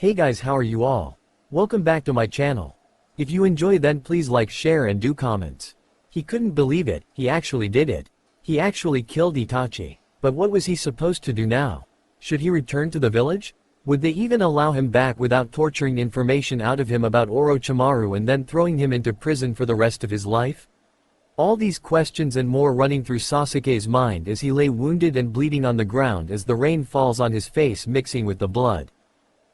Hey guys, how are you all? Welcome back to my channel. If you enjoy, then please like, share and do comments. He couldn't believe it, he actually did it. He actually killed Itachi. But what was he supposed to do now? Should he return to the village? Would they even allow him back without torturing information out of him about Orochimaru and then throwing him into prison for the rest of his life? All these questions and more running through Sasuke's mind as he lay wounded and bleeding on the ground as the rain falls on his face mixing with the blood.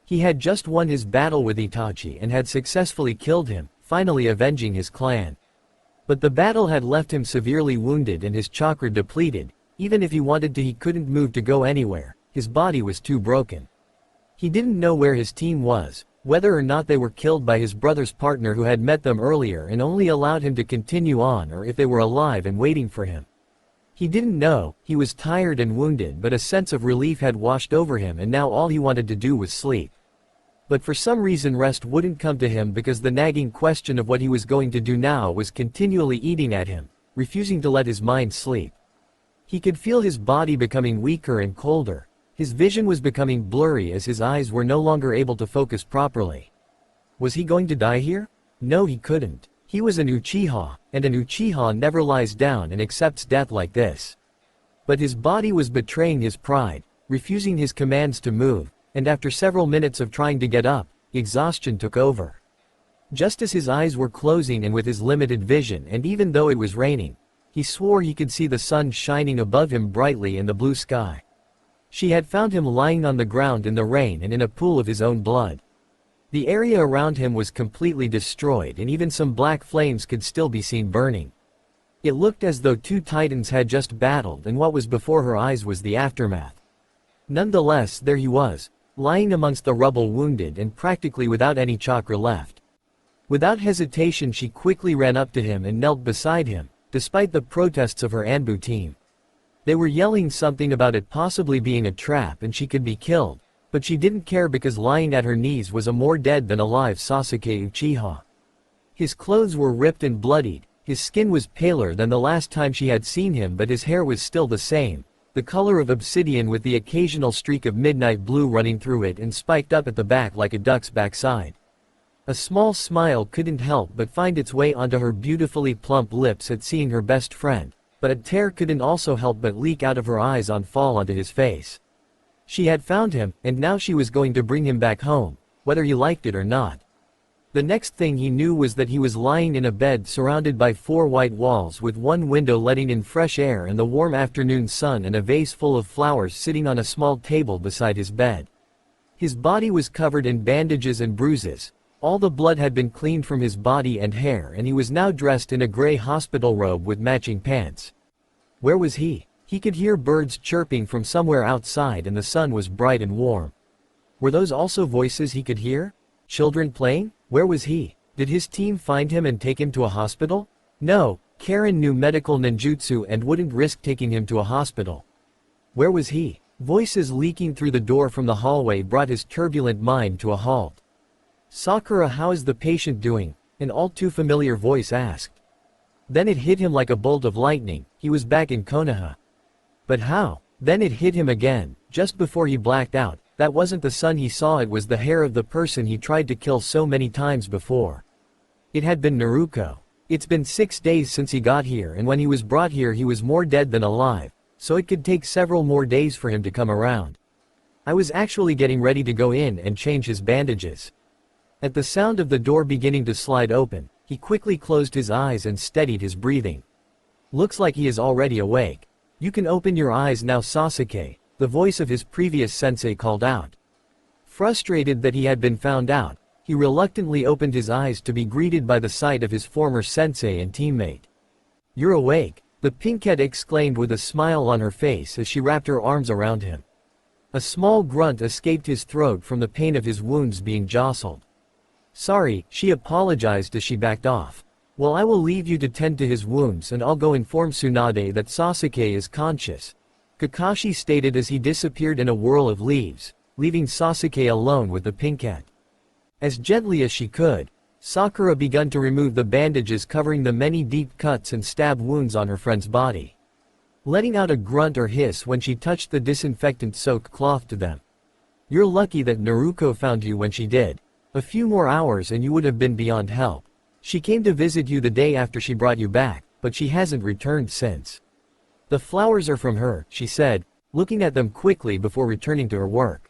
He had just won his battle with Itachi and had successfully killed him, finally avenging his clan. But the battle had left him severely wounded and his chakra depleted. Even if he wanted to, he couldn't move to go anywhere, his body was too broken. He didn't know where his team was, whether or not they were killed by his brother's partner who had met them earlier and only allowed him to continue on, or if they were alive and waiting for him. He didn't know. He was tired and wounded, but a sense of relief had washed over him and now all he wanted to do was sleep. But for some reason rest wouldn't come to him because the nagging question of what he was going to do now was continually eating at him, refusing to let his mind sleep. He could feel his body becoming weaker and colder. His vision was becoming blurry as his eyes were no longer able to focus properly. Was he going to die here? No, he couldn't. He was an Uchiha, and an Uchiha never lies down and accepts death like this. But his body was betraying his pride, refusing his commands to move, and after several minutes of trying to get up, exhaustion took over. Just as his eyes were closing and with his limited vision, and even though it was raining, he swore he could see the sun shining above him brightly in the blue sky. She had found him lying on the ground in the rain and in a pool of his own blood. The area around him was completely destroyed and even some black flames could still be seen burning. It looked as though two titans had just battled and what was before her eyes was the aftermath. Nonetheless, there he was, lying amongst the rubble wounded and practically without any chakra left. Without hesitation she quickly ran up to him and knelt beside him, despite the protests of her Anbu team. They were yelling something about it possibly being a trap and she could be killed, but she didn't care because lying at her knees was a more dead than alive Sasuke Uchiha. His clothes were ripped and bloodied, his skin was paler than the last time she had seen him but his hair was still the same, the color of obsidian with the occasional streak of midnight blue running through it and spiked up at the back like a duck's backside. A small smile couldn't help but find its way onto her beautifully plump lips at seeing her best friend. But a tear couldn't also help but leak out of her eyes on fall onto his face. She had found him, and now she was going to bring him back home, whether he liked it or not. The next thing he knew was that he was lying in a bed surrounded by 4 white walls with one window letting in fresh air and the warm afternoon sun and a vase full of flowers sitting on a small table beside his bed. His body was covered in bandages and bruises. All the blood had been cleaned from his body and hair and he was now dressed in a gray hospital robe with matching pants. Where was he? He could hear birds chirping from somewhere outside and the sun was bright and warm. Were those also voices he could hear? Children playing? Where was he? Did his team find him and take him to a hospital? No, Karen knew medical ninjutsu and wouldn't risk taking him to a hospital. Where was he? Voices leaking through the door from the hallway brought his turbulent mind to a halt. Sakura, how is the patient doing? An all too familiar voice asked. Then it hit him like a bolt of lightning, he was back in Konoha. But how? Then it hit him again, just before he blacked out. That wasn't the sun he saw, it was the hair of the person he tried to kill so many times before. It had been Naruko. It's been 6 days since he got here and when he was brought here he was more dead than alive, so it could take several more days for him to come around. I was actually getting ready to go in and change his bandages. At the sound of the door beginning to slide open, he quickly closed his eyes and steadied his breathing. Looks like he is already awake. You can open your eyes now, Sasuke, the voice of his previous sensei called out. Frustrated that he had been found out, he reluctantly opened his eyes to be greeted by the sight of his former sensei and teammate. You're awake, the pinkette exclaimed with a smile on her face as she wrapped her arms around him. A small grunt escaped his throat from the pain of his wounds being jostled. Sorry, she apologized as she backed off. Well, I will leave you to tend to his wounds and I'll go inform Tsunade that Sasuke is conscious, Kakashi stated as he disappeared in a whirl of leaves, leaving Sasuke alone with the pinkette. As gently as she could, Sakura began to remove the bandages covering the many deep cuts and stab wounds on her friend's body, letting out a grunt or hiss when she touched the disinfectant-soaked cloth to them. You're lucky that Naruko found you when she did. A few more hours and you would have been beyond help. She came to visit you the day after she brought you back, but she hasn't returned since. The flowers are from her, she said, looking at them quickly before returning to her work.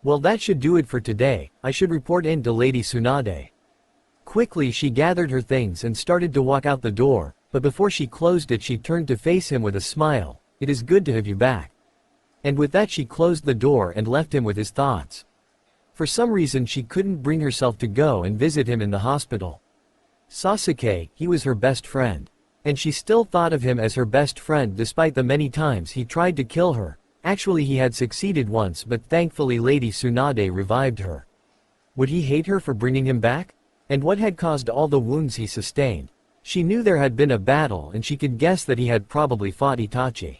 Well, that should do it for today. I should report in to Lady Tsunade. Quickly she gathered her things and started to walk out the door, but before she closed it she turned to face him with a smile. It is good to have you back. And with that she closed the door and left him with his thoughts. For some reason she couldn't bring herself to go and visit him in the hospital. Sasuke, he was her best friend. And she still thought of him as her best friend despite the many times he tried to kill her. Actually he had succeeded once, but thankfully Lady Tsunade revived her. Would he hate her for bringing him back? And what had caused all the wounds he sustained? She knew there had been a battle and she could guess that he had probably fought Itachi.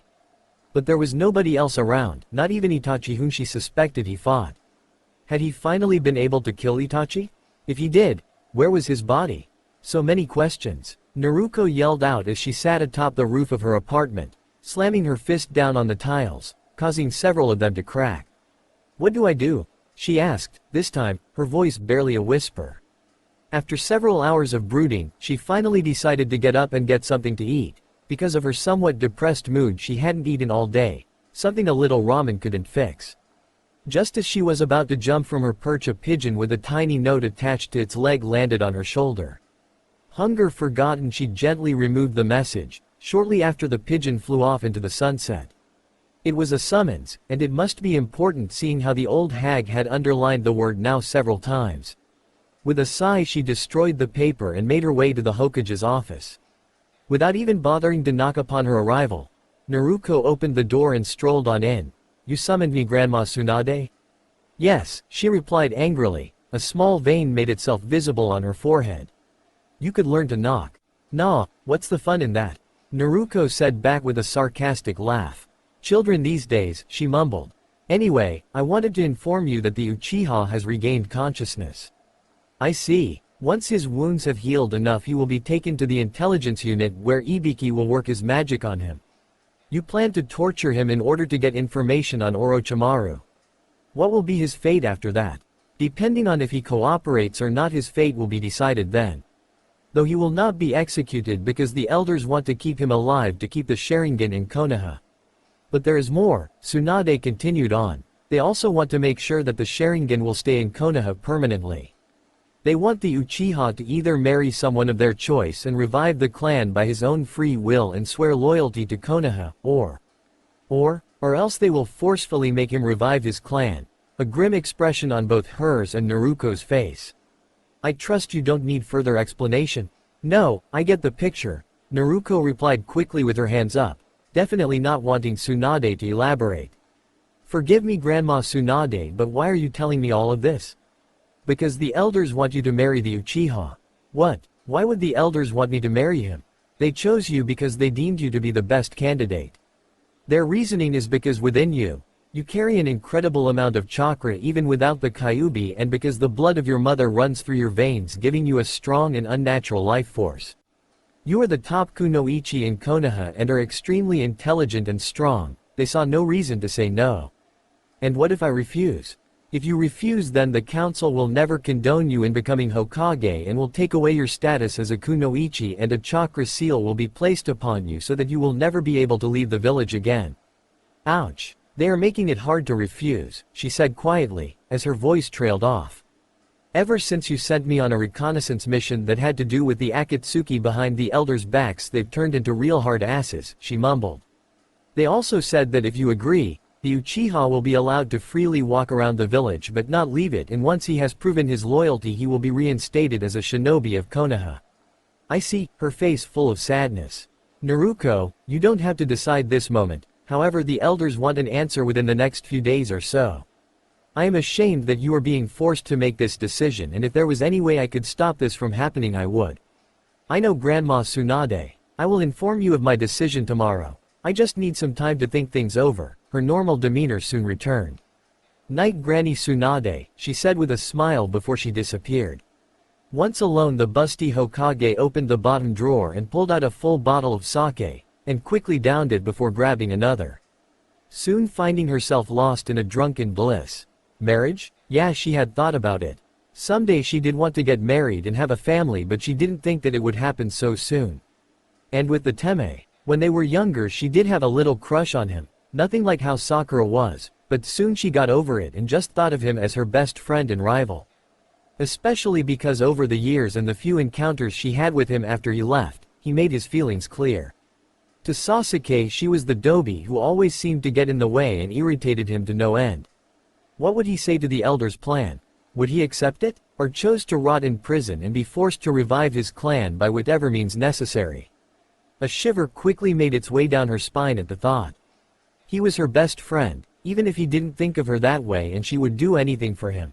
But there was nobody else around, not even Itachi whom she suspected he fought. Had he finally been able to kill Itachi? If he did, where was his body? So many questions. Naruko yelled out as she sat atop the roof of her apartment, slamming her fist down on the tiles, causing several of them to crack. What do I do? She asked, this time, her voice barely a whisper. After several hours of brooding, she finally decided to get up and get something to eat. Because of her somewhat depressed mood she hadn't eaten all day, something a little ramen couldn't fix. Just as she was about to jump from her perch, a pigeon with a tiny note attached to its leg landed on her shoulder. Hunger forgotten, she gently removed the message. Shortly after, the pigeon flew off into the sunset. It was a summons, and it must be important seeing how the old hag had underlined the word now several times. With a sigh she destroyed the paper and made her way to the Hokage's office. Without even bothering to knock upon her arrival, Naruko opened the door and strolled on in. You summoned me, Grandma Tsunade? Yes, she replied angrily. A small vein made itself visible on her forehead. You could learn to knock. Nah, what's the fun in that? Naruko said back with a sarcastic laugh. Children these days, she mumbled. Anyway, I wanted to inform you that the Uchiha has regained consciousness. I see. Once his wounds have healed enough he will be taken to the intelligence unit where Ibiki will work his magic on him. You plan to torture him in order to get information on Orochimaru. What will be his fate after that? Depending on if he cooperates or not, his fate will be decided then. Though he will not be executed because the elders want to keep him alive to keep the Sharingan in Konoha. But there is more, Tsunade continued on. They also want to make sure that the Sharingan will stay in Konoha permanently. They want the Uchiha to either marry someone of their choice and revive the clan by his own free will and swear loyalty to Konoha, or else they will forcefully make him revive his clan. A grim expression on both hers and Naruko's face. I trust you don't need further explanation. No, I get the picture, Naruko replied quickly with her hands up, definitely not wanting Tsunade to elaborate. Forgive me, Grandma Tsunade, but why are you telling me all of this? Because the elders want you to marry the Uchiha. What? Why would the elders want me to marry him? They chose you because they deemed you to be the best candidate. Their reasoning is because within you carry an incredible amount of chakra even without the Kyuubi, and because the blood of your mother runs through your veins, giving you a strong and unnatural life force. You are the top kunoichi in Konoha and are extremely intelligent and strong. They saw no reason to say no. And what if I refuse? If you refuse, then the council will never condone you in becoming Hokage and will take away your status as a kunoichi, and a chakra seal will be placed upon you so that you will never be able to leave the village again. Ouch. They are making it hard to refuse, she said quietly, as her voice trailed off. Ever since you sent me on a reconnaissance mission that had to do with the Akatsuki behind the elders' backs, they've turned into real hard asses, she mumbled. They also said that if you agree, the Uchiha will be allowed to freely walk around the village but not leave it, and once he has proven his loyalty he will be reinstated as a shinobi of Konoha. I see, her face full of sadness. Naruko, you don't have to decide this moment, however the elders want an answer within the next few days or so. I am ashamed that you are being forced to make this decision, and if there was any way I could stop this from happening I would. I know, Grandma Tsunade. I will inform you of my decision tomorrow. I just need some time to think things over. Her normal demeanor soon returned. Night, Granny Tsunade, she said with a smile before she disappeared. Once alone, the busty Hokage opened the bottom drawer and pulled out a full bottle of sake, and quickly downed it before grabbing another. Soon finding herself lost in a drunken bliss. Marriage? Yeah, she had thought about it. Someday she did want to get married and have a family, but she didn't think that it would happen so soon. And with the Teme, when they were younger she did have a little crush on him, nothing like how Sakura was, but soon she got over it and just thought of him as her best friend and rival. Especially because over the years and the few encounters she had with him after he left, he made his feelings clear. To Sasuke she was the doby who always seemed to get in the way and irritated him to no end. What would he say to the elder's plan? Would he accept it, or chose to rot in prison and be forced to revive his clan by whatever means necessary? A shiver quickly made its way down her spine at the thought. He was her best friend, even if he didn't think of her that way, and she would do anything for him.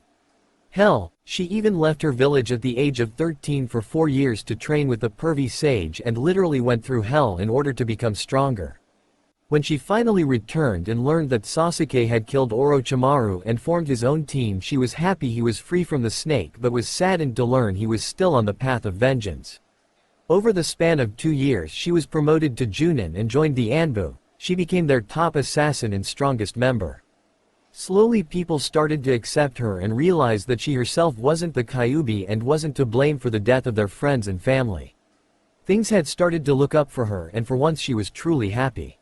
Hell, she even left her village at the age of 13 for 4 years to train with the pervy sage and literally went through hell in order to become stronger. When she finally returned and learned that Sasuke had killed Orochimaru and formed his own team, she was happy he was free from the snake, but was saddened to learn he was still on the path of vengeance. Over the span of 2 years she was promoted to Junin and joined the Anbu. She became their top assassin and strongest member. Slowly people started to accept her and realize that she herself wasn't the Kyuubi and wasn't to blame for the death of their friends and family. Things had started to look up for her, and for once she was truly happy.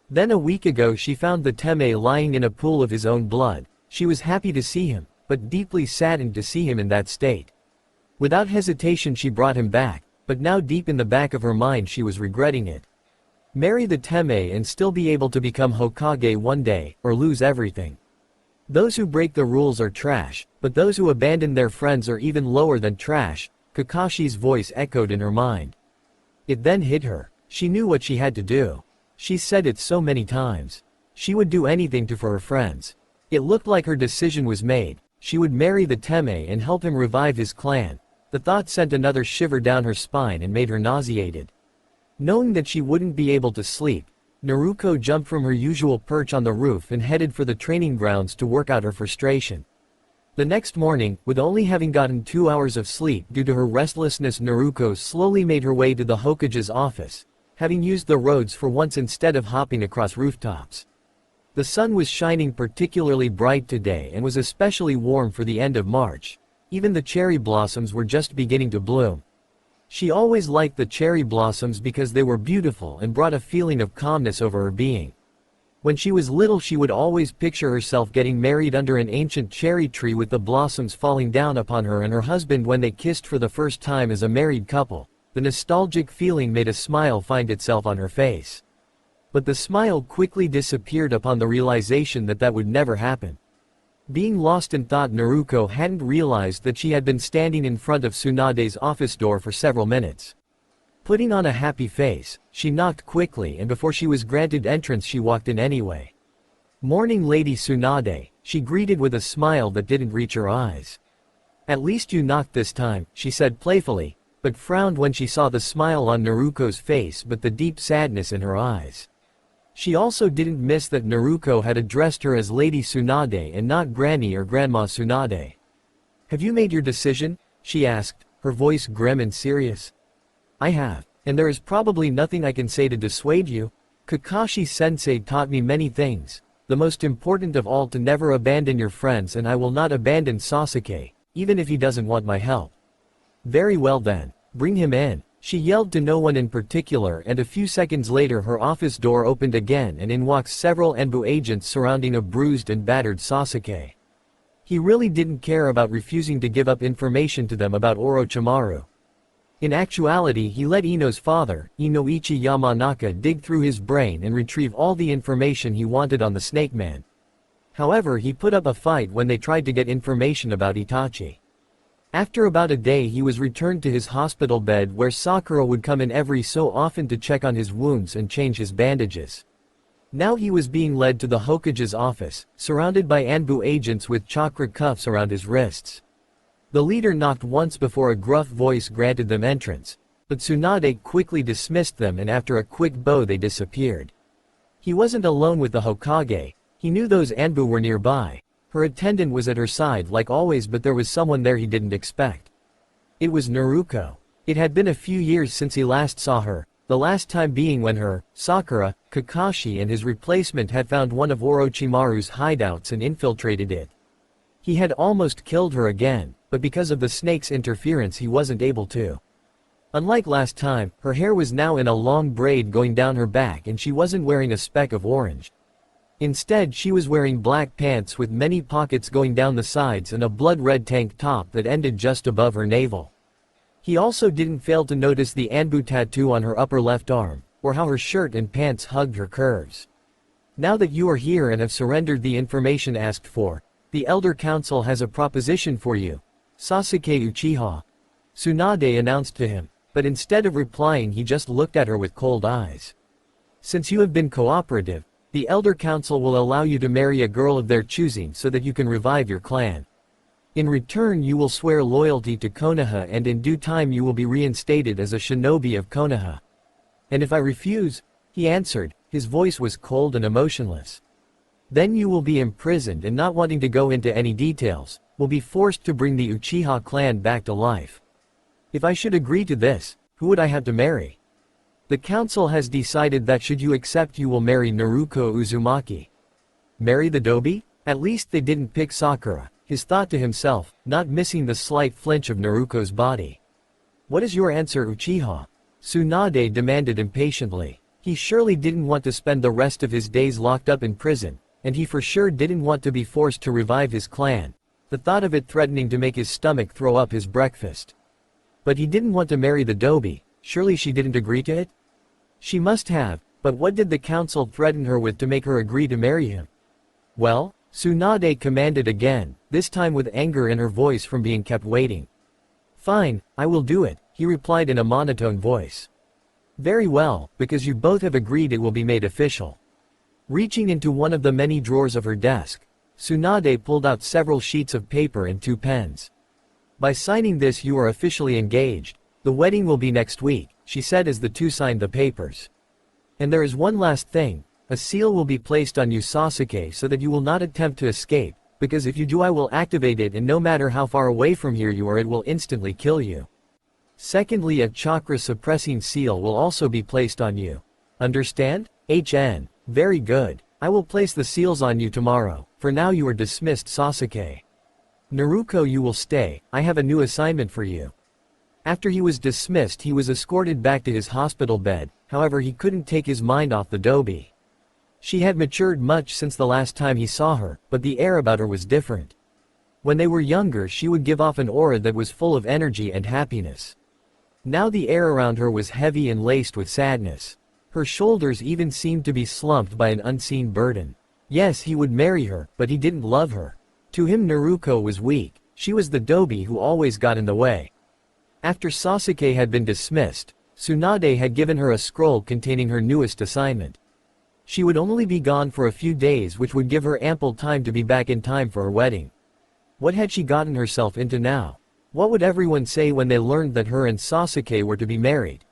Then a week ago she found the Teme lying in a pool of his own blood. She was happy to see him, but deeply saddened to see him in that state. Without hesitation she brought him back, but now deep in the back of her mind she was regretting it. Marry the Teme and still be able to become Hokage one day, or lose everything. Those who break the rules are trash, but those who abandon their friends are even lower than trash, Kakashi's voice echoed in her mind. It then hit her. She knew what she had to do. She said it so many times. She would do anything for her friends. It looked like her decision was made. She would marry the Teme and help him revive his clan. The thought sent another shiver down her spine and made her nauseated. Knowing that she wouldn't be able to sleep, Naruko jumped from her usual perch on the roof and headed for the training grounds to work out her frustration. The next morning, with only having gotten 2 hours of sleep due to her restlessness, Naruko slowly made her way to the Hokage's office, having used the roads for once instead of hopping across rooftops. The sun was shining particularly bright today and was especially warm for the end of March. Even the cherry blossoms were just beginning to bloom. She always liked the cherry blossoms because they were beautiful and brought a feeling of calmness over her being. When she was little she would always picture herself getting married under an ancient cherry tree with the blossoms falling down upon her and her husband when they kissed for the first time as a married couple. The nostalgic feeling made a smile find itself on her face. But the smile quickly disappeared upon the realization that that would never happen. Being lost in thought, Naruko hadn't realized that she had been standing in front of Tsunade's office door for several minutes. Putting on a happy face, she knocked quickly, and before she was granted entrance she walked in anyway. "Morning, Lady Tsunade," she greeted with a smile that didn't reach her eyes. "At least you knocked this time," she said playfully, but frowned when she saw the smile on Naruko's face but the deep sadness in her eyes. She also didn't miss that Naruko had addressed her as Lady Tsunade and not Granny or Grandma Tsunade. "Have you made your decision?" she asked, her voice grim and serious. "I have, and there is probably nothing I can say to dissuade you. Kakashi-sensei taught me many things, the most important of all to never abandon your friends, and I will not abandon Sasuke, even if he doesn't want my help." "Very well then, bring him in," she yelled to no one in particular, and a few seconds later her office door opened again and in walked several Anbu agents surrounding a bruised and battered Sasuke. He really didn't care about refusing to give up information to them about Orochimaru. In actuality he let Ino's father, Inoichi Yamanaka, dig through his brain and retrieve all the information he wanted on the Snake Man. However, he put up a fight when they tried to get information about Itachi. After about a day he was returned to his hospital bed, where Sakura would come in every so often to check on his wounds and change his bandages. Now he was being led to the Hokage's office, surrounded by Anbu agents with chakra cuffs around his wrists. The leader knocked once before a gruff voice granted them entrance, but Tsunade quickly dismissed them, and after a quick bow they disappeared. He wasn't alone with the Hokage. He knew those Anbu were nearby. Her attendant was at her side like always, but there was someone there he didn't expect. It was Naruko. It had been a few years since he last saw her, the last time being when her, Sakura, Kakashi and his replacement had found one of Orochimaru's hideouts and infiltrated it. He had almost killed her again, but because of the snake's interference he wasn't able to. Unlike last time, her hair was now in a long braid going down her back and she wasn't wearing a speck of orange. Instead she was wearing black pants with many pockets going down the sides and a blood-red tank top that ended just above her navel. He also didn't fail to notice the Anbu tattoo on her upper left arm, or how her shirt and pants hugged her curves. Now that you are here and have surrendered the information asked for, the Elder Council has a proposition for you, Sasuke Uchiha. Tsunade announced to him, but instead of replying he just looked at her with cold eyes. Since you have been cooperative, the Elder Council will allow you to marry a girl of their choosing so that you can revive your clan. In return you will swear loyalty to Konoha and in due time you will be reinstated as a shinobi of Konoha. And if I refuse, he answered, his voice was cold and emotionless. Then you will be imprisoned and not wanting to go into any details, will be forced to bring the Uchiha clan back to life. If I should agree to this, who would I have to marry? The council has decided that should you accept you will marry Naruko Uzumaki. Marry the Dobi? At least they didn't pick Sakura, his thought to himself, not missing the slight flinch of Naruko's body. What is your answer, Uchiha? Tsunade demanded impatiently. He surely didn't want to spend the rest of his days locked up in prison, and he for sure didn't want to be forced to revive his clan, the thought of it threatening to make his stomach throw up his breakfast. But he didn't want to marry the Dobi, surely she didn't agree to it? She must have, but what did the council threaten her with to make her agree to marry him? Well, Tsunade commanded again, this time with anger in her voice from being kept waiting. Fine, I will do it, he replied in a monotone voice. Very well, because you both have agreed it will be made official. Reaching into one of the many drawers of her desk, Tsunade pulled out several sheets of paper and 2 pens. By signing this you are officially engaged. The wedding will be next week, she said as the two signed the papers. And there is one last thing, a seal will be placed on you Sasuke so that you will not attempt to escape, because if you do I will activate it and no matter how far away from here you are it will instantly kill you. Secondly, a chakra suppressing seal will also be placed on you. Understand? HN. Very good. I will place the seals on you tomorrow. For now you are dismissed Sasuke. Naruko, you will stay, I have a new assignment for you. After he was dismissed he was escorted back to his hospital bed, however he couldn't take his mind off the Dobi. She had matured much since the last time he saw her, but the air about her was different. When they were younger she would give off an aura that was full of energy and happiness. Now the air around her was heavy and laced with sadness. Her shoulders even seemed to be slumped by an unseen burden. Yes, he would marry her, but he didn't love her. To him Naruko was weak, she was the Dobi who always got in the way. After Sasuke had been dismissed, Tsunade had given her a scroll containing her newest assignment. She would only be gone for a few days which would give her ample time to be back in time for her wedding. What had she gotten herself into now? What would everyone say when they learned that her and Sasuke were to be married?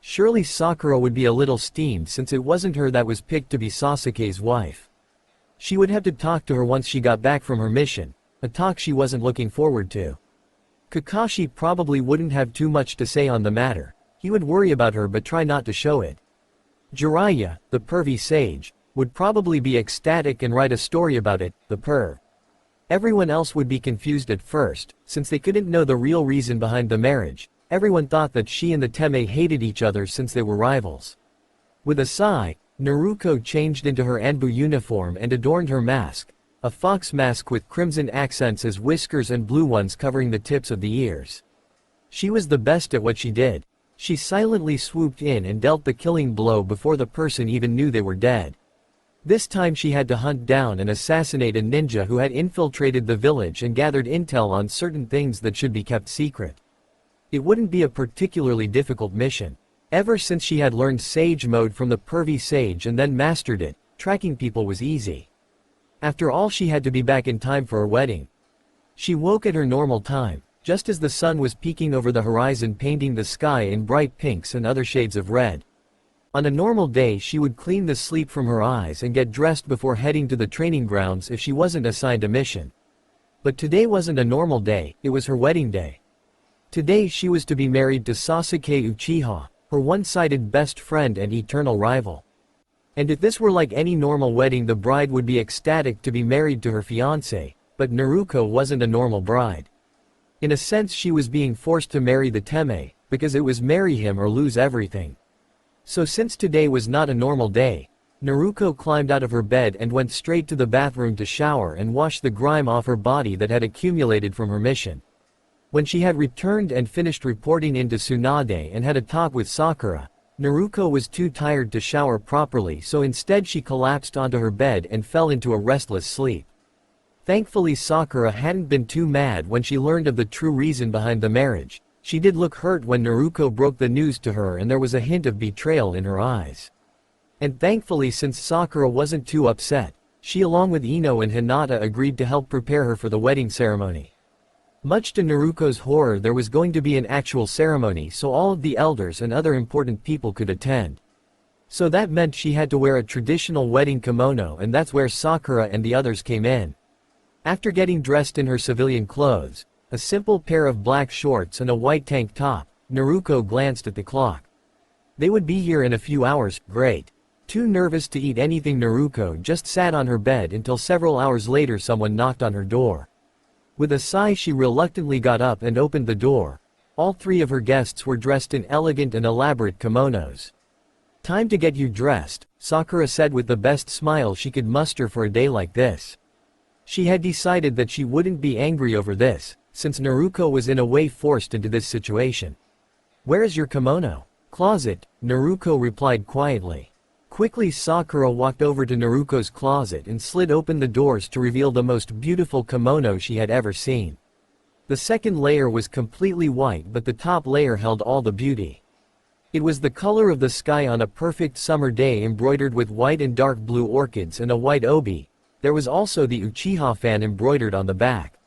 Surely Sakura would be a little steamed since it wasn't her that was picked to be Sasuke's wife. She would have to talk to her once she got back from her mission, a talk she wasn't looking forward to. Kakashi probably wouldn't have too much to say on the matter, he would worry about her but try not to show it. Jiraiya, the pervy sage, would probably be ecstatic and write a story about it, the perv. Everyone else would be confused at first, since they couldn't know the real reason behind the marriage. Everyone thought that she and the Teme hated each other since they were rivals. With a sigh, Naruko changed into her Anbu uniform and adorned her mask, a fox mask with crimson accents as whiskers and blue ones covering the tips of the ears. She was the best at what she did. She silently swooped in and dealt the killing blow before the person even knew they were dead. This time she had to hunt down and assassinate a ninja who had infiltrated the village and gathered intel on certain things that should be kept secret. It wouldn't be a particularly difficult mission. Ever since she had learned Sage Mode from the pervy sage and then mastered it, tracking people was easy. After all, she had to be back in time for her wedding. She woke at her normal time, just as the sun was peeking over the horizon painting the sky in bright pinks and other shades of red. On a normal day she would clean the sleep from her eyes and get dressed before heading to the training grounds if she wasn't assigned a mission. But today wasn't a normal day, it was her wedding day. Today she was to be married to Sasuke Uchiha, her one-sided best friend and eternal rival. And if this were like any normal wedding, the bride would be ecstatic to be married to her fiancé, but Naruko wasn't a normal bride. In a sense she was being forced to marry the Teme, because it was marry him or lose everything. So since today was not a normal day, Naruko climbed out of her bed and went straight to the bathroom to shower and wash the grime off her body that had accumulated from her mission. When she had returned and finished reporting into Tsunade and had a talk with Sakura, Naruko was too tired to shower properly, so instead she collapsed onto her bed and fell into a restless sleep. Thankfully Sakura hadn't been too mad when she learned of the true reason behind the marriage. She did look hurt when Naruko broke the news to her and there was a hint of betrayal in her eyes. And thankfully, since Sakura wasn't too upset, she along with Ino and Hinata agreed to help prepare her for the wedding ceremony. Much to Naruko's horror, there was going to be an actual ceremony so all of the elders and other important people could attend. So that meant she had to wear a traditional wedding kimono, and that's where Sakura and the others came in. After getting dressed in her civilian clothes, a simple pair of black shorts and a white tank top, Naruko glanced at the clock. They would be here in a few hours, great. Too nervous to eat anything, Naruko just sat on her bed until several hours later someone knocked on her door. With a sigh she reluctantly got up and opened the door. All three of her guests were dressed in elegant and elaborate kimonos. "Time to get you dressed," Sakura said with the best smile she could muster for a day like this. She had decided that she wouldn't be angry over this, since Naruko was in a way forced into this situation. "Where is your kimono?" "Closet," Naruko replied quietly. Quickly Sakura walked over to Naruko's closet and slid open the doors to reveal the most beautiful kimono she had ever seen. The second layer was completely white, but the top layer held all the beauty. It was the color of the sky on a perfect summer day, embroidered with white and dark blue orchids and a white obi. There was also the Uchiha fan embroidered on the back.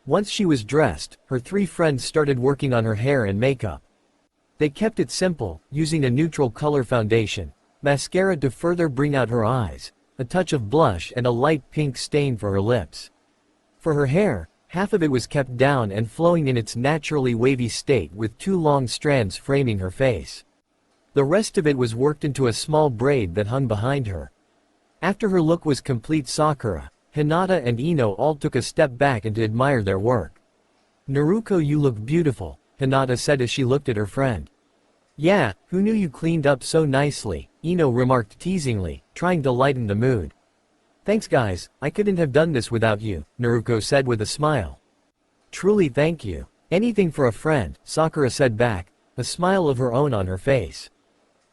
Once she was dressed, her three friends started working on her hair and makeup. They kept it simple, using a neutral color foundation, mascara to further bring out her eyes, a touch of blush and a light pink stain for her lips. For her hair, half of it was kept down and flowing in its naturally wavy state with two long strands framing her face. The rest of it was worked into a small braid that hung behind her. After her look was complete, Sakura, Hinata and Ino all took a step back and to admire their work. "Naruko, you look beautiful," Hinata said as she looked at her friend. "Yeah, who knew you cleaned up so nicely," Ino remarked teasingly, trying to lighten the mood. "Thanks guys, I couldn't have done this without you," Naruko said with a smile. "Truly thank you. Anything for a friend," Sakura said back, a smile of her own on her face.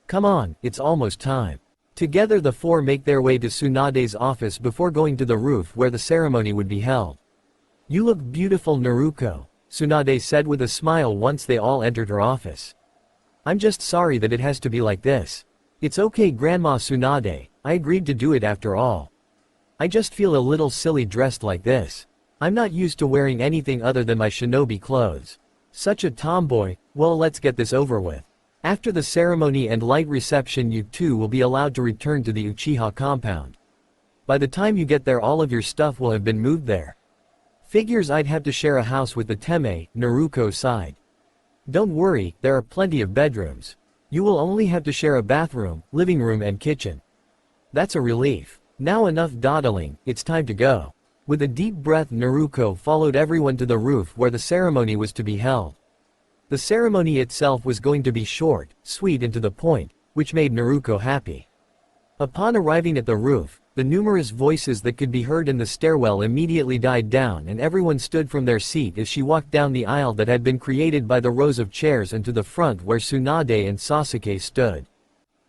"Come on, it's almost time." Together the four make their way to Tsunade's office before going to the roof where the ceremony would be held. "You look beautiful, Naruko," Tsunade said with a smile once they all entered her office. "I'm just sorry that it has to be like this." "It's okay, Grandma Tsunade, I agreed to do it after all. I just feel a little silly dressed like this. I'm not used to wearing anything other than my shinobi clothes. Such a tomboy. Well, let's get this over with. After the ceremony and light reception, you two will be allowed to return to the Uchiha compound. By the time you get there, all of your stuff will have been moved there." "Figures I'd have to share a house with the Teme," Naruko sighed. "Don't worry, there are plenty of bedrooms. You will only have to share a bathroom, living room and kitchen." "That's a relief. Now enough dawdling, it's time to go." With a deep breath, Naruko followed everyone to the roof where the ceremony was to be held. The ceremony itself was going to be short, sweet and to the point, which made Naruko happy. Upon arriving at the roof, the numerous voices that could be heard in the stairwell immediately died down and everyone stood from their seat as she walked down the aisle that had been created by the rows of chairs and to the front where Tsunade and Sasuke stood.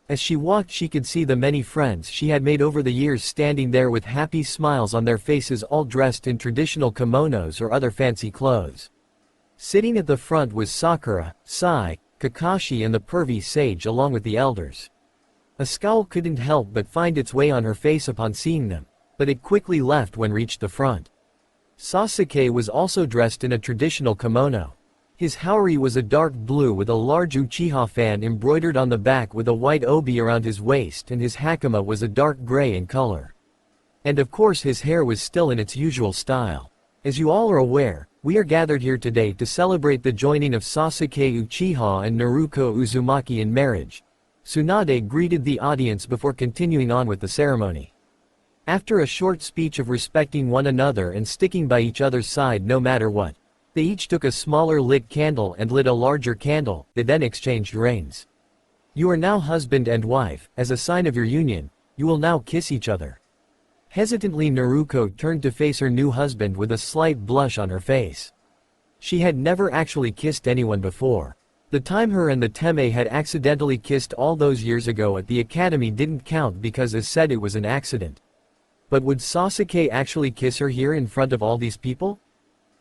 As she walked, she could see the many friends she had made over the years standing there with happy smiles on their faces, all dressed in traditional kimonos or other fancy clothes. Sitting at the front was Sakura, Sai, Kakashi and the pervy sage along with the elders. A scowl couldn't help but find its way on her face upon seeing them, but it quickly left when reached the front. Sasuke was also dressed in a traditional kimono. His haori was a dark blue with a large Uchiha fan embroidered on the back with a white obi around his waist, and his hakama was a dark gray in color. And of course his hair was still in its usual style. As you all are aware, we are gathered here today to celebrate the joining of Sasuke Uchiha and Naruko Uzumaki in marriage. Tsunade greeted the audience before continuing on with the ceremony. After a short speech of respecting one another and sticking by each other's side no matter what, they each took a smaller lit candle and lit a larger candle. They then exchanged rings. You are now husband and wife. As a sign of your union, you will now kiss each other. Hesitantly Naruko turned to face her new husband with a slight blush on her face. She had never actually kissed anyone before. The time her and the Teme had accidentally kissed all those years ago at the academy didn't count because as said it was an accident. But would Sasuke actually kiss her here in front of all these people?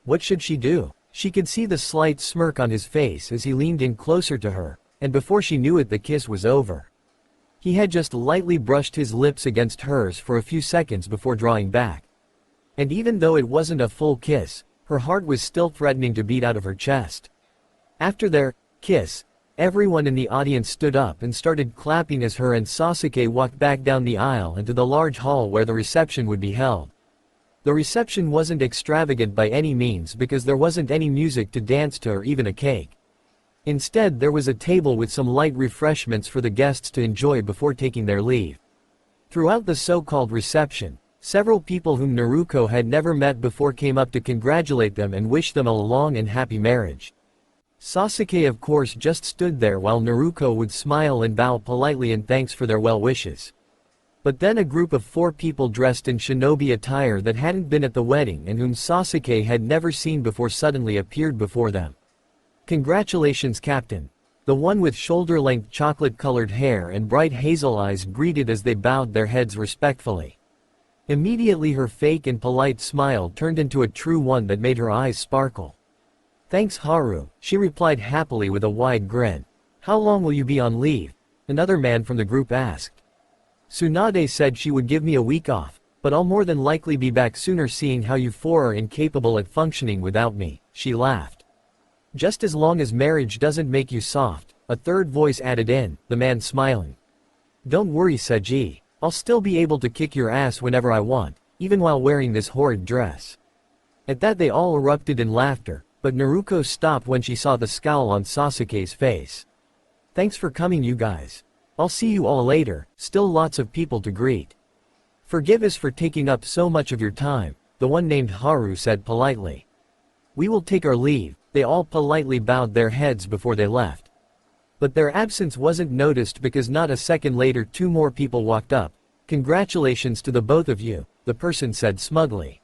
What should she do? She could see the slight smirk on his face as he leaned in closer to her, and before she knew it the kiss was over. He had just lightly brushed his lips against hers for a few seconds before drawing back. And even though it wasn't a full kiss, her heart was still threatening to beat out of her chest. After their kiss, everyone in the audience stood up and started clapping as her and Sasuke walked back down the aisle into the large hall where the reception would be held. The reception wasn't extravagant by any means because there wasn't any music to dance to or even a cake. Instead there was a table with some light refreshments for the guests to enjoy before taking their leave. Throughout the so-called reception, several people whom Naruko had never met before came up to congratulate them and wish them a long and happy marriage. Sasuke of course just stood there while Naruko would smile and bow politely in thanks for their well wishes. But then a group of 4 people dressed in shinobi attire that hadn't been at the wedding and whom Sasuke had never seen before suddenly appeared before them. Congratulations Captain. The one with shoulder-length chocolate-colored hair and bright hazel eyes greeted as they bowed their heads respectfully. Immediately her fake and polite smile turned into a true one that made her eyes sparkle. Thanks Haru, she replied happily with a wide grin. How long will you be on leave? Another man from the group asked. Tsunade said she would give me a week off, but I'll more than likely be back sooner seeing how you 4 are incapable at functioning without me, she laughed. Just as long as marriage doesn't make you soft, a third voice added in, the man smiling. Don't worry Seiji, I'll still be able to kick your ass whenever I want, even while wearing this horrid dress. At that they all erupted in laughter, but Naruko stopped when she saw the scowl on Sasuke's face. Thanks for coming you guys. I'll see you all later, still lots of people to greet. Forgive us for taking up so much of your time, the one named Haru said politely. We will take our leave, they all politely bowed their heads before they left. But their absence wasn't noticed because not a second later 2 more people walked up. Congratulations to the both of you, the person said smugly.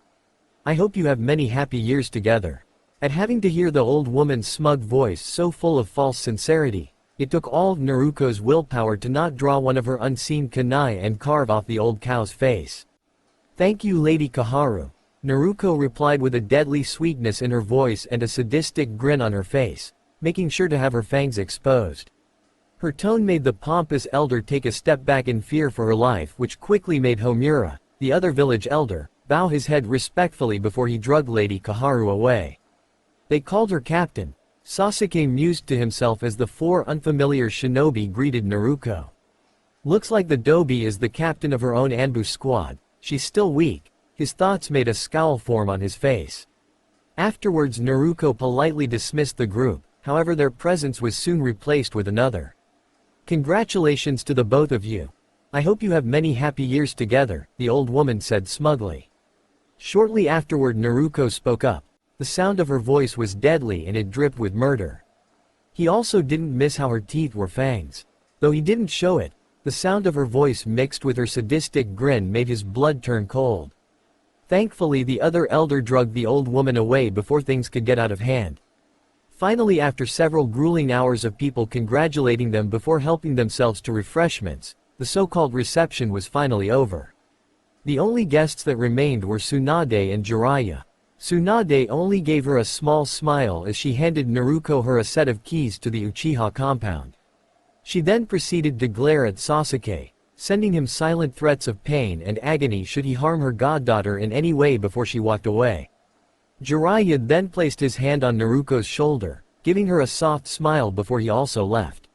I hope you have many happy years together. At having to hear the old woman's smug voice so full of false sincerity, it took all of Naruko's willpower to not draw one of her unseen kunai and carve off the old cow's face. Thank you Lady Kaharu, Naruko replied with a deadly sweetness in her voice and a sadistic grin on her face, making sure to have her fangs exposed. Her tone made the pompous elder take a step back in fear for her life which quickly made Homura, the other village elder, bow his head respectfully before he dragged Lady Kaharu away. They called her captain. Sasuke mused to himself as the 4 unfamiliar shinobi greeted Naruko. Looks like the Dobi is the captain of her own ambush squad, she's still weak, his thoughts made a scowl form on his face. Afterwards Naruko politely dismissed the group, however their presence was soon replaced with another. Congratulations to the both of you. I hope you have many happy years together, the old woman said smugly. Shortly afterward Naruko spoke up. The sound of her voice was deadly and it dripped with murder. He also didn't miss how her teeth were fangs. Though he didn't show it, the sound of her voice mixed with her sadistic grin made his blood turn cold. Thankfully the other elder dragged the old woman away before things could get out of hand. Finally after several grueling hours of people congratulating them before helping themselves to refreshments, the so-called reception was finally over. The only guests that remained were Tsunade and Jiraiya. Tsunade only gave her a small smile as she handed Naruko a set of keys to the Uchiha compound. She then proceeded to glare at Sasuke, sending him silent threats of pain and agony should he harm her goddaughter in any way before she walked away. Jiraiya then placed his hand on Naruko's shoulder, giving her a soft smile before he also left.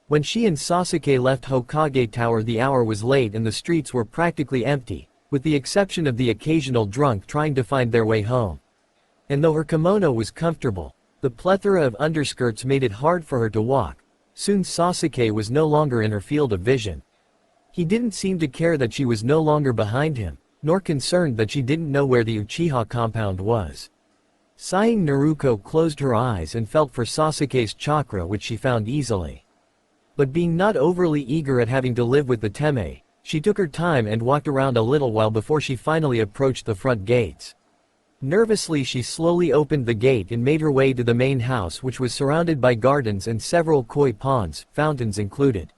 When she and Sasuke left Hokage Tower the hour was late and the streets were practically empty, with the exception of the occasional drunk trying to find their way home. And though her kimono was comfortable, the plethora of underskirts made it hard for her to walk. Soon Sasuke was no longer in her field of vision. He didn't seem to care that she was no longer behind him, nor concerned that she didn't know where the Uchiha compound was. Sighing, Naruko closed her eyes and felt for Sasuke's chakra, which she found easily. But being not overly eager at having to live with the Teme, she took her time and walked around a little while before she finally approached the front gates. Nervously she slowly opened the gate and made her way to the main house, which was surrounded by gardens and several koi ponds, fountains included.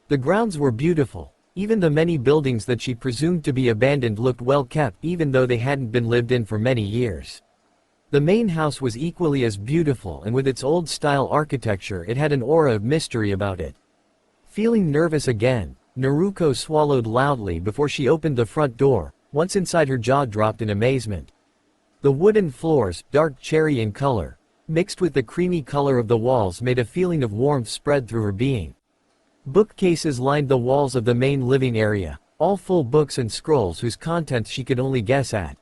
The grounds were beautiful. Even the many buildings that she presumed to be abandoned looked well kept, even though they hadn't been lived in for many years. The main house was equally as beautiful, and with its old-style architecture it had an aura of mystery about it. Feeling nervous again, Naruko swallowed loudly before she opened the front door. Once inside, her jaw dropped in amazement. The wooden floors, dark cherry in color, mixed with the creamy color of the walls, made a feeling of warmth spread through her being. Bookcases lined the walls of the main living area, all full books and scrolls whose contents she could only guess at.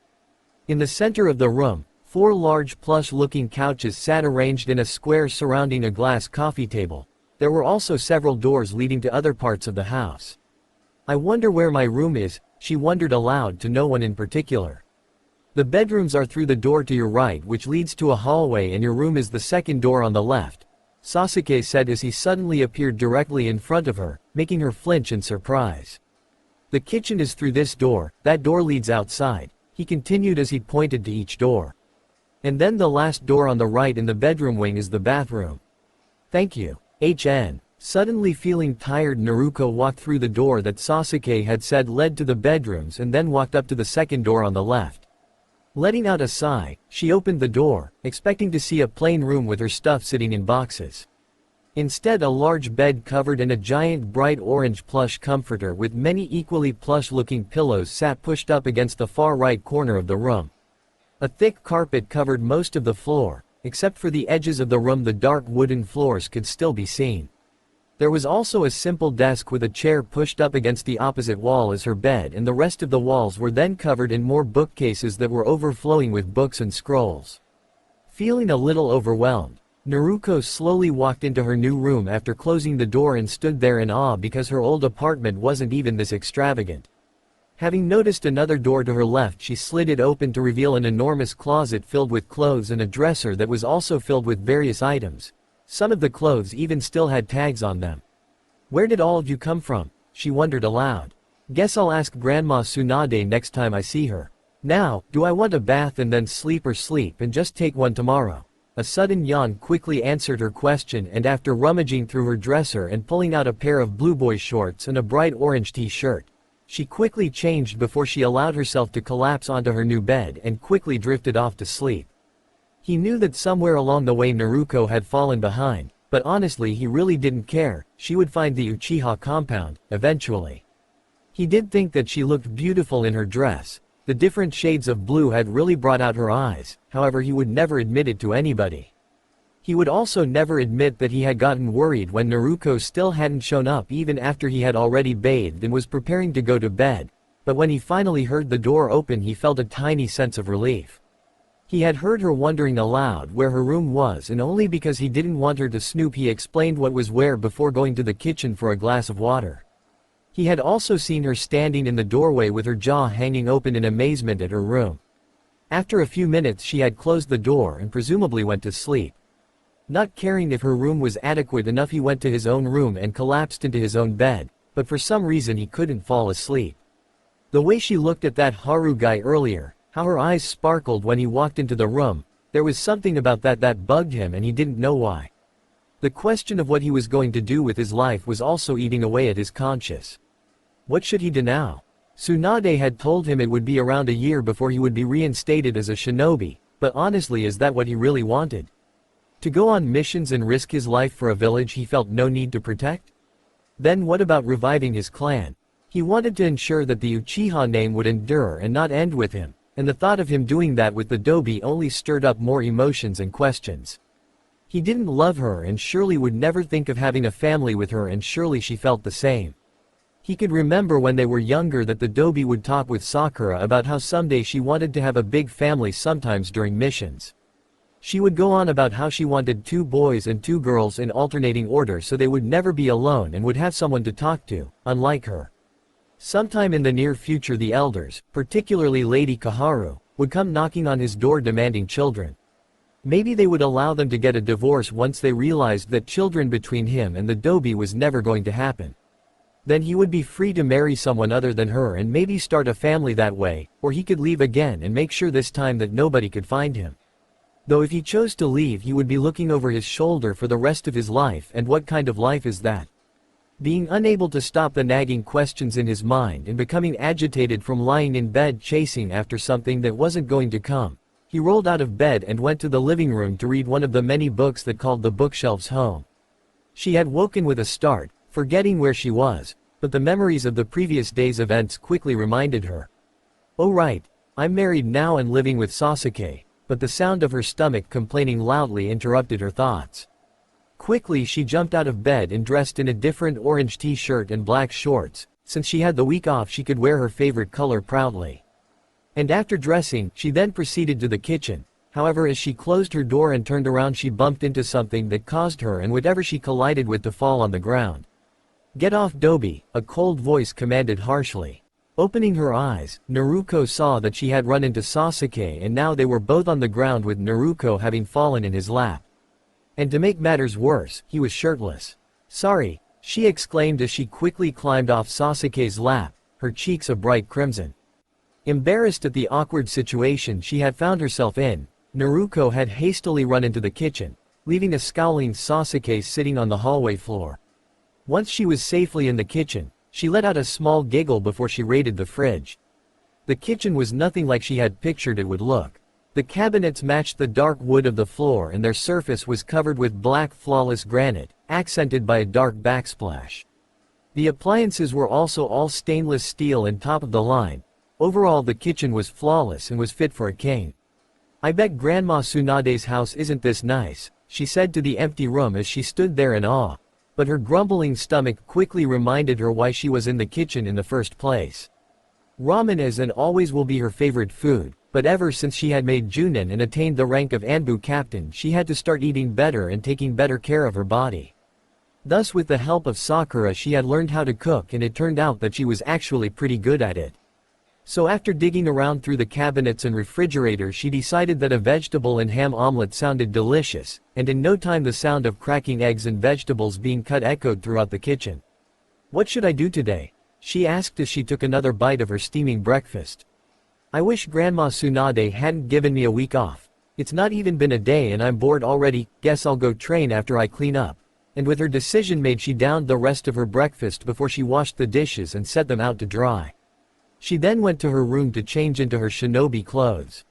In the center of the room, 4 large plush-looking couches sat arranged in a square surrounding a glass coffee table. There were also several doors leading to other parts of the house. I wonder where my room is, she wondered aloud to no one in particular. The bedrooms are through the door to your right, which leads to a hallway, and your room is the second door on the left, Sasuke said as he suddenly appeared directly in front of her, making her flinch in surprise. The kitchen is through this door, that door leads outside, he continued as he pointed to each door. And then the last door on the right in the bedroom wing is the bathroom. Thank you. Suddenly feeling tired, Naruko walked through the door that Sasuke had said led to the bedrooms and then walked up to the second door on the left. Letting out a sigh, she opened the door, expecting to see a plain room with her stuff sitting in boxes. Instead, a large bed covered in a giant bright orange plush comforter with many equally plush-looking pillows sat pushed up against the far right corner of the room. A thick carpet covered most of the floor. Except for the edges of the room, the dark wooden floors could still be seen. There was also a simple desk with a chair pushed up against the opposite wall as her bed, and the rest of the walls were then covered in more bookcases that were overflowing with books and scrolls. Feeling a little overwhelmed, Naruko slowly walked into her new room after closing the door and stood there in awe because her old apartment wasn't even this extravagant. Having noticed another door to her left, she slid it open to reveal an enormous closet filled with clothes and a dresser that was also filled with various items. Some of the clothes even still had tags on them. Where did all of you come from? She wondered aloud. Guess I'll ask Grandma Tsunade next time I see her. Now, do I want a bath and then sleep, or sleep and just take one tomorrow? A sudden yawn quickly answered her question, and after rummaging through her dresser and pulling out a pair of blue boy shorts and a bright orange t-shirt, she quickly changed before she allowed herself to collapse onto her new bed and quickly drifted off to sleep. He knew that somewhere along the way Naruko had fallen behind, but honestly he really didn't care. She would find the Uchiha compound, eventually. He did think that she looked beautiful in her dress. The different shades of blue had really brought out her eyes, however he would never admit it to anybody. He would also never admit that he had gotten worried when Naruko still hadn't shown up even after he had already bathed and was preparing to go to bed, but when he finally heard the door open he felt a tiny sense of relief. He had heard her wondering aloud where her room was, and only because he didn't want her to snoop he explained what was where before going to the kitchen for a glass of water. He had also seen her standing in the doorway with her jaw hanging open in amazement at her room. After a few minutes she had closed the door and presumably went to sleep. Not caring if her room was adequate enough, he went to his own room and collapsed into his own bed, but for some reason he couldn't fall asleep. The way she looked at that Haru guy earlier, how her eyes sparkled when he walked into the room, there was something about that bugged him, and he didn't know why. The question of what he was going to do with his life was also eating away at his conscience. What should he do now? Tsunade had told him it would be around a year before he would be reinstated as a shinobi, but honestly, is that what he really wanted? To go on missions and risk his life for a village he felt no need to protect? Then what about reviving his clan? He wanted to ensure that the Uchiha name would endure and not end with him, and the thought of him doing that with the Dobi only stirred up more emotions and questions. He didn't love her and surely would never think of having a family with her, and surely she felt the same. He could remember when they were younger that the Dobi would talk with Sakura about how someday she wanted to have a big family, sometimes during missions. She would go on about how she wanted 2 boys and 2 girls in alternating order so they would never be alone and would have someone to talk to, unlike her. Sometime in the near future the elders, particularly Lady Kaharu, would come knocking on his door demanding children. Maybe they would allow them to get a divorce once they realized that children between him and the Dobi was never going to happen. Then he would be free to marry someone other than her and maybe start a family that way, or he could leave again and make sure this time that nobody could find him. Though if he chose to leave he would be looking over his shoulder for the rest of his life, and what kind of life is that? Being unable to stop the nagging questions in his mind and becoming agitated from lying in bed chasing after something that wasn't going to come, he rolled out of bed and went to the living room to read one of the many books that called the bookshelves home. She had woken with a start, forgetting where she was, but the memories of the previous day's events quickly reminded her. Oh right, I'm married now and living with Sasuke, but the sound of her stomach complaining loudly interrupted her thoughts. Quickly she jumped out of bed and dressed in a different orange t-shirt and black shorts. Since she had the week off she could wear her favorite color proudly. And after dressing, she then proceeded to the kitchen. However, as she closed her door and turned around she bumped into something that caused her and whatever she collided with to fall on the ground. Get off Dobi, a cold voice commanded harshly. Opening her eyes, Naruko saw that she had run into Sasuke and now they were both on the ground with Naruko having fallen in his lap. And to make matters worse, he was shirtless. Sorry, she exclaimed as she quickly climbed off Sasuke's lap, her cheeks a bright crimson. Embarrassed at the awkward situation she had found herself in, Naruko had hastily run into the kitchen, leaving a scowling Sasuke sitting on the hallway floor. Once she was safely in the kitchen, she let out a small giggle before she raided the fridge. The kitchen was nothing like she had pictured it would look. The cabinets matched the dark wood of the floor and their surface was covered with black flawless granite, accented by a dark backsplash. The appliances were also all stainless steel and top of the line. Overall the kitchen was flawless and was fit for a king. I bet Grandma Tsunade's house isn't this nice, she said to the empty room as she stood there in awe. But her grumbling stomach quickly reminded her why she was in the kitchen in the first place. Ramen is and always will be her favorite food, but ever since she had made Junin and attained the rank of Anbu captain she had to start eating better and taking better care of her body. Thus with the help of Sakura she had learned how to cook and it turned out that she was actually pretty good at it. So after digging around through the cabinets and refrigerator she decided that a vegetable and ham omelette sounded delicious, and in no time the sound of cracking eggs and vegetables being cut echoed throughout the kitchen. What should I do today? She asked as she took another bite of her steaming breakfast. I wish Grandma Tsunade hadn't given me a week off. It's not even been a day and I'm bored already, guess I'll go train after I clean up. And with her decision made she downed the rest of her breakfast before she washed the dishes and set them out to dry. She then went to her room to change into her shinobi clothes.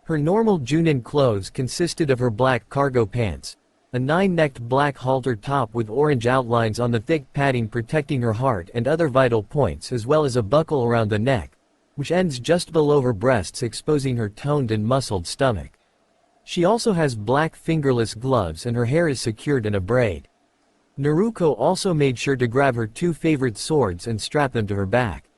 Her normal Junin clothes consisted of her black cargo pants, a 9-necked black halter top with orange outlines on the thick padding protecting her heart and other vital points as well as a buckle around the neck, which ends just below her breasts exposing her toned and muscled stomach. She also has black fingerless gloves and her hair is secured in a braid. Naruko also made sure to grab her 2 favorite swords and strap them to her back.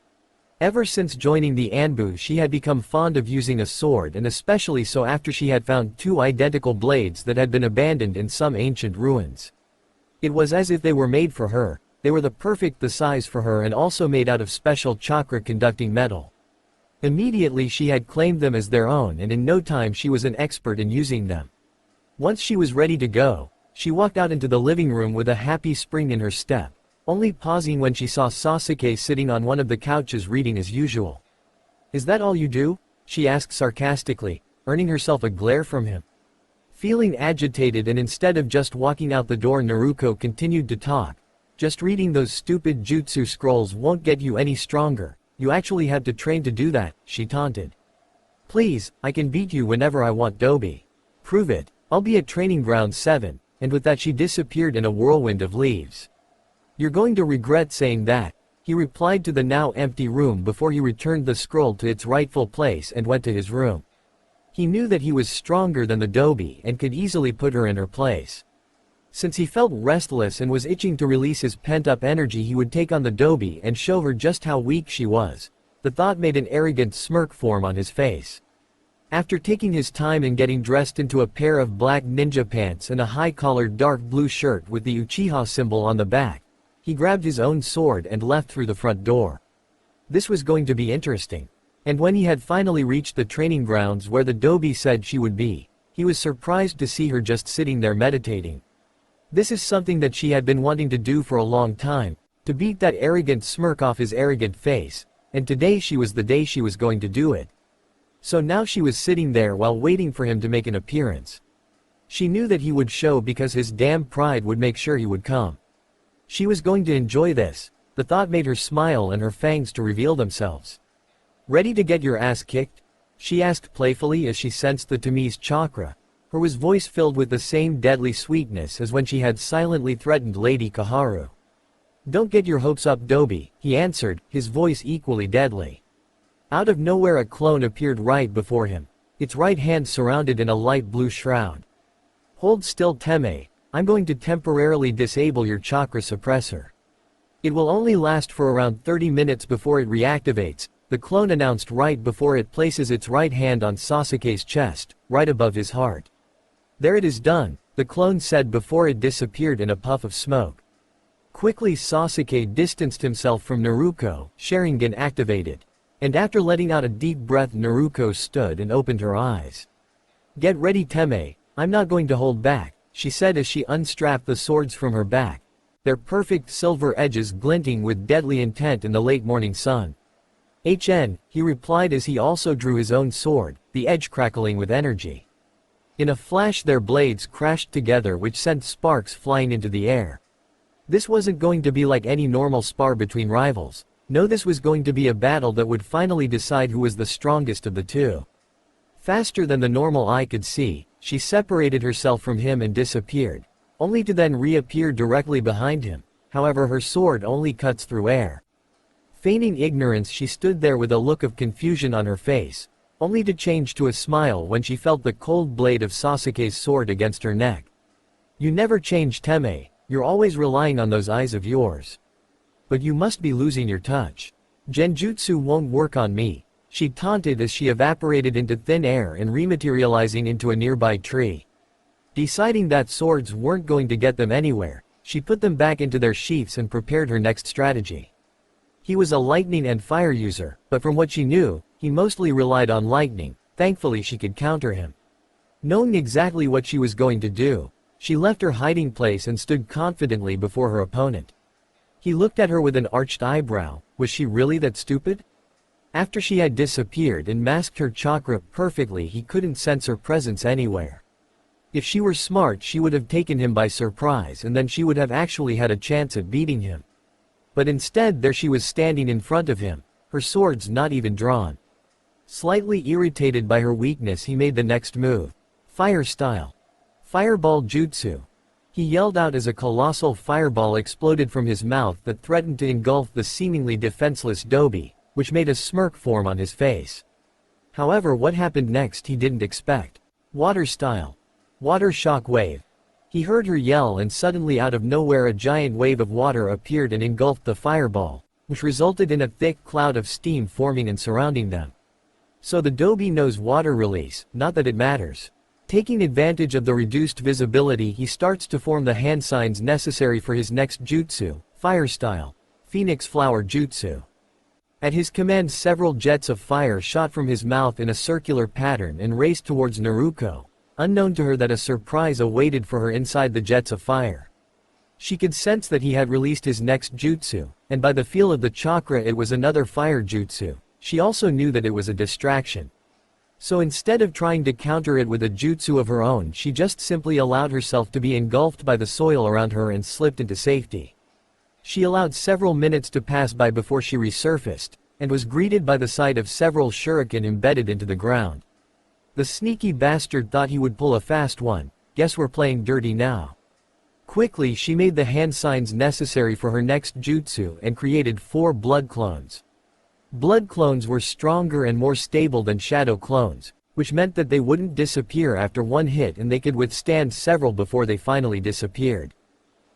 Ever since joining the Anbu she had become fond of using a sword and especially so after she had found 2 identical blades that had been abandoned in some ancient ruins. It was as if they were made for her, they were the size for her and also made out of special chakra-conducting metal. Immediately she had claimed them as their own and in no time she was an expert in using them. Once she was ready to go, she walked out into the living room with a happy spring in her step, only pausing when she saw Sasuke sitting on one of the couches reading as usual. Is that all you do? She asked sarcastically, earning herself a glare from him. Feeling agitated and instead of just walking out the door Naruko continued to talk. Just reading those stupid jutsu scrolls won't get you any stronger, you actually have to train to do that, she taunted. Please, I can beat you whenever I want Dobi. Prove it, I'll be at training ground 7, and with that she disappeared in a whirlwind of leaves. You're going to regret saying that, he replied to the now empty room before he returned the scroll to its rightful place and went to his room. He knew that he was stronger than the Dobi and could easily put her in her place. Since he felt restless and was itching to release his pent-up energy he would take on the Dobi and show her just how weak she was. The thought made an arrogant smirk form on his face. After taking his time and getting dressed into a pair of black ninja pants and a high-collared dark blue shirt with the Uchiha symbol on the back, he grabbed his own sword and left through the front door. This was going to be interesting. And when he had finally reached the training grounds where the Dobi said she would be, he was surprised to see her just sitting there meditating. This is something that she had been wanting to do for a long time, to beat that arrogant smirk off his arrogant face, and today was the day she was going to do it. So now she was sitting there while waiting for him to make an appearance. She knew that he would show because his damn pride would make sure he would come. She was going to enjoy this. The thought made her smile and her fangs to reveal themselves. "Ready to get your ass kicked?" she asked playfully as she sensed the Tami's chakra. Her voice filled with the same deadly sweetness as when she had silently threatened Lady Kaharu. "Don't get your hopes up, Dobi," he answered, his voice equally deadly. Out of nowhere a clone appeared right before him, its right hand surrounded in a light blue shroud. "Hold still, Teme. I'm going to temporarily disable your chakra suppressor. It will only last for around 30 minutes before it reactivates," the clone announced right before it places its right hand on Sasuke's chest, right above his heart. "There it is done," the clone said before it disappeared in a puff of smoke. Quickly Sasuke distanced himself from Naruko, Sharingan activated. And after letting out a deep breath Naruko stood and opened her eyes. "Get ready, Teme, I'm not going to hold back," she said as she unstrapped the swords from her back, their perfect silver edges glinting with deadly intent in the late morning sun. "HN," he replied as he also drew his own sword, the edge crackling with energy. In a flash their blades crashed together which sent sparks flying into the air. This wasn't going to be like any normal spar between rivals. No, this was going to be a battle that would finally decide who was the strongest of the two. Faster than the normal eye could see, she separated herself from him and disappeared, only to then reappear directly behind him. However, her sword only cuts through air. Feigning ignorance, she stood there with a look of confusion on her face, only to change to a smile when she felt the cold blade of Sasuke's sword against her neck. "You never change, Teme, you're always relying on those eyes of yours. But you must be losing your touch. Genjutsu won't work on me," she taunted as she evaporated into thin air and rematerializing into a nearby tree. Deciding that swords weren't going to get them anywhere, she put them back into their sheaths and prepared her next strategy. He was a lightning and fire user, but from what she knew, he mostly relied on lightning. Thankfully she could counter him. Knowing exactly what she was going to do, she left her hiding place and stood confidently before her opponent. He looked at her with an arched eyebrow. Was she really that stupid? After she had disappeared and masked her chakra perfectly, he couldn't sense her presence anywhere. If she were smart, she would have taken him by surprise and then she would have actually had a chance at beating him. But instead there she was standing in front of him, her swords not even drawn. Slightly irritated by her weakness, he made the next move. Fire style. Fireball jutsu. He yelled out as a colossal fireball exploded from his mouth that threatened to engulf the seemingly defenseless Dobi, which made a smirk form on his face. However, what happened next he didn't expect. Water style. Water shock wave. He heard her yell and suddenly out of nowhere a giant wave of water appeared and engulfed the fireball, which resulted in a thick cloud of steam forming and surrounding them. So the Dobi knows water release, not that it matters. Taking advantage of the reduced visibility, he starts to form the hand signs necessary for his next jutsu, fire style, Phoenix Flower Jutsu. At his command several jets of fire shot from his mouth in a circular pattern and raced towards Naruko, unknown to her that a surprise awaited for her inside the jets of fire. She could sense that he had released his next jutsu, and by the feel of the chakra it was another fire jutsu. She also knew that it was a distraction. So instead of trying to counter it with a jutsu of her own, she just simply allowed herself to be engulfed by the soil around her and slipped into safety. She allowed several minutes to pass by before she resurfaced, and was greeted by the sight of several shuriken embedded into the ground. The sneaky bastard thought he would pull a fast one. Guess we're playing dirty now. Quickly she made the hand signs necessary for her next jutsu and created 4 blood clones. Blood clones were stronger and more stable than shadow clones, which meant that they wouldn't disappear after one hit and they could withstand several before they finally disappeared.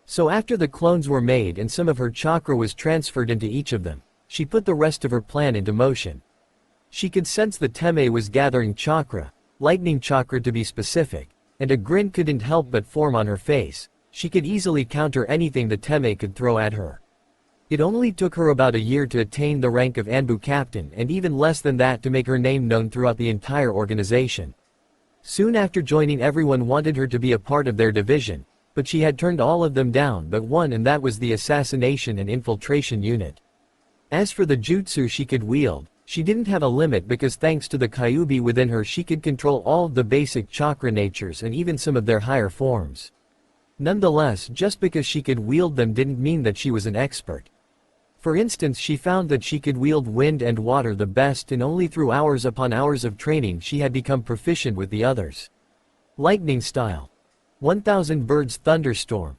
So after the clones were made and some of her chakra was transferred into each of them, she put the rest of her plan into motion. She could sense the Teme was gathering chakra, lightning chakra to be specific, and a grin couldn't help but form on her face. She could easily counter anything the Teme could throw at her. It only took her about a year to attain the rank of Anbu captain and even less than that to make her name known throughout the entire organization. Soon after joining, everyone wanted her to be a part of their division, but she had turned all of them down but one, and that was the assassination and infiltration unit. As for the jutsu she could wield, she didn't have a limit because thanks to the kyubi within her she could control all of the basic chakra natures and even some of their higher forms. Nonetheless, just because she could wield them didn't mean that she was an expert. For instance, she found that she could wield wind and water the best, and only through hours upon hours of training she had become proficient with the others. Lightning style. 1000 birds thunderstorm.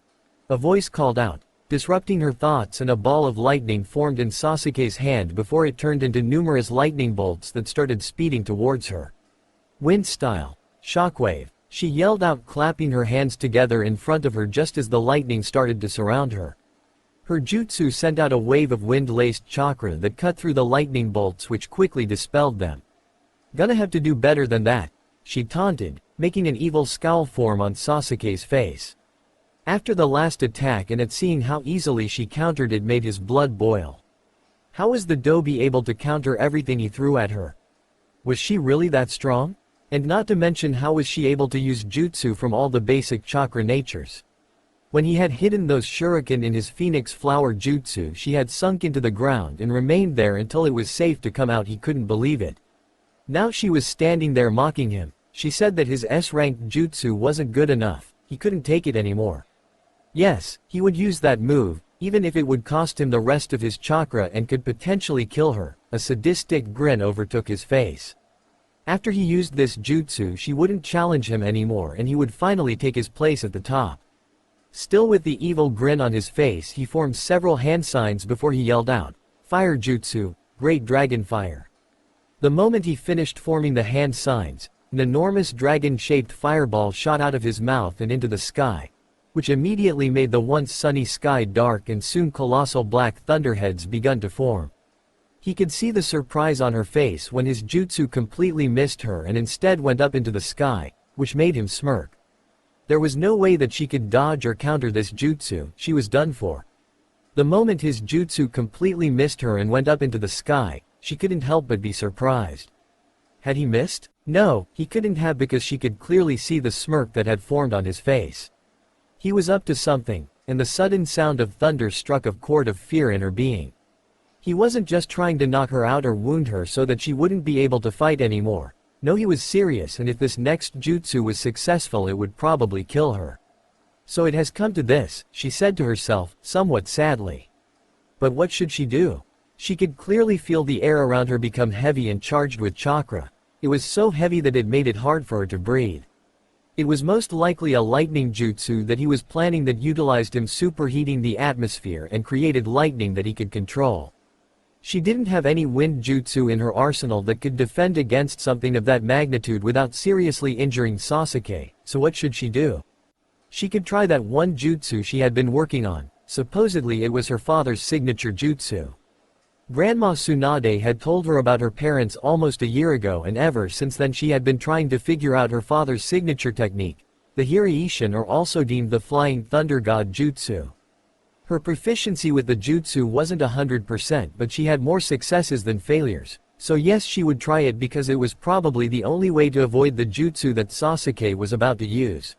A voice called out, disrupting her thoughts, and a ball of lightning formed in Sasuke's hand before it turned into numerous lightning bolts that started speeding towards her. Wind style. Shockwave. She yelled out, clapping her hands together in front of her just as the lightning started to surround her. Her jutsu sent out a wave of wind-laced chakra that cut through the lightning bolts, which quickly dispelled them. "Gonna have to do better than that," she taunted, making an evil scowl form on Sasuke's face. After the last attack and at seeing how easily she countered, it made his blood boil. How was the Dobi able to counter everything he threw at her? Was she really that strong? And not to mention, how was she able to use jutsu from all the basic chakra natures? When he had hidden those shuriken in his phoenix flower jutsu, she had sunk into the ground and remained there until it was safe to come out. He couldn't believe it. Now she was standing there mocking him. She said that his S-ranked jutsu wasn't good enough, he couldn't take it anymore. Yes, he would use that move, even if it would cost him the rest of his chakra and could potentially kill her. A sadistic grin overtook his face. After he used this jutsu, she wouldn't challenge him anymore and he would finally take his place at the top. Still with the evil grin on his face, he formed several hand signs before he yelled out, "Fire jutsu, Great Dragon Fire." The moment he finished forming the hand signs, an enormous dragon-shaped fireball shot out of his mouth and into the sky, which immediately made the once sunny sky dark, and soon colossal black thunderheads begun to form. He could see the surprise on her face when his jutsu completely missed her and instead went up into the sky, which made him smirk. There was no way that she could dodge or counter this jutsu. She was done for. The moment his jutsu completely missed her and went up into the sky, she couldn't help but be surprised. Had he missed? No, he couldn't have, because she could clearly see the smirk that had formed on his face. He was up to something, and the sudden sound of thunder struck a chord of fear in her being. He wasn't just trying to knock her out or wound her so that she wouldn't be able to fight anymore. No, he was serious, and if this next jutsu was successful it would probably kill her. So it has come to this, she said to herself, somewhat sadly. But what should she do? She could clearly feel the air around her become heavy and charged with chakra. It was so heavy that it made it hard for her to breathe. It was most likely a lightning jutsu that he was planning that utilized him superheating the atmosphere and created lightning that he could control. She didn't have any wind jutsu in her arsenal that could defend against something of that magnitude without seriously injuring Sasuke, so what should she do? She could try that one jutsu she had been working on. Supposedly it was her father's signature jutsu. Grandma Tsunade had told her about her parents almost a year ago, and ever since then she had been trying to figure out her father's signature technique. The Hiraishin are also deemed the Flying Thunder God jutsu. Her proficiency with the jutsu wasn't 100%, but she had more successes than failures. So yes, she would try it because it was probably the only way to avoid the jutsu that Sasuke was about to use.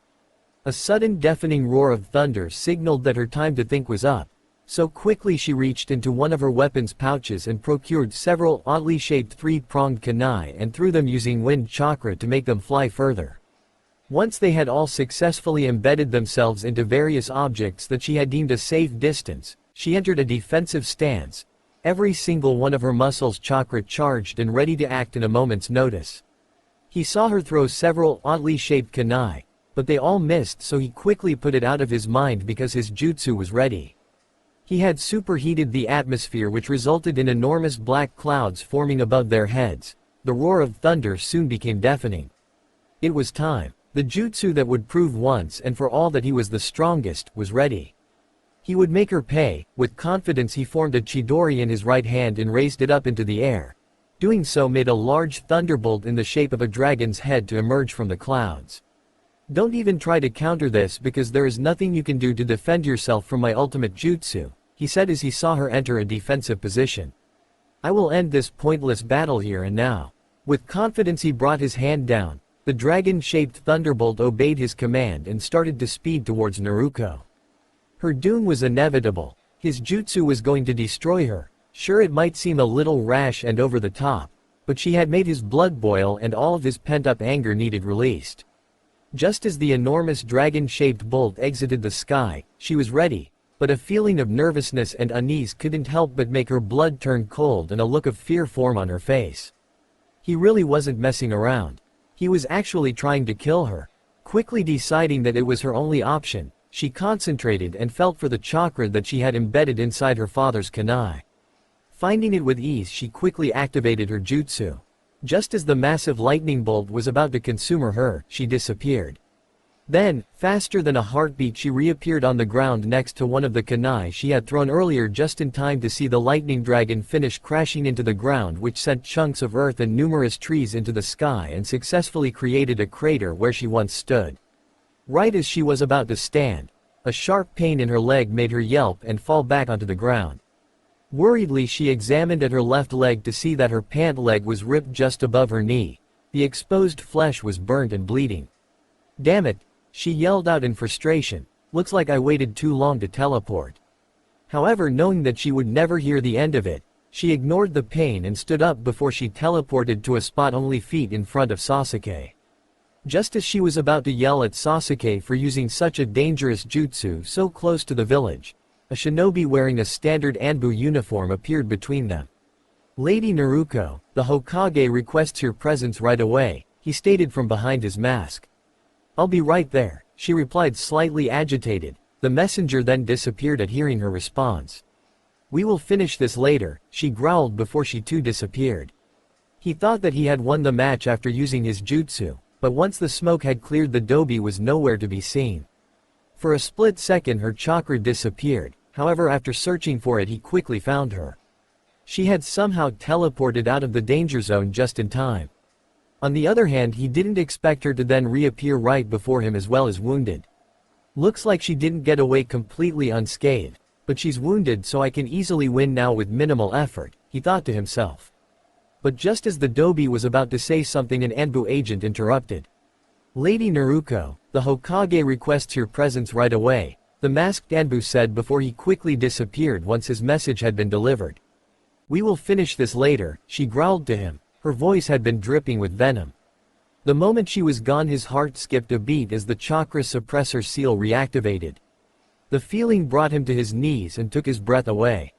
A sudden deafening roar of thunder signaled that her time to think was up. So quickly she reached into one of her weapons pouches and procured several oddly shaped three-pronged kunai and threw them using wind chakra to make them fly further. Once they had all successfully embedded themselves into various objects that she had deemed a safe distance, she entered a defensive stance, every single one of her muscles chakra charged and ready to act in a moment's notice. He saw her throw several oddly shaped kunai, but they all missed, so he quickly put it out of his mind because his jutsu was ready. He had superheated the atmosphere, which resulted in enormous black clouds forming above their heads. The roar of thunder soon became deafening. It was time. The jutsu that would prove once and for all that he was the strongest was ready. He would make her pay. With confidence he formed a chidori in his right hand and raised it up into the air. Doing so made a large thunderbolt in the shape of a dragon's head to emerge from the clouds. Don't even try to counter this, because there is nothing you can do to defend yourself from my ultimate jutsu, he said as he saw her enter a defensive position. I will end this pointless battle here and now. With confidence he brought his hand down. The dragon-shaped thunderbolt obeyed his command and started to speed towards Naruko. Her doom was inevitable. His jutsu was going to destroy her. Sure, it might seem a little rash and over the top, but she had made his blood boil and all of his pent-up anger needed released. Just as the enormous dragon-shaped bolt exited the sky, she was ready, but a feeling of nervousness and unease couldn't help but make her blood turn cold and a look of fear form on her face. He really wasn't messing around. He was actually trying to kill her. Quickly deciding that it was her only option, she concentrated and felt for the chakra that she had embedded inside her father's kunai. Finding it with ease, she quickly activated her jutsu. Just as the massive lightning bolt was about to consume her, she disappeared. Then, faster than a heartbeat, she reappeared on the ground next to one of the kunai she had thrown earlier, just in time to see the lightning dragon finish crashing into the ground, which sent chunks of earth and numerous trees into the sky and successfully created a crater where she once stood. Right as she was about to stand, a sharp pain in her leg made her yelp and fall back onto the ground. Worriedly she examined at her left leg to see that her pant leg was ripped just above her knee. The exposed flesh was burnt and bleeding. Damn it, she yelled out in frustration, looks like I waited too long to teleport. However, knowing that she would never hear the end of it, she ignored the pain and stood up before she teleported to a spot only feet in front of Sasuke. Just as she was about to yell at Sasuke for using such a dangerous jutsu so close to the village, a shinobi wearing a standard Anbu uniform appeared between them. Lady Naruko, the Hokage requests your presence right away, he stated from behind his mask. I'll be right there, she replied, slightly agitated. The messenger then disappeared at hearing her response. We will finish this later, she growled before she too disappeared. He thought that he had won the match after using his jutsu, but once the smoke had cleared, the dobi was nowhere to be seen. For a split second her chakra disappeared, however after searching for it he quickly found her. She had somehow teleported out of the danger zone just in time. On the other hand, he didn't expect her to then reappear right before him as well as wounded. Looks like she didn't get away completely unscathed, but she's wounded, so I can easily win now with minimal effort, he thought to himself. But just as the dobi was about to say something, an Anbu agent interrupted. Lady Naruko, the Hokage requests your presence right away, the masked Anbu said before he quickly disappeared once his message had been delivered. We will finish this later, she growled to him. Her voice had been dripping with venom. The moment she was gone, his heart skipped a beat as the chakra suppressor seal reactivated. The feeling brought him to his knees and took his breath away.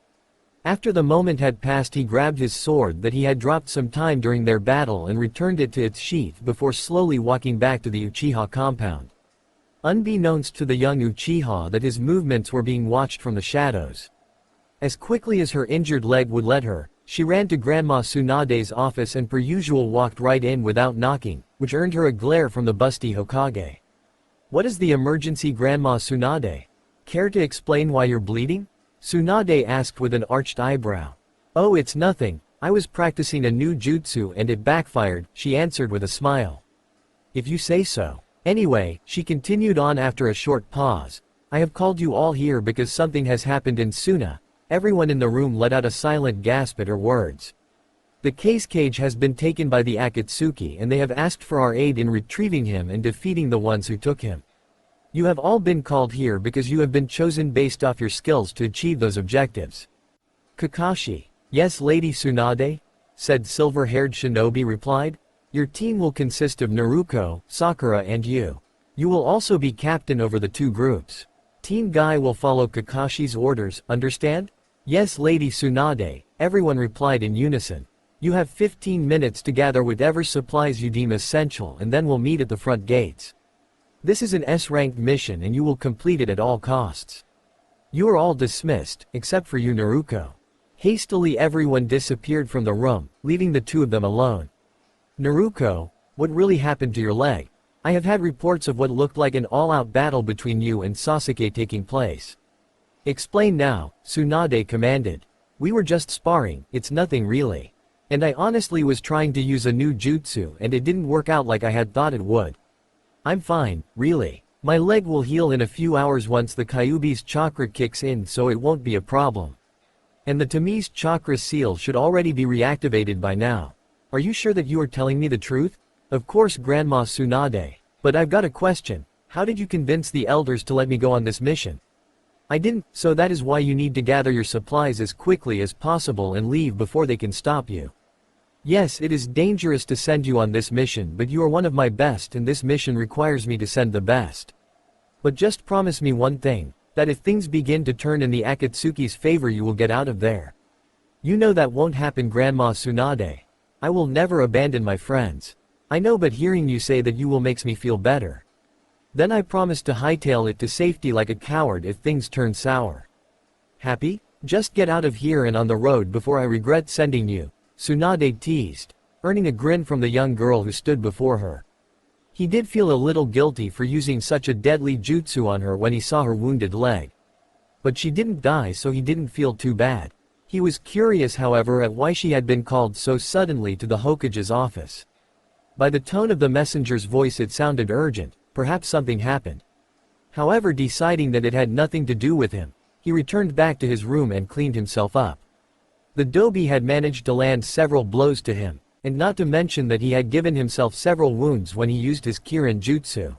After the moment had passed, he grabbed his sword that he had dropped some time during their battle and returned it to its sheath before slowly walking back to the Uchiha compound. Unbeknownst to the young Uchiha that his movements were being watched from the shadows. As quickly as her injured leg would let her, she ran to Grandma Tsunade's office and per usual walked right in without knocking, which earned her a glare from the busty Hokage. What is the emergency, Grandma Tsunade? Care to explain why you're bleeding? Tsunade asked with an arched eyebrow. Oh, it's nothing, I was practicing a new jutsu and it backfired, she answered with a smile. If you say so. Anyway, she continued on after a short pause, I have called you all here because something has happened in Suna. Everyone in the room let out a silent gasp at her words. The case cage has been taken by the Akatsuki and they have asked for our aid in retrieving him and defeating the ones who took him. You have all been called here because you have been chosen based off your skills to achieve those objectives. Kakashi. Yes, Lady Tsunade, said silver-haired shinobi replied. Your team will consist of Naruko, Sakura and you. You will also be captain over the two groups. Team Guy will follow Kakashi's orders, understand? Yes, Lady Tsunade, everyone replied in unison. You have 15 minutes to gather whatever supplies you deem essential and then we'll meet at the front gates. This is an S-ranked mission and you will complete it at all costs. You are all dismissed, except for you, Naruko. Hastily everyone disappeared from the room, leaving the two of them alone. Naruko, what really happened to your leg? I have had reports of what looked like an all-out battle between you and Sasuke taking place. Explain now, Tsunade commanded. We were just sparring, it's nothing really. And I honestly was trying to use a new jutsu and it didn't work out like I had thought it would. I'm fine, really. My leg will heal in a few hours once the Kyuubi's chakra kicks in, so it won't be a problem. And the Tami's chakra seal should already be reactivated by now. Are you sure that you are telling me the truth? Of course, Grandma Tsunade. But I've got a question. How did you convince the elders to let me go on this mission? I didn't, so that is why you need to gather your supplies as quickly as possible and leave before they can stop you. Yes, it is dangerous to send you on this mission, but you are one of my best and this mission requires me to send the best. But just promise me one thing, that if things begin to turn in the Akatsuki's favor you will get out of there. You know that won't happen, Grandma Tsunade. I will never abandon my friends. I know, but hearing you say that you will makes me feel better. Then I promise to hightail it to safety like a coward if things turn sour. Happy? Just get out of here and on the road before I regret sending you, Tsunade teased, earning a grin from the young girl who stood before her. He did feel a little guilty for using such a deadly jutsu on her when he saw her wounded leg. But she didn't die, so he didn't feel too bad. He was curious, however, at why she had been called so suddenly to the Hokage's office. By the tone of the messenger's voice it sounded urgent, perhaps something happened. However, deciding that it had nothing to do with him, he returned back to his room and cleaned himself up. The Dobi had managed to land several blows to him, and not to mention that he had given himself several wounds when he used his Kirin jutsu.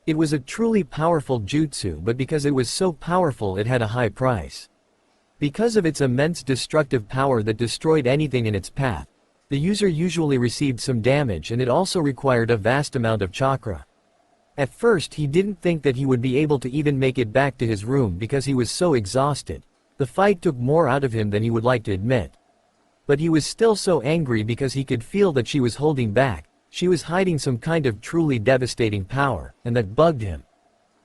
It was a truly powerful jutsu, but because it was so powerful it had a high price. Because of its immense destructive power that destroyed anything in its path, the user usually received some damage, and it also required a vast amount of chakra. At first he didn't think that he would be able to even make it back to his room because he was so exhausted. The fight took more out of him than he would like to admit. But he was still so angry because he could feel that she was holding back, she was hiding some kind of truly devastating power, and that bugged him.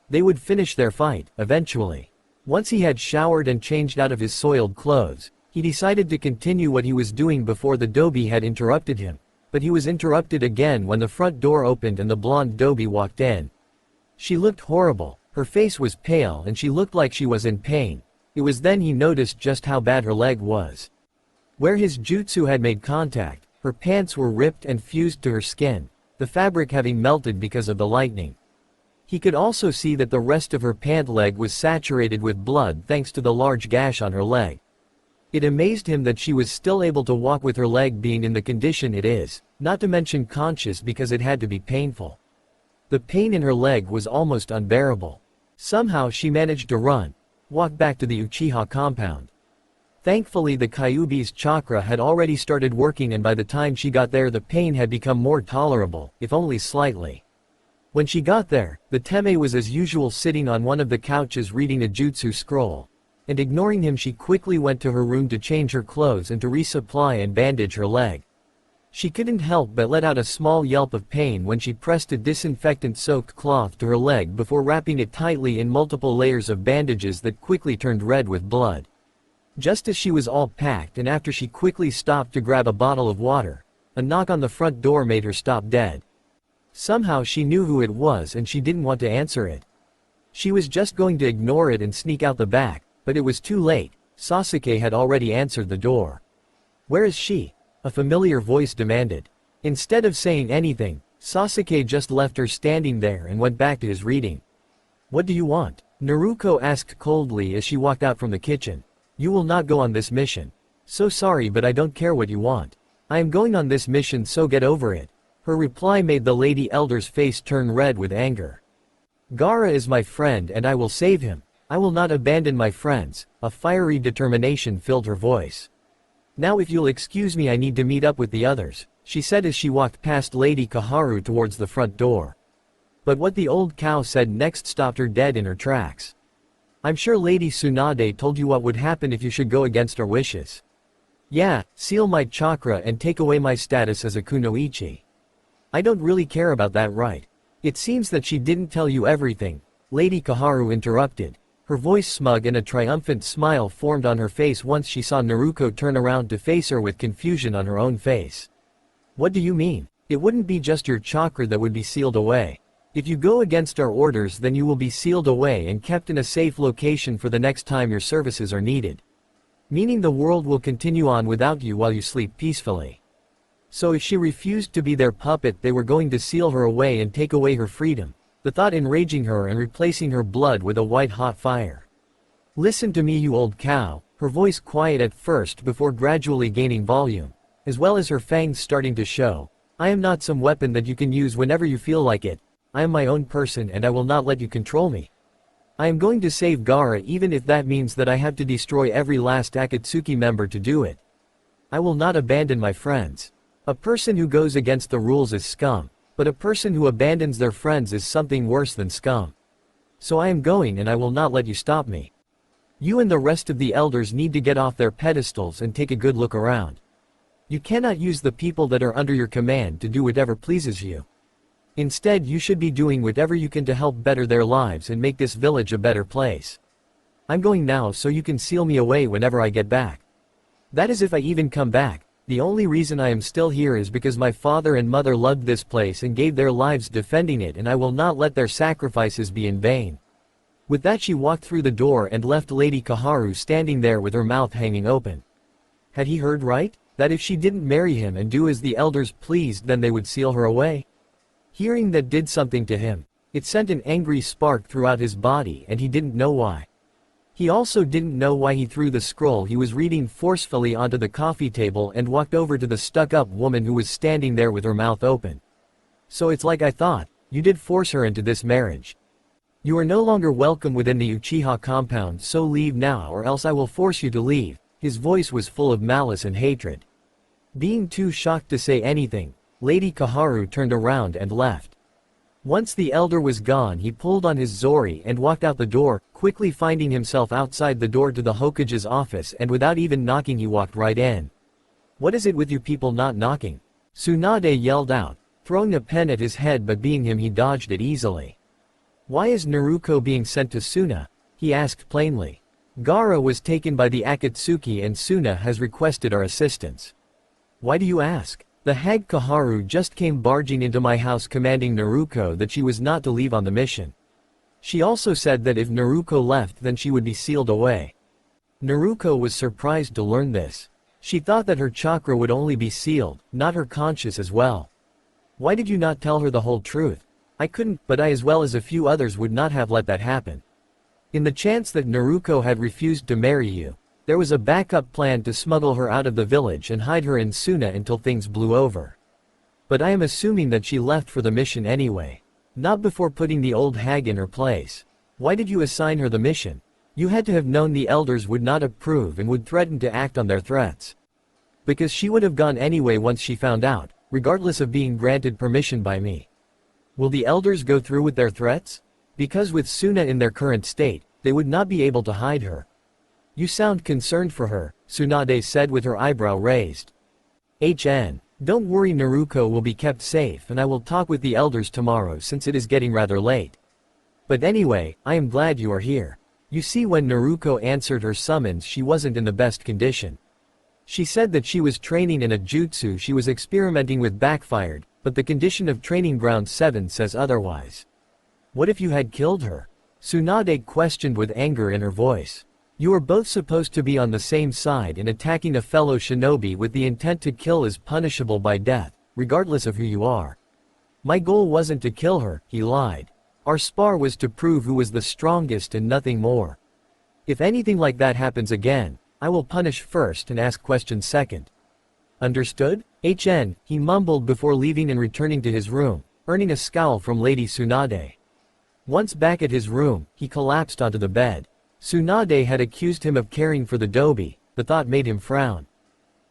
They would finish their fight, eventually. Once he had showered and changed out of his soiled clothes, he decided to continue what he was doing before the Dobi had interrupted him. But he was interrupted again when the front door opened and the blonde Dobi walked in. She looked horrible, her face was pale and she looked like she was in pain. It was then he noticed just how bad her leg was. Where his jutsu had made contact, her pants were ripped and fused to her skin, the fabric having melted because of the lightning. He could also see that the rest of her pant leg was saturated with blood thanks to the large gash on her leg. It amazed him that she was still able to walk with her leg being in the condition it is, not to mention conscious, because it had to be painful. The pain in her leg was almost unbearable. Somehow she managed to walk back to the Uchiha compound. Thankfully the Kyuubi's chakra had already started working, and by the time she got there the pain had become more tolerable, if only slightly. When she got there, the Teme was as usual sitting on one of the couches reading a jutsu scroll. And ignoring him, she quickly went to her room to change her clothes and to resupply and bandage her leg. She couldn't help but let out a small yelp of pain when she pressed a disinfectant-soaked cloth to her leg before wrapping it tightly in multiple layers of bandages that quickly turned red with blood. Just as she was all packed and after she quickly stopped to grab a bottle of water, a knock on the front door made her stop dead. Somehow she knew who it was and she didn't want to answer it. She was just going to ignore it and sneak out the back, but it was too late. Sasuke had already answered the door. "Where is she?" a familiar voice demanded. Instead of saying anything, Sasuke just left her standing there and went back to his reading. "What do you want?" Naruko asked coldly as she walked out from the kitchen. "You will not go on this mission. So sorry, but I don't care what you want. I am going on this mission, so get over it." Her reply made the Lady Elder's face turn red with anger. "Gaara is my friend and I will save him. I will not abandon my friends." A fiery determination filled her voice. "Now if you'll excuse me, I need to meet up with the others," she said as she walked past Lady Kaharu towards the front door. But what the old cow said next stopped her dead in her tracks. "I'm sure Lady Tsunade told you what would happen if you should go against our wishes." "Yeah, seal my chakra and take away my status as a kunoichi." "I don't really care about that, right?" "It seems that she didn't tell you everything," Lady Kaharu interrupted. Her voice smug and a triumphant smile formed on her face once she saw Naruko turn around to face her with confusion on her own face. "What do you mean? It wouldn't be just your chakra that would be sealed away. If you go against our orders, then you will be sealed away and kept in a safe location for the next time your services are needed. Meaning the world will continue on without you while you sleep peacefully. So if she refused to be their puppet, they were going to seal her away and take away her freedom. the thought enraging her and replacing her blood with a white-hot fire. "Listen to me, you old cow," her voice quiet at first before gradually gaining volume, as well as her fangs starting to show. "I am not some weapon that you can use whenever you feel like it. I am my own person and I will not let you control me. I am going to save Gaara even if that means that I have to destroy every last Akatsuki member to do it. I will not abandon my friends. A person who goes against the rules is scum, but a person who abandons their friends is something worse than scum. So I am going and I will not let you stop me. You and the rest of the elders need to get off their pedestals and take a good look around. You cannot use the people that are under your command to do whatever pleases you. Instead, you should be doing whatever you can to help better their lives and make this village a better place. I'm going now so you can seal me away whenever I get back. That is if I even come back. The only reason I am still here is because my father and mother loved this place and gave their lives defending it, and I will not let their sacrifices be in vain." With that, she walked through the door and left Lady Kaharu standing there with her mouth hanging open. Had he heard right? That if she didn't marry him and do as the elders pleased, then they would seal her away? Hearing that did something to him. It sent an angry spark throughout his body and he didn't know why. He also didn't know why he threw the scroll he was reading forcefully onto the coffee table and walked over to the stuck-up woman who was standing there with her mouth open. "So it's like I thought, you did force her into this marriage. You are no longer welcome within the Uchiha compound, so leave now or else I will force you to leave." His voice was full of malice and hatred. Being too shocked to say anything, Lady Kaharu turned around and left. Once the elder was gone, he pulled on his zori and walked out the door, quickly finding himself outside the door to the Hokage's office, and without even knocking he walked right in. "What is it with you people not knocking?" Tsunade yelled out, throwing a pen at his head, but being him he dodged it easily. "Why is Naruko being sent to Suna?" he asked plainly. "Gaara was taken by the Akatsuki and Suna has requested our assistance." "Why do you ask?" "The hag Kaharu just came barging into my house commanding Naruko that she was not to leave on the mission. She also said that if Naruko left then she would be sealed away." Naruko was surprised to learn this. She thought that her chakra would only be sealed, not her conscience as well. "Why did you not tell her the whole truth?" "I couldn't, but I as well as a few others would not have let that happen. In the chance that Naruko had refused to marry you, there was a backup plan to smuggle her out of the village and hide her in Suna until things blew over. But I am assuming that she left for the mission anyway. Not before putting the old hag in her place. Why did you assign her the mission? You had to have known the elders would not approve and would threaten to act on their threats. Because she would have gone anyway once she found out, regardless of being granted permission by me. Will the elders go through with their threats? Because with Suna in their current state, they would not be able to hide her. You sound concerned for her, Tsunade said with her eyebrow raised. Don't worry, Naruko will be kept safe and I will talk with the elders tomorrow since it is getting rather late. But anyway, I am glad you are here. You see, when Naruko answered her summons she wasn't in the best condition. She said that she was training in a jutsu she was experimenting with backfired, but the condition of training ground 7 says otherwise. What if you had killed her? Tsunade questioned with anger in her voice. You are both supposed to be on the same side, and attacking a fellow shinobi with the intent to kill is punishable by death, regardless of who you are. My goal wasn't to kill her, he lied. Our spar was to prove who was the strongest and nothing more. If anything like that happens again, I will punish first and ask questions second. Understood? He mumbled before leaving and returning to his room, earning a scowl from Lady Tsunade. Once back at his room, he collapsed onto the bed. Tsunade had accused him of caring for the dobi. The thought made him frown.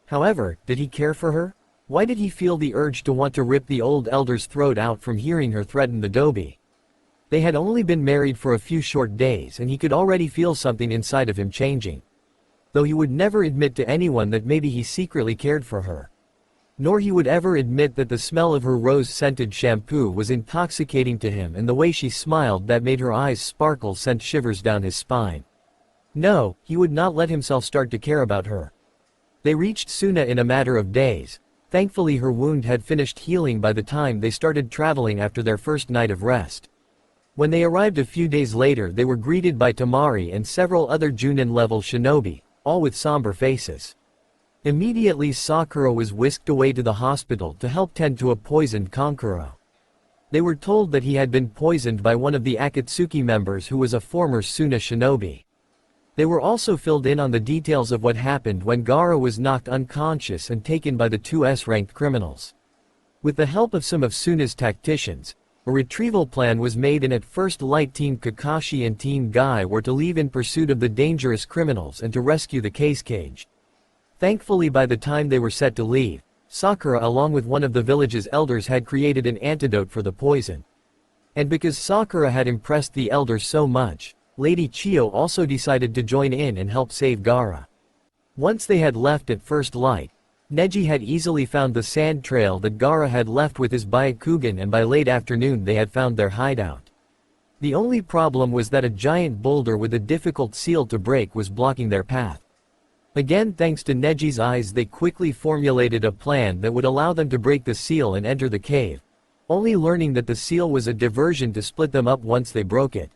However, did he care for her? Why did he feel the urge to want to rip the old elder's throat out from hearing her threaten the dobi? They had only been married for a few short days and he could already feel something inside of him changing. Though he would never admit to anyone that maybe he secretly cared for her. Nor he would ever admit that the smell of her rose-scented shampoo was intoxicating to him, and the way she smiled that made her eyes sparkle sent shivers down his spine. No, he would not let himself start to care about her. They reached Suna in a matter of days. Thankfully her wound had finished healing by the time they started traveling after their first night of rest. When they arrived a few days later they were greeted by Tamari and several other Junin-level shinobi, all with somber faces. Immediately Sakura was whisked away to the hospital to help tend to a poisoned Kankuro. They were told that he had been poisoned by one of the Akatsuki members who was a former Suna shinobi. They were also filled in on the details of what happened when Gaara was knocked unconscious and taken by the two S-ranked criminals. With the help of some of Suna's tacticians, a retrieval plan was made, and at first light Team Kakashi and Team Guy were to leave in pursuit of the dangerous criminals and to rescue the case cage. Thankfully, by the time they were set to leave, Sakura along with one of the village's elders had created an antidote for the poison. And because Sakura had impressed the elders so much, Lady Chiyo also decided to join in and help save Gaara. Once they had left at first light, Neji had easily found the sand trail that Gaara had left with his Byakugan, and by late afternoon they had found their hideout. The only problem was that a giant boulder with a difficult seal to break was blocking their path. Again, thanks to Neji's eyes, they quickly formulated a plan that would allow them to break the seal and enter the cave, only learning that the seal was a diversion to split them up once they broke it.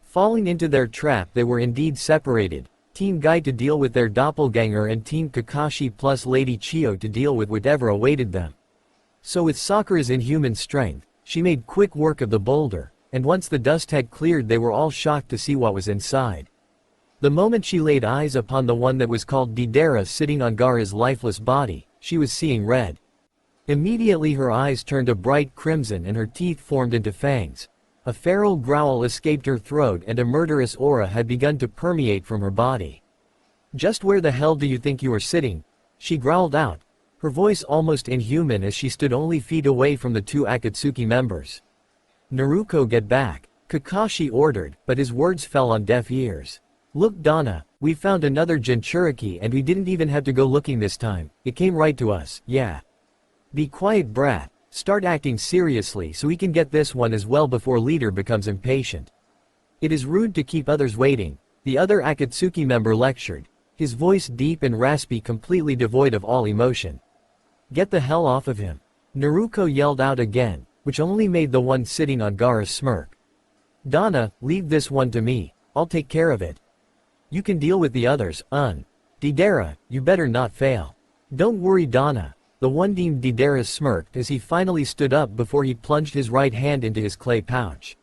Falling into their trap, they were indeed separated, Team Guy to deal with their doppelganger and Team Kakashi plus Lady Chiyo to deal with whatever awaited them. So with Sakura's inhuman strength, she made quick work of the boulder, and once the dust had cleared they were all shocked to see what was inside. The moment she laid eyes upon the one that was called Deidara sitting on Gaara's lifeless body, she was seeing red. Immediately her eyes turned a bright crimson and her teeth formed into fangs. A feral growl escaped her throat and a murderous aura had begun to permeate from her body. "Just where the hell do you think you are sitting?" she growled out, her voice almost inhuman as she stood only feet away from the two Akatsuki members. "Naruko, get back," Kakashi ordered, but his words fell on deaf ears. "Look, Donna, we found another Jinchuriki and we didn't even have to go looking this time, it came right to us, yeah. Be quiet, brat. Start acting seriously so we can get this one as well before leader becomes impatient. It is rude to keep others waiting," the other Akatsuki member lectured, his voice deep and raspy, completely devoid of all emotion. "Get the hell off of him," Naruko yelled out again, which only made the one sitting on Gaara smirk. "Donna, leave this one to me, I'll take care of it. You can deal with the others, Deidara, you better not fail." "Don't worry, Donna," the one deemed Deidara smirked as he finally stood up before he plunged his right hand into his clay pouch.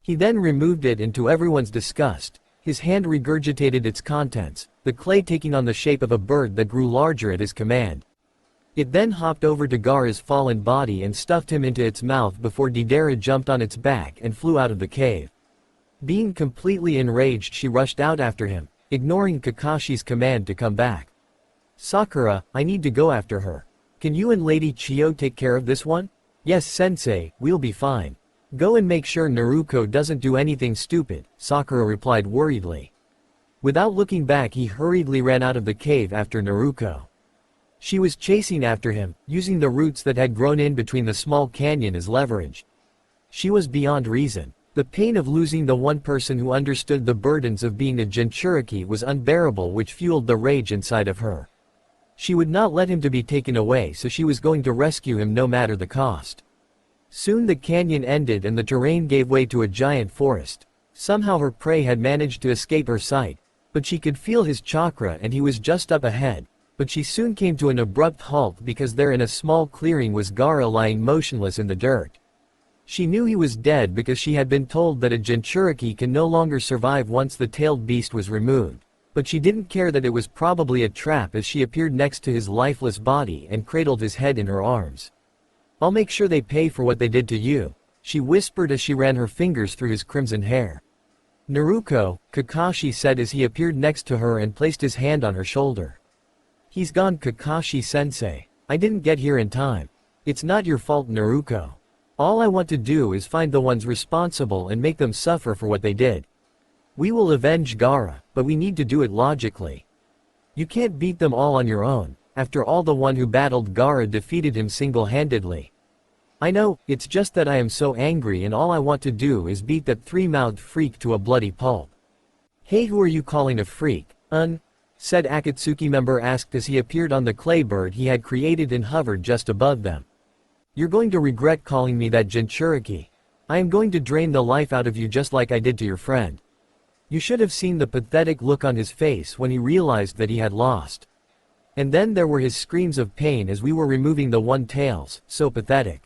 He then removed it, and to everyone's disgust, his hand regurgitated its contents, the clay taking on the shape of a bird that grew larger at his command. It then hopped over to Gaara's fallen body and stuffed him into its mouth before Deidara jumped on its back and flew out of the cave. Being completely enraged, she rushed out after him, ignoring Kakashi's command to come back. "Sakura, I need to go after her. Can you and Lady Chiyo take care of this one?" "Yes, sensei, we'll be fine. Go and make sure Naruko doesn't do anything stupid," Sakura replied worriedly. Without looking back, he hurriedly ran out of the cave after Naruko. She was chasing after him, using the roots that had grown in between the small canyon as leverage. She was beyond reason. The pain of losing the one person who understood the burdens of being a Jinchuriki was unbearable, which fueled the rage inside of her. She would not let him to be taken away, so she was going to rescue him no matter the cost. Soon the canyon ended and the terrain gave way to a giant forest. Somehow her prey had managed to escape her sight, but she could feel his chakra and he was just up ahead, but she soon came to an abrupt halt because there in a small clearing was Gaara lying motionless in the dirt. She knew he was dead because she had been told that a Jinchuriki can no longer survive once the tailed beast was removed, but she didn't care that it was probably a trap as she appeared next to his lifeless body and cradled his head in her arms. "I'll make sure they pay for what they did to you," she whispered as she ran her fingers through his crimson hair. "Naruko," Kakashi said as he appeared next to her and placed his hand on her shoulder. "He's gone, Kakashi-sensei. I didn't get here in time. It's not your fault, Naruko. All I want to do is find the ones responsible and make them suffer for what they did. We will avenge Gaara, but we need to do it logically. You can't beat them all on your own. After all, the one who battled Gaara defeated him single-handedly. I know, it's just that I am so angry and all I want to do is beat that three-mouthed freak to a bloody pulp." "Hey, who are you calling a freak, said Akatsuki member asked as he appeared on the clay bird he had created and hovered just above them. "You're going to regret calling me that, Jinchuriki. I am going to drain the life out of you just like I did to your friend." You should have seen the pathetic look on his face when he realized that he had lost. And then there were his screams of pain as we were removing the one tails, so pathetic.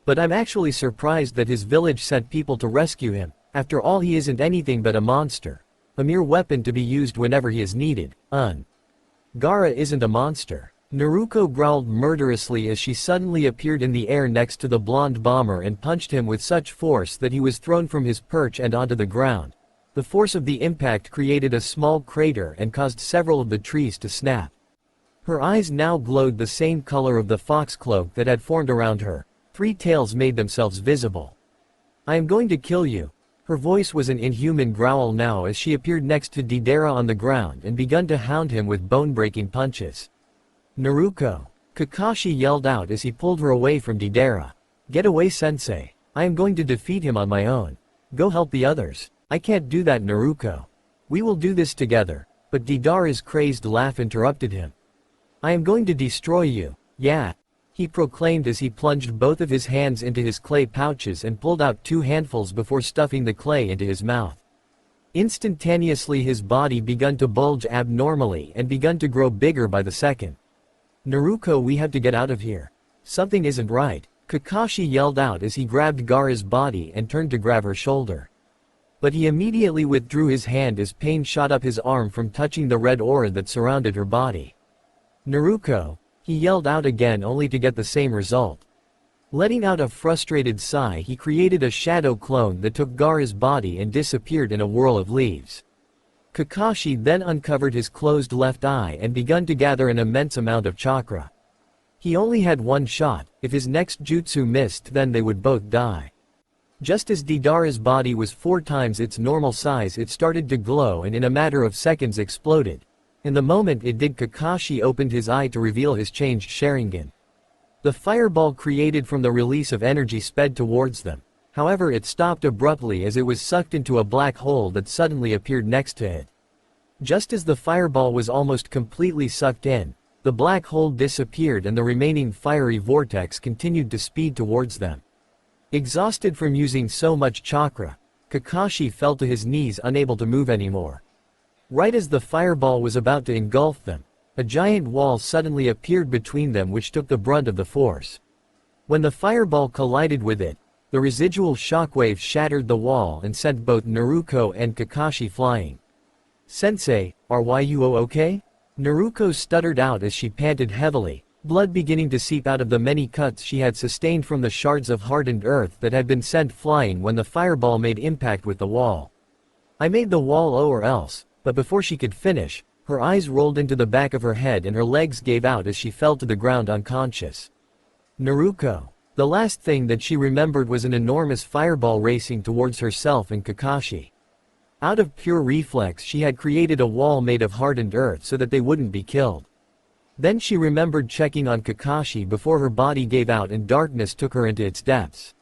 But I'm actually surprised that his village sent people to rescue him. After all, he isn't anything but a monster. A mere weapon to be used whenever he is needed. Gaara isn't a monster. Naruko growled murderously as she suddenly appeared in the air next to the blonde bomber and punched him with such force that he was thrown from his perch and onto the ground. The force of the impact created a small crater and caused several of the trees to snap. Her eyes now glowed the same color of the fox cloak that had formed around her. 3 tails made themselves visible. I am going to kill you. Her voice was an inhuman growl now as she appeared next to Deidara on the ground and begun to hound him with bone-breaking punches. Naruko! Kakashi yelled out as he pulled her away from Deidara. Get away, sensei. I am going to defeat him on my own. Go help the others. I can't do that, Naruko. We will do this together. But Deidara's crazed laugh interrupted him. I am going to destroy you. Yeah. He proclaimed as he plunged both of his hands into his clay pouches and pulled out 2 handfuls before stuffing the clay into his mouth. Instantaneously his body began to bulge abnormally and began to grow bigger by the second. Naruko, we have to get out of here. Something isn't right. Kakashi yelled out as he grabbed Gaara's body and turned to grab her shoulder. But he immediately withdrew his hand as pain shot up his arm from touching the red aura that surrounded her body. Naruko! He yelled out again only to get the same result. Letting out a frustrated sigh, he created a shadow clone that took Gaara's body and disappeared in a whirl of leaves. Kakashi then uncovered his closed left eye and begun to gather an immense amount of chakra. He only had 1 shot. If his next jutsu missed, then they would both die. Just as Deidara's body was 4 times its normal size, it started to glow and in a matter of seconds exploded. In the moment it did, Kakashi opened his eye to reveal his changed Sharingan. The fireball created from the release of energy sped towards them. However, it stopped abruptly as it was sucked into a black hole that suddenly appeared next to it. Just as the fireball was almost completely sucked in, the black hole disappeared and the remaining fiery vortex continued to speed towards them. Exhausted from using so much chakra, Kakashi fell to his knees, unable to move anymore. Right as the fireball was about to engulf them, a giant wall suddenly appeared between them which took the brunt of the force. When the fireball collided with it, the residual shockwave shattered the wall and sent both Naruko and Kakashi flying. Sensei, are you okay? Naruko stuttered out as she panted heavily, blood beginning to seep out of the many cuts she had sustained from the shards of hardened earth that had been sent flying when the fireball made impact with the wall. I made the wall or else, but before she could finish, her eyes rolled into the back of her head and her legs gave out as she fell to the ground unconscious. Naruko. The last thing that she remembered was an enormous fireball racing towards herself and Kakashi. Out of pure reflex she had created a wall made of hardened earth so that they wouldn't be killed. Then she remembered checking on Kakashi before her body gave out and darkness took her into its depths.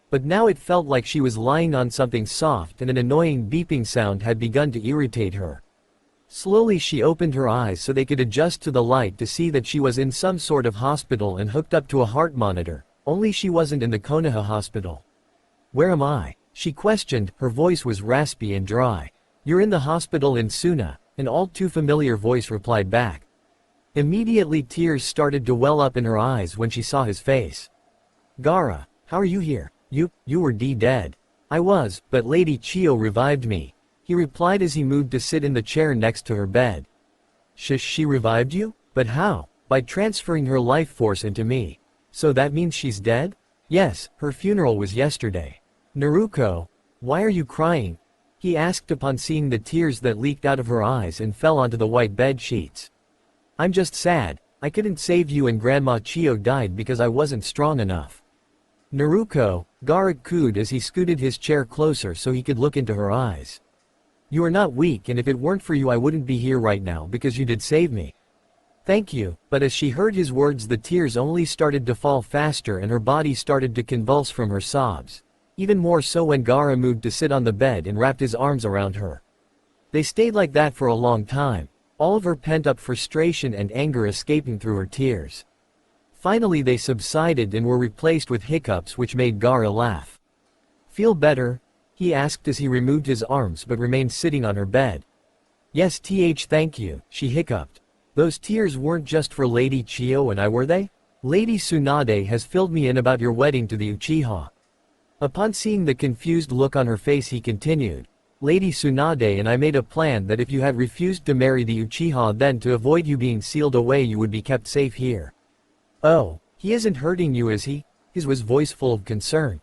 But now it felt like she was lying on something soft and an annoying beeping sound had begun to irritate her. Slowly she opened her eyes so they could adjust to the light to see that she was in some sort of hospital and hooked up to a heart monitor. Only she wasn't in the Konoha hospital. Where am I? She questioned, her voice was raspy and dry. You're in the hospital in Suna, an all too familiar voice replied back. Immediately tears started to well up in her eyes when she saw his face. Gaara, how are you here? You were dead. I was, but Lady Chio revived me. He replied as he moved to sit in the chair next to her bed. She revived you? But how? By transferring her life force into me. So that means she's dead? Yes, her funeral was yesterday. Naruko, why are you crying? He asked upon seeing the tears that leaked out of her eyes and fell onto the white bed sheets. I'm just sad. I couldn't save you and Grandma Chio died because I wasn't strong enough. Naruko, Gaara cooed as he scooted his chair closer so he could look into her eyes. You are not weak, and if it weren't for you I wouldn't be here right now because you did save me. Thank you, but as she heard his words the tears only started to fall faster and her body started to convulse from her sobs. Even more so when Gaara moved to sit on the bed and wrapped his arms around her. They stayed like that for a long time, all of her pent-up frustration and anger escaping through her tears. Finally they subsided and were replaced with hiccups which made Gaara laugh. Feel better? He asked as he removed his arms but remained sitting on her bed. Yes, thank you, she hiccuped. Those tears weren't just for Lady Chio and I, were they? Lady Tsunade has filled me in about your wedding to the Uchiha. Upon seeing the confused look on her face he continued, Lady Tsunade and I made a plan that if you had refused to marry the Uchiha then to avoid you being sealed away you would be kept safe here. Oh, he isn't hurting you is he? His voice full of concern.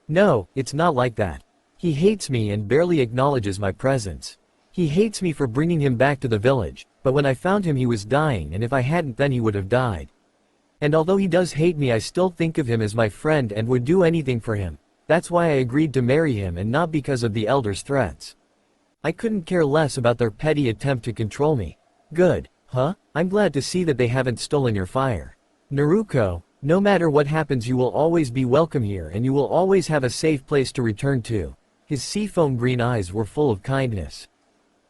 No, it's not like that. He hates me and barely acknowledges my presence. He hates me for bringing him back to the village, but when I found him he was dying and if I hadn't then he would have died. And although he does hate me I still think of him as my friend and would do anything for him. That's why I agreed to marry him and not because of the elders' threats. I couldn't care less about their petty attempt to control me. Good, huh? I'm glad to see that they haven't stolen your fire. Naruko, no matter what happens you will always be welcome here and you will always have a safe place to return to. His seafoam green eyes were full of kindness.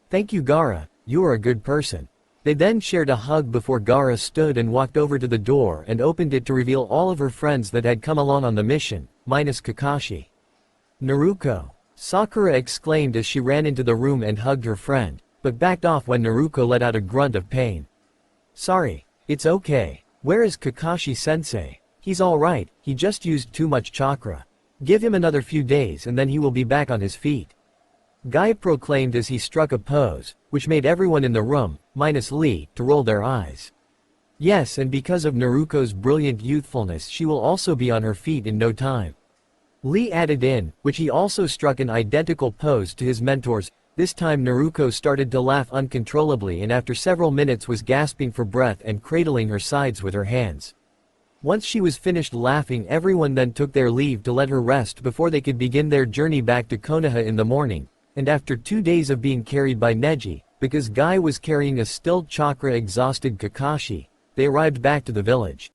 Thank you Gaara, you are a good person. They then shared a hug before Gaara stood and walked over to the door and opened it to reveal all of her friends that had come along on the mission, minus Kakashi. Naruko, Sakura exclaimed as she ran into the room and hugged her friend, but backed off when Naruko let out a grunt of pain. Sorry, it's okay. Where is Kakashi-sensei? He's alright, he just used too much chakra. Give him another few days and then he will be back on his feet. Guy proclaimed as he struck a pose, which made everyone in the room, minus Lee, to roll their eyes. Yes, and because of Naruko's brilliant youthfulness she will also be on her feet in no time. Lee added in, which he also struck an identical pose to his mentors. This time Naruko started to laugh uncontrollably and after several minutes was gasping for breath and cradling her sides with her hands. Once she was finished laughing everyone then took their leave to let her rest before they could begin their journey back to Konoha in the morning, and after 2 days of being carried by Neji, because Guy was carrying a still chakra-exhausted Kakashi, they arrived back to the village.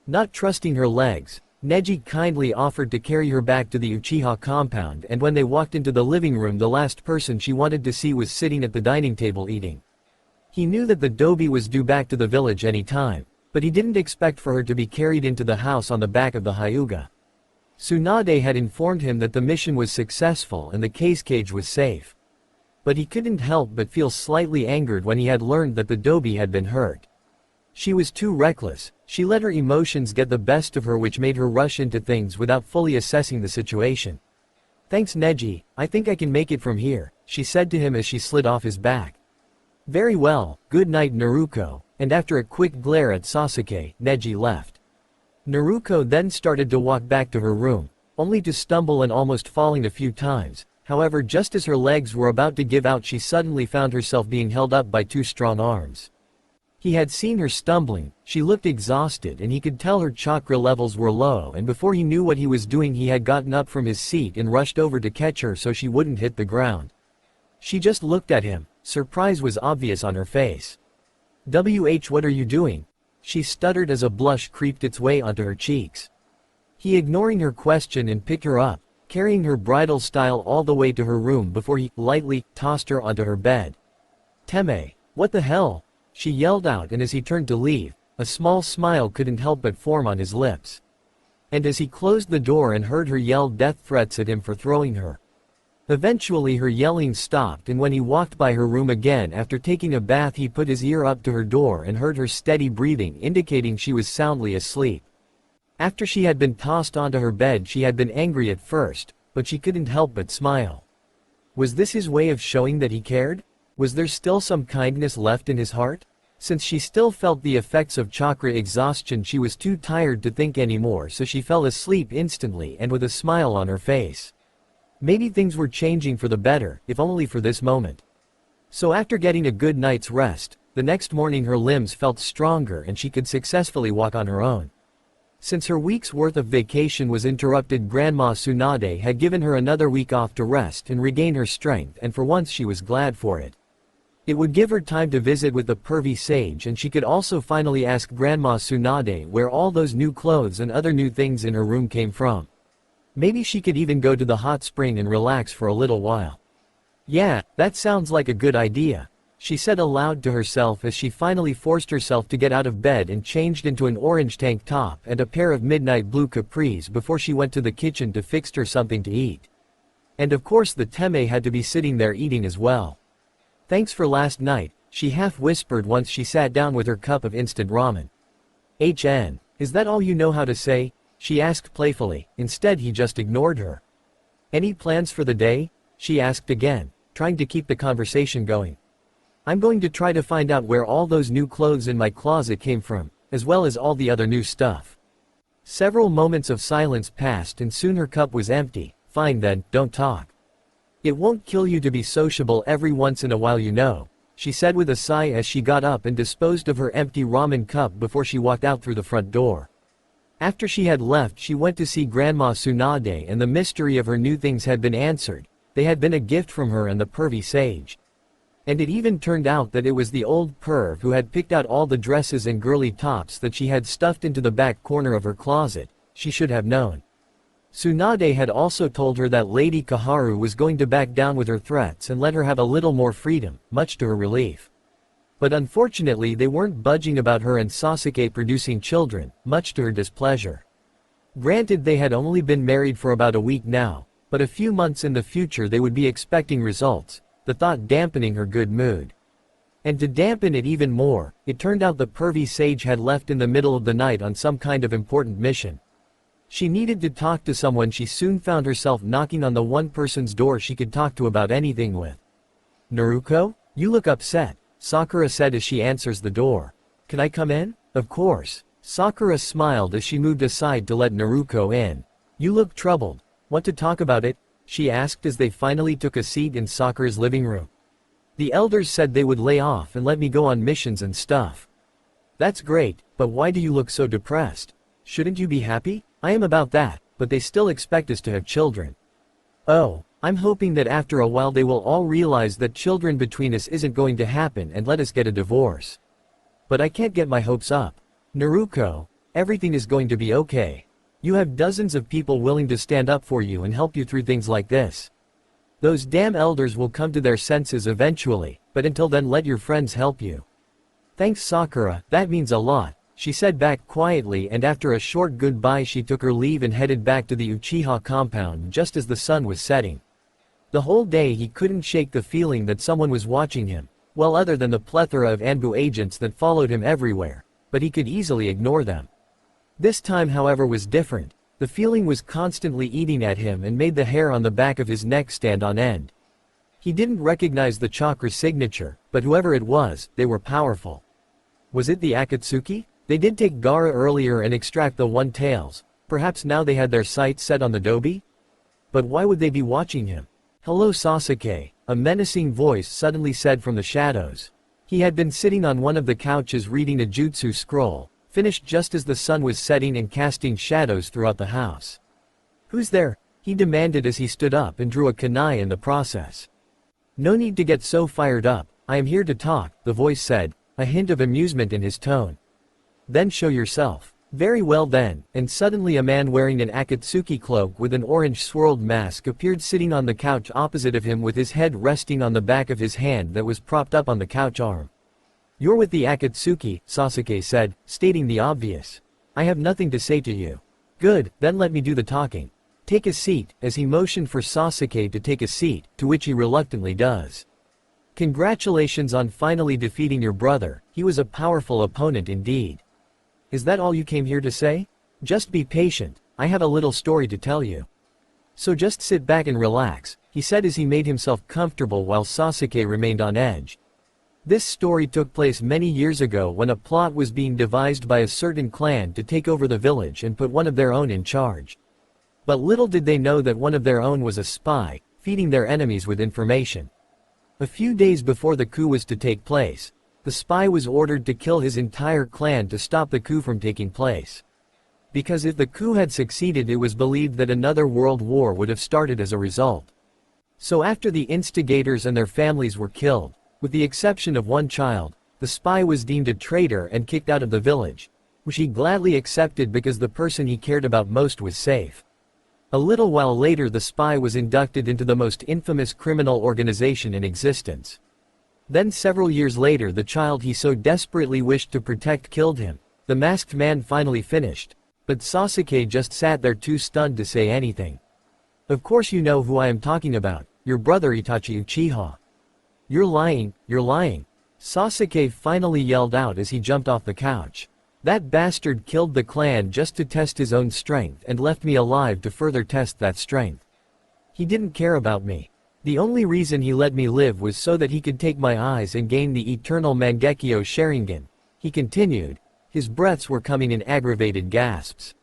Not trusting her legs, Neji kindly offered to carry her back to the Uchiha compound and when they walked into the living room the last person she wanted to see was sitting at the dining table eating. He knew that the Dobi was due back to the village any time, but he didn't expect for her to be carried into the house on the back of the Hyuga. Tsunade had informed him that the mission was successful and the case cage was safe. But he couldn't help but feel slightly angered when he had learned that the Dobi had been hurt. She was too reckless, she let her emotions get the best of her which made her rush into things without fully assessing the situation. Thanks Neji, I think I can make it from here, she said to him as she slid off his back. Very well, good night Naruko, and after a quick glare at Sasuke, Neji left. Naruko then started to walk back to her room, only to stumble and almost falling a few times. However, just as her legs were about to give out she suddenly found herself being held up by 2 strong arms. He had seen her stumbling, she looked exhausted and he could tell her chakra levels were low and before he knew what he was doing he had gotten up from his seat and rushed over to catch her so she wouldn't hit the ground. She just looked at him, surprise was obvious on her face. What are you doing? She stuttered as a blush creeped its way onto her cheeks. He ignoring her question and picked her up, carrying her bridal style all the way to her room before he, lightly, tossed her onto her bed. Teme, what the hell? She yelled out and as he turned to leave, a small smile couldn't help but form on his lips. And as he closed the door and heard her yell death threats at him for throwing her. Eventually her yelling stopped and when he walked by her room again after taking a bath he put his ear up to her door and heard her steady breathing indicating she was soundly asleep. After she had been tossed onto her bed she had been angry at first, but she couldn't help but smile. Was this his way of showing that he cared? Was there still some kindness left in his heart? Since she still felt the effects of chakra exhaustion she was too tired to think anymore so she fell asleep instantly and with a smile on her face. Maybe things were changing for the better, if only for this moment. So after getting a good night's rest, the next morning her limbs felt stronger and she could successfully walk on her own. Since her week's worth of vacation was interrupted Grandma Tsunade had given her another week off to rest and regain her strength and for once she was glad for it. It would give her time to visit with the pervy sage and she could also finally ask Grandma Tsunade where all those new clothes and other new things in her room came from. Maybe she could even go to the hot spring and relax for a little while. Yeah, that sounds like a good idea, she said aloud to herself as she finally forced herself to get out of bed and changed into an orange tank top and a pair of midnight blue capris before she went to the kitchen to fix her something to eat. And of course the Teme had to be sitting there eating as well. Thanks for last night, she half whispered once she sat down with her cup of instant ramen. Is that all you know how to say? She asked playfully. Instead he just ignored her. Any plans for the day? She asked again, trying to keep the conversation going. I'm going to try to find out where all those new clothes in my closet came from, as well as all the other new stuff. Several moments of silence passed and soon her cup was empty. Fine then, don't talk. It won't kill you to be sociable every once in a while, you know, she said with a sigh as she got up and disposed of her empty ramen cup before she walked out through the front door. After she had left, she went to see Grandma Tsunade, and the mystery of her new things had been answered. They had been a gift from her and the pervy sage. And it even turned out that it was the old perv who had picked out all the dresses and girly tops that she had stuffed into the back corner of her closet. She should have known. Tsunade had also told her that Lady Kaharu was going to back down with her threats and let her have a little more freedom, much to her relief. But unfortunately they weren't budging about her and Sasuke producing children, much to her displeasure. Granted, they had only been married for about a week now, but a few months in the future they would be expecting results, the thought dampening her good mood. And to dampen it even more, it turned out the pervy sage had left in the middle of the night on some kind of important mission. She needed to talk to someone. She soon found herself knocking on the one person's door she could talk to about anything with. Naruko? You look upset, Sakura said as she answers the door. Can I come in? Of course. Sakura smiled as she moved aside to let Naruko in. You look troubled. Want to talk about it? She asked as they finally took a seat in Sakura's living room. The elders said they would lay off and let me go on missions and stuff. That's great, but why do you look so depressed? Shouldn't you be happy? I am about that, but they still expect us to have children. Oh, I'm hoping that after a while they will all realize that children between us isn't going to happen and let us get a divorce. But I can't get my hopes up. Naruko, everything is going to be okay. You have dozens of people willing to stand up for you and help you through things like this. Those damn elders will come to their senses eventually, but until then let your friends help you. Thanks Sakura, that means a lot, she said back quietly, and after a short goodbye she took her leave and headed back to the Uchiha compound just as the sun was setting. The whole day he couldn't shake the feeling that someone was watching him, well, other than the plethora of Anbu agents that followed him everywhere, but he could easily ignore them. This time however was different. The feeling was constantly eating at him and made the hair on the back of his neck stand on end. He didn't recognize the chakra signature, but whoever it was, they were powerful. Was it the Akatsuki? They did take Gaara earlier and extract the One Tails. Perhaps now they had their sights set on the Dobi? But why would they be watching him? Hello Sasuke, a menacing voice suddenly said from the shadows. He had been sitting on one of the couches reading a jutsu scroll, finished just as the sun was setting and casting shadows throughout the house. Who's there? He demanded as he stood up and drew a kunai in the process. No need to get so fired up, I am here to talk, the voice said, a hint of amusement in his tone. Then show yourself. Very well then, and suddenly a man wearing an Akatsuki cloak with an orange swirled mask appeared sitting on the couch opposite of him with his head resting on the back of his hand that was propped up on the couch arm. You're with the Akatsuki, Sasuke said, stating the obvious. I have nothing to say to you. Good, then let me do the talking. Take a seat, as he motioned for Sasuke to take a seat, to which he reluctantly does. Congratulations on finally defeating your brother, he was a powerful opponent indeed. Is that all you came here to say? Just be patient, I have a little story to tell you. So just sit back and relax, he said as he made himself comfortable while Sasuke remained on edge. This story took place many years ago when a plot was being devised by a certain clan to take over the village and put one of their own in charge. But little did they know that one of their own was a spy, feeding their enemies with information. A few days before the coup was to take place, the spy was ordered to kill his entire clan to stop the coup from taking place. Because if the coup had succeeded, it was believed that another world war would have started as a result. So after the instigators and their families were killed, with the exception of one child, the spy was deemed a traitor and kicked out of the village, which he gladly accepted because the person he cared about most was safe. A little while later the spy was inducted into the most infamous criminal organization in existence. Then several years later the child he so desperately wished to protect killed him. The masked man finally finished, but Sasuke just sat there too stunned to say anything. Of course you know who I am talking about, your brother Itachi Uchiha. You're lying, Sasuke finally yelled out as he jumped off the couch. That bastard killed the clan just to test his own strength and left me alive to further test that strength. He didn't care about me. The only reason he let me live was so that he could take my eyes and gain the eternal Mangekyo Sharingan," he continued. His breaths were coming in aggravated gasps.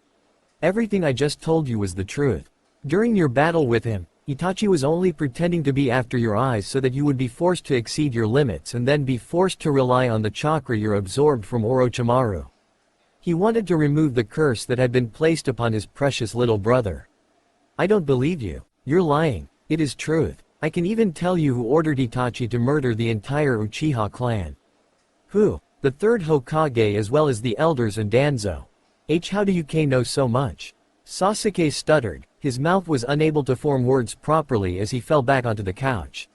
"Everything I just told you was the truth. During your battle with him, Itachi was only pretending to be after your eyes so that you would be forced to exceed your limits and then be forced to rely on the chakra you absorbed from Orochimaru. He wanted to remove the curse that had been placed upon his precious little brother." "I don't believe you. You're lying. It is truth. I can even tell you who ordered Itachi to murder the entire Uchiha clan." "Who?" "The third Hokage as well as the elders and Danzo." "How do you know so much?" Sasuke stuttered. His mouth was unable to form words properly as he fell back onto the couch.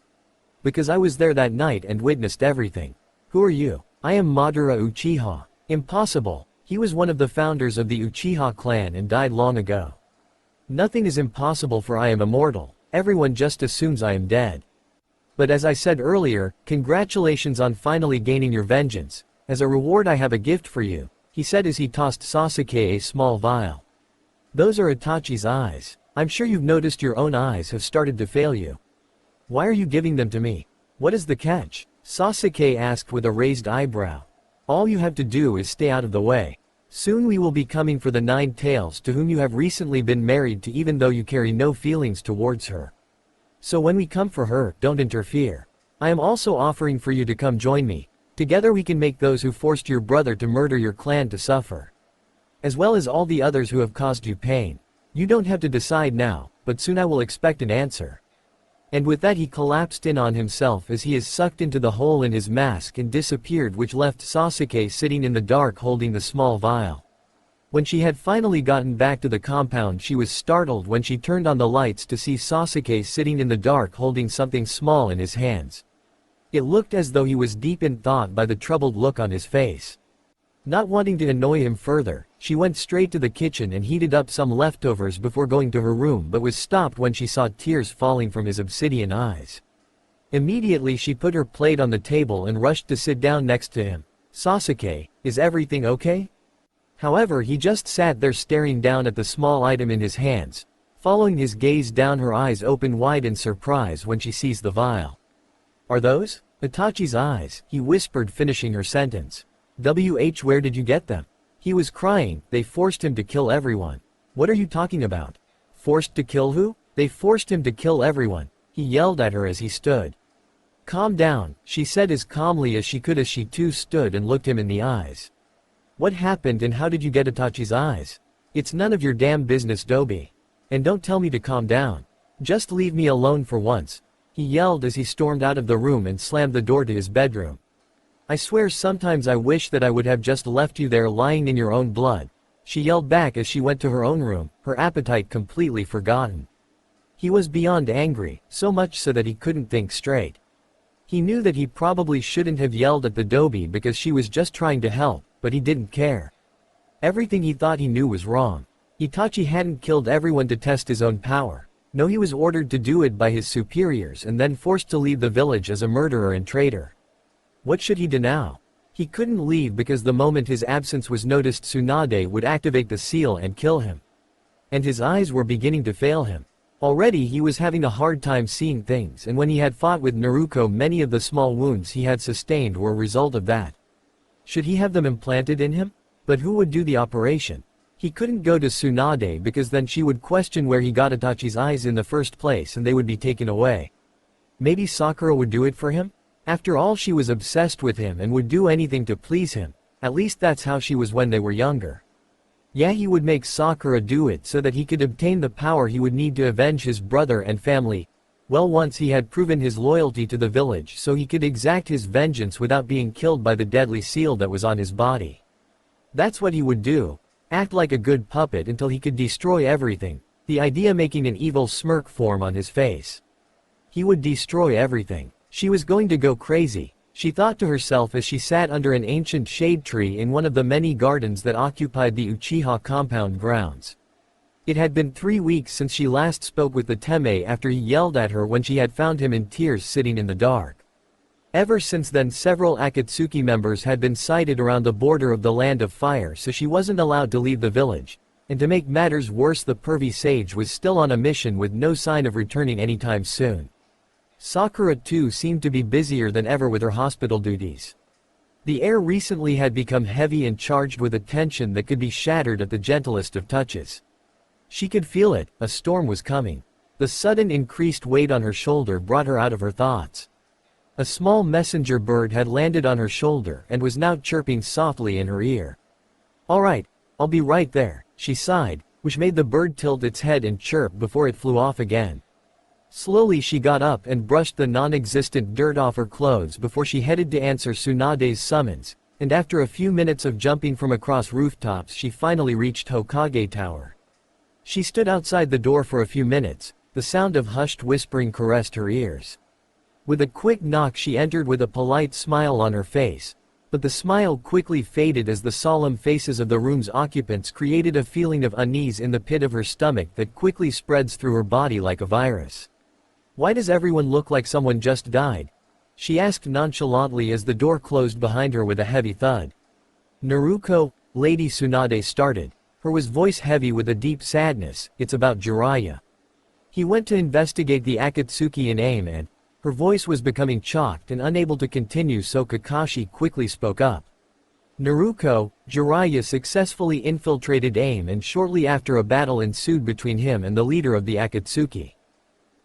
"Because I was there that night and witnessed everything." "Who are you?" "I am Madara Uchiha." "Impossible. He was one of the founders of the Uchiha clan and died long ago." "Nothing is impossible, for I am immortal. Everyone just assumes I am dead." "But as I said earlier, congratulations on finally gaining your vengeance. As a reward I have a gift for you," he said as he tossed Sasuke a small vial. "Those are Itachi's eyes. I'm sure you've noticed your own eyes have started to fail you. Why are you giving them to me? What is the catch?" Sasuke asked with a raised eyebrow. "All you have to do is stay out of the way. Soon we will be coming for the 9 tails to whom you have recently been married to, even though you carry no feelings towards her. So when we come for her, don't interfere. I am also offering for you to come join me. Together we can make those who forced your brother to murder your clan to suffer, as well as all the others who have caused you pain. You don't have to decide now, but soon I will expect an answer." And with that he collapsed in on himself as he is sucked into the hole in his mask and disappeared, which left Sasuke sitting in the dark holding the small vial. When she had finally gotten back to the compound, she was startled when she turned on the lights to see Sasuke sitting in the dark holding something small in his hands. It looked as though he was deep in thought by the troubled look on his face. Not wanting to annoy him further, she went straight to the kitchen and heated up some leftovers before going to her room, but was stopped when she saw tears falling from his obsidian eyes. Immediately she put her plate on the table and rushed to sit down next to him. "Sasuke, is everything okay?" However, he just sat there staring down at the small item in his hands. Following his gaze down, her eyes open wide in surprise when she sees the vial. "Are those Itachi's eyes?" he whispered, finishing her sentence. Where did you get them?" He was crying. "They forced him to kill everyone." "What are you talking about? Forced to kill who?" "They forced him to kill everyone," he yelled at her as he stood. "Calm down," she said as calmly as she could as she too stood and looked him in the eyes. "What happened and how did you get Itachi's eyes?" "It's none of your damn business, Dobi. And don't tell me to calm down. Just leave me alone for once," he yelled as he stormed out of the room and slammed the door to his bedroom. "I swear sometimes I wish that I would have just left you there lying in your own blood," she yelled back as she went to her own room, her appetite completely forgotten. He was beyond angry, so much so that he couldn't think straight. He knew that he probably shouldn't have yelled at the Dobi because she was just trying to help, but he didn't care. Everything he thought he knew was wrong. Itachi hadn't killed everyone to test his own power. No, he was ordered to do it by his superiors and then forced to leave the village as a murderer and traitor. What should he do now? He couldn't leave because the moment his absence was noticed, Tsunade would activate the seal and kill him. And his eyes were beginning to fail him. Already he was having a hard time seeing things, and when he had fought with Naruko, many of the small wounds he had sustained were a result of that. Should he have them implanted in him? But who would do the operation? He couldn't go to Tsunade because then she would question where he got Itachi's eyes in the first place and they would be taken away. Maybe Sakura would do it for him? After all, she was obsessed with him and would do anything to please him. At least that's how she was when they were younger. Yeah, he would make Sakura do it so that he could obtain the power he would need to avenge his brother and family. Well, once he had proven his loyalty to the village, so he could exact his vengeance without being killed by the deadly seal that was on his body. That's what he would do. Act like a good puppet until he could destroy everything, the idea making an evil smirk form on his face. He would destroy everything. She was going to go crazy, she thought to herself as she sat under an ancient shade tree in one of the many gardens that occupied the Uchiha compound grounds. It had been 3 weeks since she last spoke with the Teme after he yelled at her when she had found him in tears sitting in the dark. Ever since then several Akatsuki members had been sighted around the border of the Land of Fire, so she wasn't allowed to leave the village. And to make matters worse, the pervy sage was still on a mission with no sign of returning anytime soon. Sakura too seemed to be busier than ever with her hospital duties. The air recently had become heavy and charged with a tension that could be shattered at the gentlest of touches. She could feel it, a storm was coming. The sudden increased weight on her shoulder brought her out of her thoughts. A small messenger bird had landed on her shoulder and was now chirping softly in her ear. "All right, I'll be right there," she sighed, which made the bird tilt its head and chirp before it flew off again. Slowly she got up and brushed the non-existent dirt off her clothes before she headed to answer Tsunade's summons, and after a few minutes of jumping from across rooftops she finally reached Hokage Tower. She stood outside the door for a few minutes, the sound of hushed whispering caressed her ears. With a quick knock she entered with a polite smile on her face, but the smile quickly faded as the solemn faces of the room's occupants created a feeling of unease in the pit of her stomach that quickly spreads through her body like a virus. "Why does everyone look like someone just died?" she asked nonchalantly as the door closed behind her with a heavy thud. "Naruko," Lady Tsunade started, her voice heavy with a deep sadness, "it's about Jiraiya. He went to investigate the Akatsuki in AIM and..." Her voice was becoming chalked and unable to continue, so Kakashi quickly spoke up. "Naruko, Jiraiya successfully infiltrated AIM and shortly after a battle ensued between him and the leader of the Akatsuki.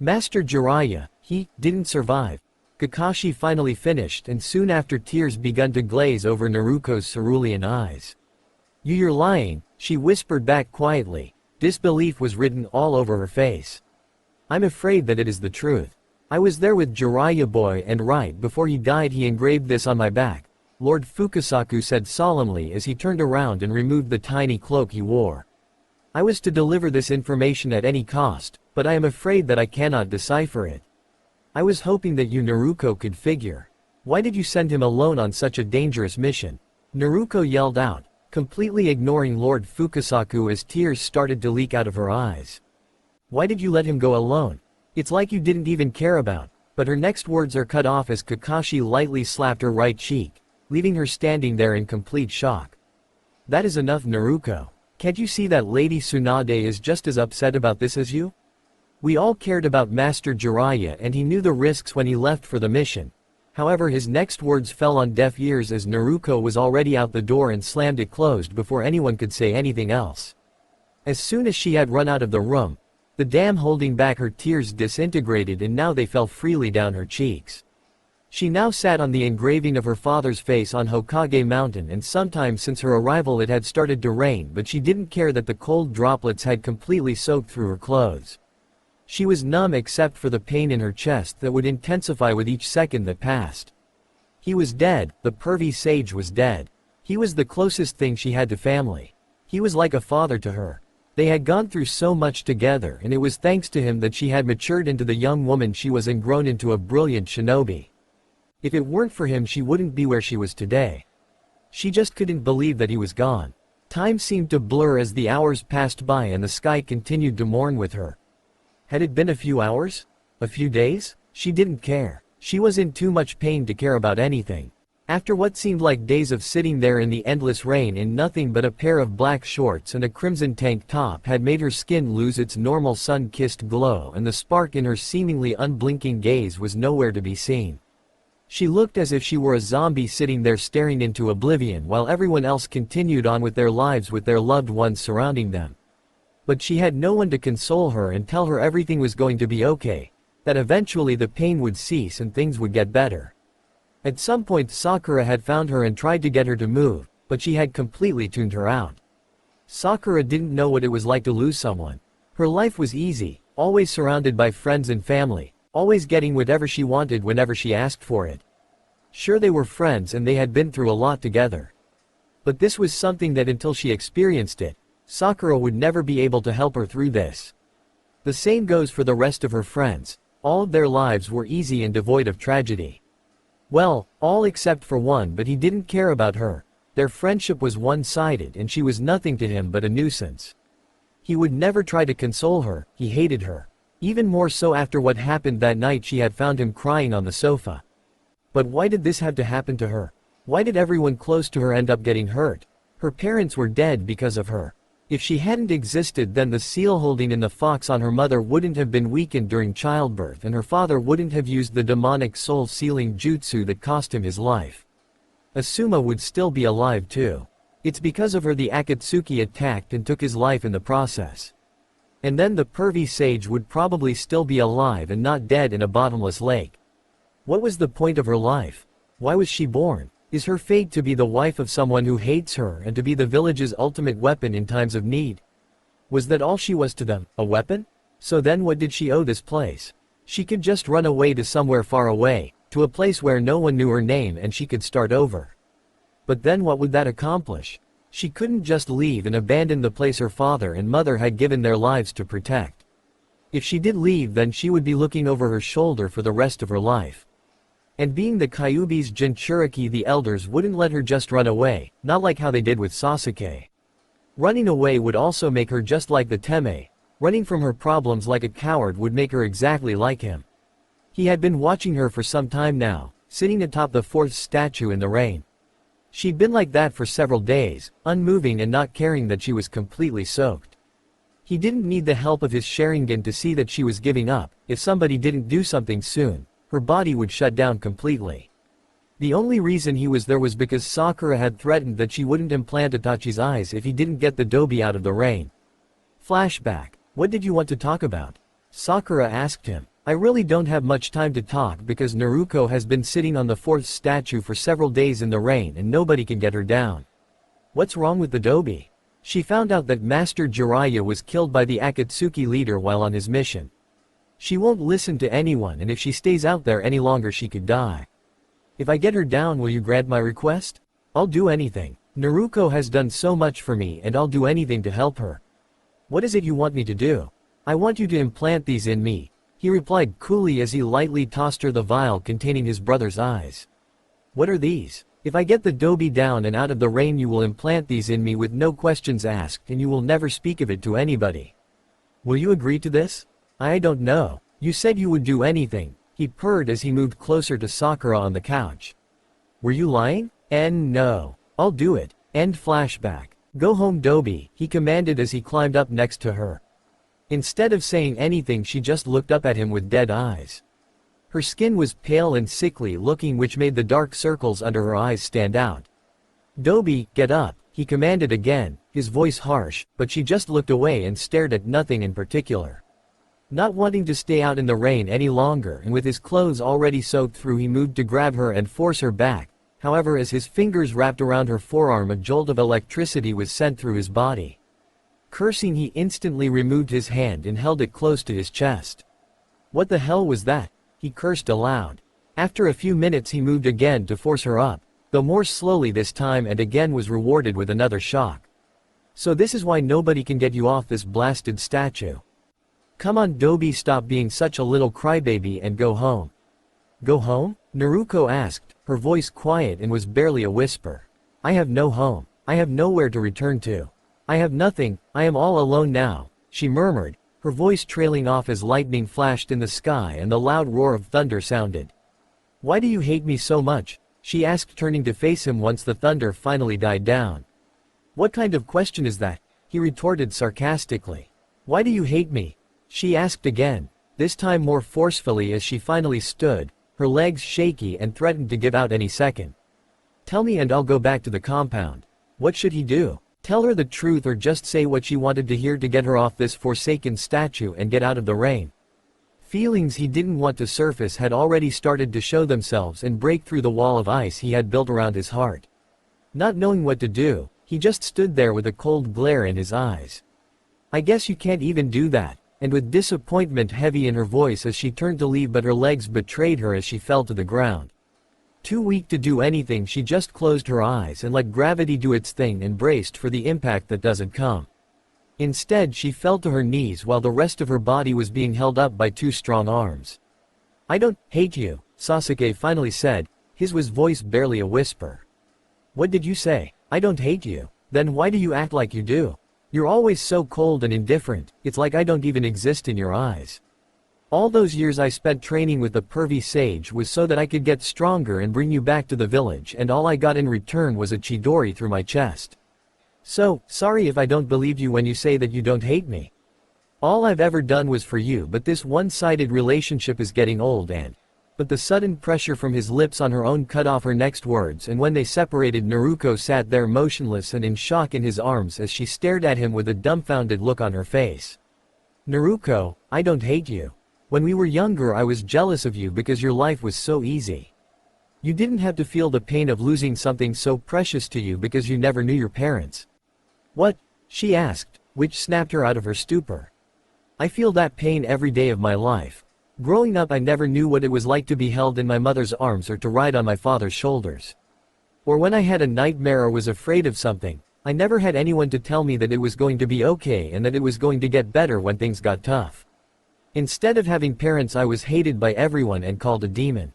Master Jiraiya, he didn't survive." Kakashi finally finished, and soon after tears began to glaze over Naruko's cerulean eyes. "You're lying," she whispered back quietly. Disbelief was written all over her face. "I'm afraid that it is the truth. I was there with Jiraiya boy, and right before he died he engraved this on my back," Lord Fukasaku said solemnly as he turned around and removed the tiny cloak he wore. "I was to deliver this information at any cost, but I am afraid that I cannot decipher it. I was hoping that you Naruko could figure. Why did you send him alone on such a dangerous mission?" Naruko yelled out, completely ignoring Lord Fukasaku as tears started to leak out of her eyes. "Why did you let him go alone? It's like you didn't even care about..." But her next words are cut off as Kakashi lightly slapped her right cheek, leaving her standing there in complete shock. "That is enough, Naruko. Can't you see that Lady Tsunade is just as upset about this as you? We all cared about Master Jiraiya and he knew the risks when he left for the mission." However, his next words fell on deaf ears as Naruko was already out the door and slammed it closed before anyone could say anything else. As soon as she had run out of the room, the dam holding back her tears disintegrated and now they fell freely down her cheeks. She now sat on the engraving of her father's face on Hokage Mountain, and sometime since her arrival it had started to rain, but she didn't care that the cold droplets had completely soaked through her clothes. She was numb except for the pain in her chest that would intensify with each second that passed. He was dead, the pervy sage was dead. He was the closest thing she had to family. He was like a father to her. They had gone through so much together, and it was thanks to him that she had matured into the young woman she was and grown into a brilliant shinobi. If it weren't for him she wouldn't be where she was today. She just couldn't believe that he was gone. Time seemed to blur as the hours passed by and the sky continued to mourn with her. Had it been a few hours? A few days? She didn't care. She was in too much pain to care about anything. After what seemed like days of sitting there in the endless rain in nothing but a pair of black shorts and a crimson tank top had made her skin lose its normal sun-kissed glow, and the spark in her seemingly unblinking gaze was nowhere to be seen. She looked as if she were a zombie sitting there staring into oblivion while everyone else continued on with their lives with their loved ones surrounding them. But she had no one to console her and tell her everything was going to be okay, that eventually the pain would cease and things would get better. At some point Sakura had found her and tried to get her to move, but she had completely tuned her out. Sakura didn't know what it was like to lose someone. Her life was easy, always surrounded by friends and family, always getting whatever she wanted whenever she asked for it. Sure, they were friends and they had been through a lot together. But this was something that until she experienced it, Sakura would never be able to help her through this. The same goes for the rest of her friends. All of their lives were easy and devoid of tragedy. Well, all except for one, but he didn't care about her. Their friendship was one-sided and she was nothing to him but a nuisance. He would never try to console her, he hated her. Even more so after what happened that night she had found him crying on the sofa. But why did this have to happen to her? Why did everyone close to her end up getting hurt? Her parents were dead because of her. If she hadn't existed, then the seal holding in the fox on her mother wouldn't have been weakened during childbirth, and her father wouldn't have used the demonic soul-sealing jutsu that cost him his life. Asuma would still be alive too. It's because of her the Akatsuki attacked and took his life in the process. And then the pervy sage would probably still be alive and not dead in a bottomless lake. What was the point of her life? Why was she born? Is her fate to be the wife of someone who hates her and to be the village's ultimate weapon in times of need? Was that all she was to them, a weapon? So then what did she owe this place? She could just run away to somewhere far away, to a place where no one knew her name and she could start over. But then what would that accomplish? She couldn't just leave and abandon the place her father and mother had given their lives to protect. If she did leave, then she would be looking over her shoulder for the rest of her life. And being the Kyuubi's Jinchuriki, the elders wouldn't let her just run away, not like how they did with Sasuke. Running away would also make her just like the Teme. Running from her problems like a coward would make her exactly like him. He had been watching her for some time now, sitting atop the fourth statue in the rain. She'd been like that for several days, unmoving and not caring that she was completely soaked. He didn't need the help of his Sharingan to see that she was giving up. If somebody didn't do something soon, her body would shut down completely. The only reason he was there was because Sakura had threatened that she wouldn't implant Itachi's eyes if he didn't get the Dobi out of the rain. Flashback. What did you want to talk about? Sakura asked him. I really don't have much time to talk because Naruko has been sitting on the fourth statue for several days in the rain and nobody can get her down. What's wrong with the Dobi? She found out that Master Jiraiya was killed by the Akatsuki leader while on his mission. She won't listen to anyone, and if she stays out there any longer she could die. If I get her down, will you grant my request? I'll do anything. Naruko has done so much for me and I'll do anything to help her. What is it you want me to do? I want you to implant these in me, he replied coolly as he lightly tossed her the vial containing his brother's eyes. What are these? If I get the Dobi down and out of the rain, you will implant these in me with no questions asked and you will never speak of it to anybody. Will you agree to this? I don't know. You said you would do anything, he purred as he moved closer to Sakura on the couch. Were you lying? No. I'll do it. End flashback. Go home, Dobi, he commanded as he climbed up next to her. Instead of saying anything, she just looked up at him with dead eyes. Her skin was pale and sickly looking, which made the dark circles under her eyes stand out. Dobi, get up, he commanded again, his voice harsh, but she just looked away and stared at nothing in particular. Not wanting to stay out in the rain any longer and with his clothes already soaked through, he moved to grab her and force her back. However, as his fingers wrapped around her forearm, a jolt of electricity was sent through his body. Cursing, he instantly removed his hand and held it close to his chest. What the hell was that? He cursed aloud. After a few minutes he moved again to force her up, though more slowly this time, and again was rewarded with another shock. So this is why nobody can get you off this blasted statue. Come on, Dobi, stop being such a little crybaby and go home. Go home? Naruko asked, her voice quiet and was barely a whisper. I have no home. I have nowhere to return to. I have nothing, I am all alone now, she murmured, her voice trailing off as lightning flashed in the sky and the loud roar of thunder sounded. Why do you hate me so much? She asked, turning to face him once the thunder finally died down. What kind of question is that? He retorted sarcastically. Why do you hate me? She asked again, this time more forcefully as she finally stood, her legs shaky and threatened to give out any second. Tell me and I'll go back to the compound. What should he do? Tell her the truth or just say what she wanted to hear to get her off this forsaken statue and get out of the rain? Feelings he didn't want to surface had already started to show themselves and break through the wall of ice he had built around his heart. Not knowing what to do, he just stood there with a cold glare in his eyes. I guess you can't even do that. And with disappointment heavy in her voice as she turned to leave, but her legs betrayed her as she fell to the ground. Too weak to do anything, she just closed her eyes and let gravity do its thing and braced for the impact that doesn't come. Instead, she fell to her knees while the rest of her body was being held up by two strong arms. I don't hate you, Sasuke finally said, his voice barely a whisper. What did you say? I don't hate you. Then why do you act like you do? You're always so cold and indifferent, it's like I don't even exist in your eyes. All those years I spent training with the pervy sage was so that I could get stronger and bring you back to the village, and all I got in return was a chidori through my chest. So, sorry if I don't believe you when you say that you don't hate me. All I've ever done was for you, but this one-sided relationship is getting old But the sudden pressure from his lips on her own cut off her next words, and when they separated, Naruko sat there motionless and in shock in his arms as she stared at him with a dumbfounded look on her face. Naruko, I don't hate you. When we were younger I was jealous of you because your life was so easy. You didn't have to feel the pain of losing something so precious to you because you never knew your parents. What? She asked, which snapped her out of her stupor. I feel that pain every day of my life. Growing up I never knew what it was like to be held in my mother's arms or to ride on my father's shoulders. Or when I had a nightmare or was afraid of something, I never had anyone to tell me that it was going to be okay and that it was going to get better when things got tough. Instead of having parents I was hated by everyone and called a demon.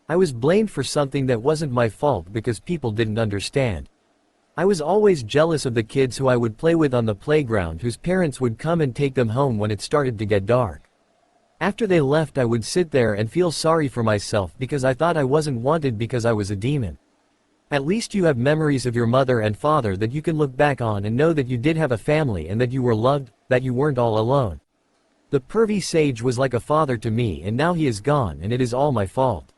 I was blamed for something that wasn't my fault because people didn't understand. I was always jealous of the kids who I would play with on the playground whose parents would come and take them home when it started to get dark. After they left I would sit there and feel sorry for myself because I thought I wasn't wanted because I was a demon. At least you have memories of your mother and father that you can look back on and know that you did have a family and that you were loved, that you weren't all alone. The pervy sage was like a father to me, and now he is gone and it is all my fault.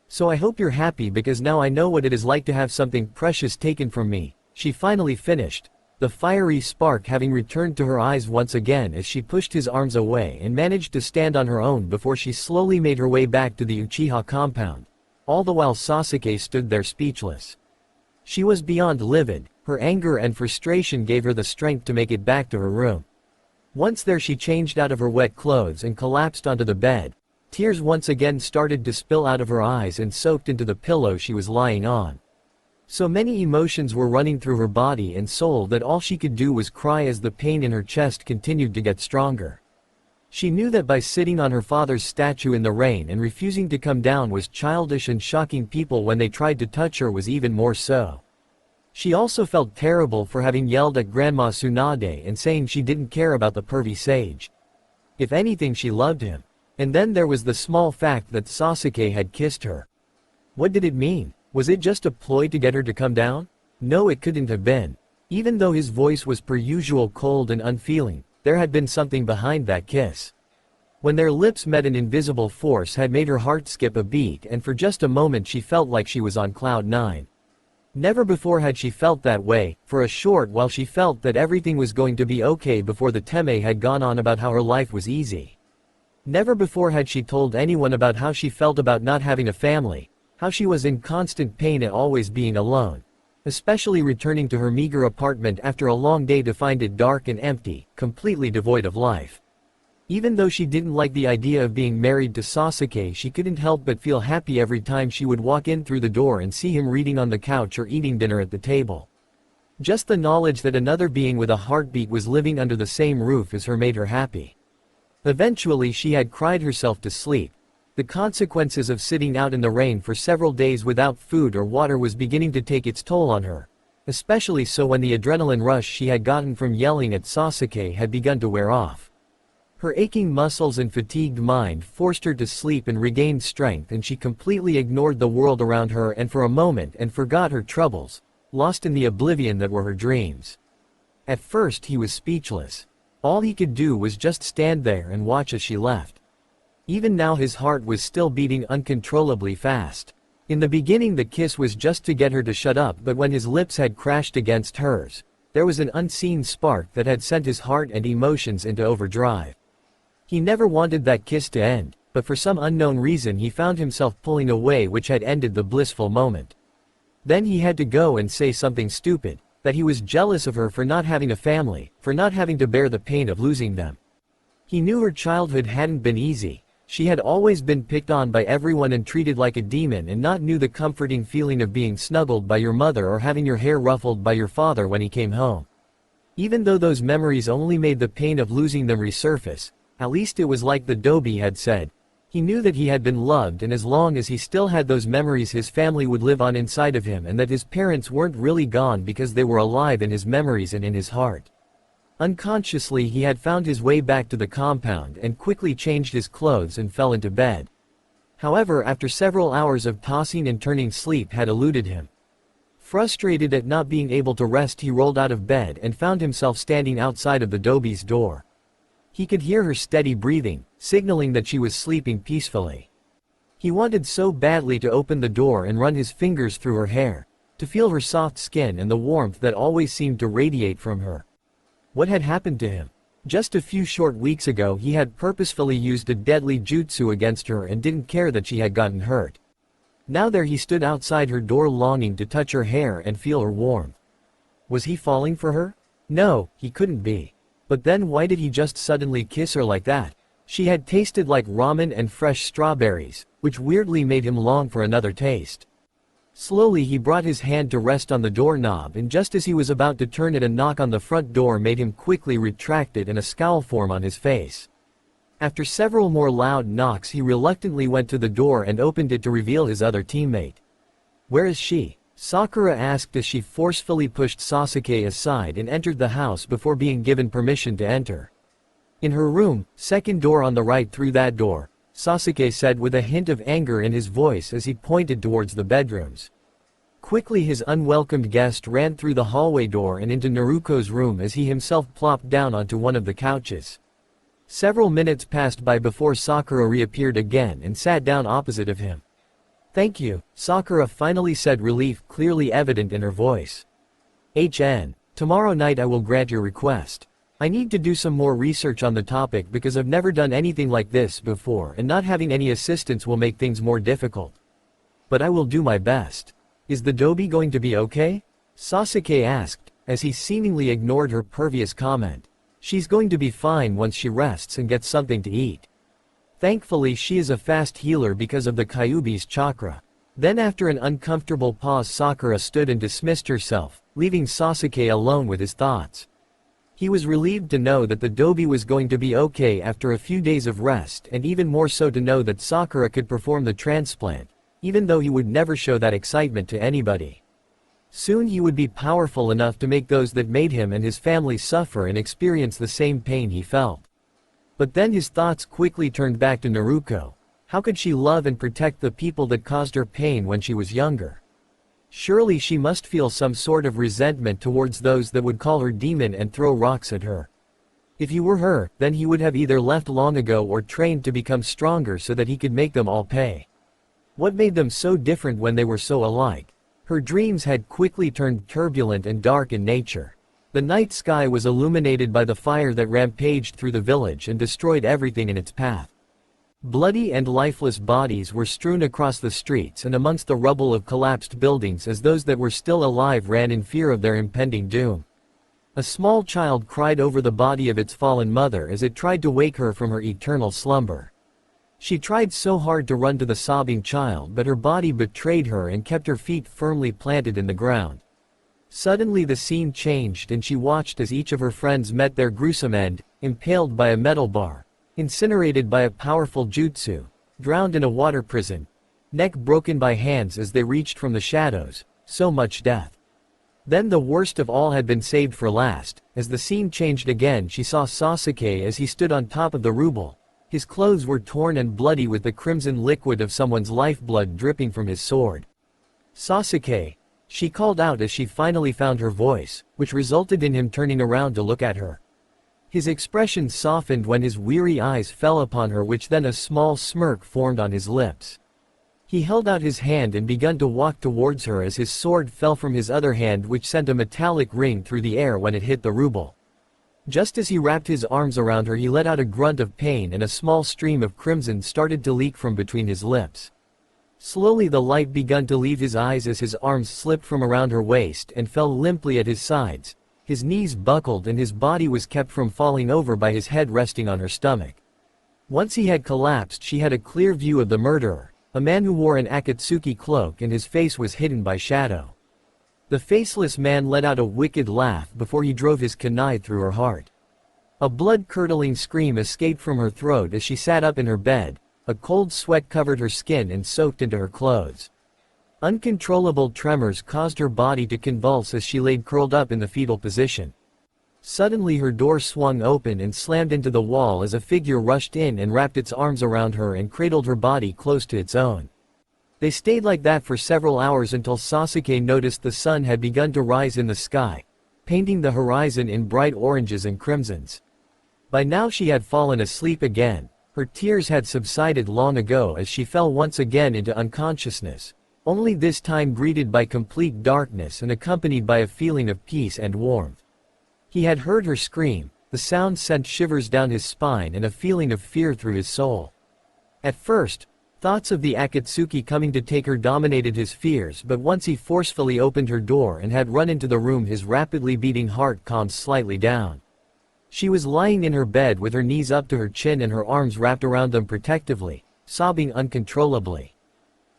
So I hope you're happy because now I know what it is like to have something precious taken from me, she finally finished, the fiery spark having returned to her eyes once again as she pushed his arms away and managed to stand on her own before she slowly made her way back to the Uchiha compound. All the while Sasuke stood there speechless. She was beyond livid, her anger and frustration gave her the strength to make it back to her room. Once there she changed out of her wet clothes and collapsed onto the bed. Tears once again started to spill out of her eyes and soaked into the pillow she was lying on. So many emotions were running through her body and soul that all she could do was cry as the pain in her chest continued to get stronger. She knew that by sitting on her father's statue in the rain and refusing to come down was childish, and shocking people when they tried to touch her was even more so. She also felt terrible for having yelled at Grandma Tsunade and saying she didn't care about the pervy sage. If anything, she loved him. And then there was the small fact that Sasuke had kissed her. What did it mean? Was it just a ploy to get her to come down? No, it couldn't have been. Even though his voice was per usual cold and unfeeling, there had been something behind that kiss. When their lips met, an invisible force had made her heart skip a beat, and for just a moment she felt like she was on cloud nine. Never before had she felt that way. For a short while she felt that everything was going to be okay before the Teme had gone on about how her life was easy. Never before had she told anyone about how she felt about not having a family, how she was in constant pain at always being alone. Especially returning to her meager apartment after a long day to find it dark and empty, completely devoid of life. Even though she didn't like the idea of being married to Sasuke, she couldn't help but feel happy every time she would walk in through the door and see him reading on the couch or eating dinner at the table. Just the knowledge that another being with a heartbeat was living under the same roof as her made her happy. Eventually she had cried herself to sleep. The consequences of sitting out in the rain for several days without food or water was beginning to take its toll on her. Especially so when the adrenaline rush she had gotten from yelling at Sasuke had begun to wear off. Her aching muscles and fatigued mind forced her to sleep and regained strength, and she completely ignored the world around her and for a moment and forgot her troubles, lost in the oblivion that were her dreams. At first he was speechless. All he could do was just stand there and watch as she left. Even now his heart was still beating uncontrollably fast. In the beginning the kiss was just to get her to shut up, but when his lips had crashed against hers, there was an unseen spark that had sent his heart and emotions into overdrive. He never wanted that kiss to end, but for some unknown reason he found himself pulling away, which had ended the blissful moment. Then he had to go and say something stupid, that he was jealous of her for not having a family, for not having to bear the pain of losing them. He knew her childhood hadn't been easy. She had always been picked on by everyone and treated like a demon, and not knew the comforting feeling of being snuggled by your mother or having your hair ruffled by your father when he came home. Even though those memories only made the pain of losing them resurface, at least it was like the Dobi had said. He knew that he had been loved, and as long as he still had those memories his family would live on inside of him, and that his parents weren't really gone because they were alive in his memories and in his heart. Unconsciously he had found his way back to the compound and quickly changed his clothes and fell into bed. However, after several hours of tossing and turning, sleep had eluded him. Frustrated at not being able to rest, he rolled out of bed and found himself standing outside of the Dobi's door. He could hear her steady breathing, signaling that she was sleeping peacefully. He wanted so badly to open the door and run his fingers through her hair, to feel her soft skin and the warmth that always seemed to radiate from her. What had happened to him? Just a few short weeks ago he had purposefully used a deadly jutsu against her and didn't care that she had gotten hurt. Now there he stood outside her door longing to touch her hair and feel her warmth. Was he falling for her? No, he couldn't be. But then why did he just suddenly kiss her like that? She had tasted like ramen and fresh strawberries, which weirdly made him long for another taste. Slowly he brought his hand to rest on the doorknob, and just as he was about to turn it, a knock on the front door made him quickly retract it and a scowl form on his face. After several more loud knocks he reluctantly went to the door and opened it to reveal his other teammate. "Where is she?" Sakura asked as she forcefully pushed Sasuke aside and entered the house before being given permission to enter. "In her room, second door on the right through that door," Sasuke said with a hint of anger in his voice as he pointed towards the bedrooms. Quickly his unwelcomed guest ran through the hallway door and into Naruko's room as he himself plopped down onto one of the couches. Several minutes passed by before Sakura reappeared again and sat down opposite of him. "Thank you," Sakura finally said, relief clearly evident in her voice. Tomorrow night I will grant your request. I need to do some more research on the topic because I've never done anything like this before, and not having any assistance will make things more difficult. But I will do my best. Is the Dobi going to be okay?" Sasuke asked, as he seemingly ignored her previous comment. "She's going to be fine once she rests and gets something to eat. Thankfully she is a fast healer because of the Kyuubi's chakra." Then after an uncomfortable pause Sakura stood and dismissed herself, leaving Sasuke alone with his thoughts. He was relieved to know that the Dobi was going to be okay after a few days of rest, and even more so to know that Sakura could perform the transplant, even though he would never show that excitement to anybody. Soon he would be powerful enough to make those that made him and his family suffer and experience the same pain he felt. But then his thoughts quickly turned back to Naruko. How could she love and protect the people that caused her pain when she was younger? Surely she must feel some sort of resentment towards those that would call her demon and throw rocks at her. If he were her, then he would have either left long ago or trained to become stronger so that he could make them all pay. What made them so different when they were so alike? Her dreams had quickly turned turbulent and dark in nature. The night sky was illuminated by the fire that rampaged through the village and destroyed everything in its path. Bloody and lifeless bodies were strewn across the streets and amongst the rubble of collapsed buildings as those that were still alive ran in fear of their impending doom. A small child cried over the body of its fallen mother as it tried to wake her from her eternal slumber. She tried so hard to run to the sobbing child, but her body betrayed her and kept her feet firmly planted in the ground. Suddenly the scene changed and she watched as each of her friends met their gruesome end, impaled by a metal bar, incinerated by a powerful jutsu, drowned in a water prison, neck broken by hands as they reached from the shadows. So much death. Then the worst of all had been saved for last. As the scene changed again, she saw Sasuke as he stood on top of the rubble. His clothes were torn and bloody with the crimson liquid of someone's lifeblood dripping from his sword. "Sasuke," she called out as she finally found her voice, which resulted in him turning around to look at her. His expression softened when his weary eyes fell upon her, which then a small smirk formed on his lips. He held out his hand and began to walk towards her as his sword fell from his other hand, which sent a metallic ring through the air when it hit the rubble. Just as he wrapped his arms around her he let out a grunt of pain and a small stream of crimson started to leak from between his lips. Slowly the light began to leave his eyes as his arms slipped from around her waist and fell limply at his sides. His knees buckled and his body was kept from falling over by his head resting on her stomach. Once he had collapsed she had a clear view of the murderer, a man who wore an Akatsuki cloak and his face was hidden by shadow. The faceless man let out a wicked laugh before he drove his kunai through her heart. A blood-curdling scream escaped from her throat as she sat up in her bed. A cold sweat covered her skin and soaked into her clothes. Uncontrollable tremors caused her body to convulse as she laid curled up in the fetal position. Suddenly her door swung open and slammed into the wall as a figure rushed in and wrapped its arms around her and cradled her body close to its own. They stayed like that for several hours until Sasuke noticed the sun had begun to rise in the sky, painting the horizon in bright oranges and crimsons. By now she had fallen asleep again. Her tears had subsided long ago as she fell once again into unconsciousness, only this time greeted by complete darkness and accompanied by a feeling of peace and warmth. He had heard her scream, the sound sent shivers down his spine and a feeling of fear through his soul. At first, thoughts of the Akatsuki coming to take her dominated his fears, but once he forcefully opened her door and had run into the room, his rapidly beating heart calmed slightly down. She was lying in her bed with her knees up to her chin and her arms wrapped around them protectively, sobbing uncontrollably.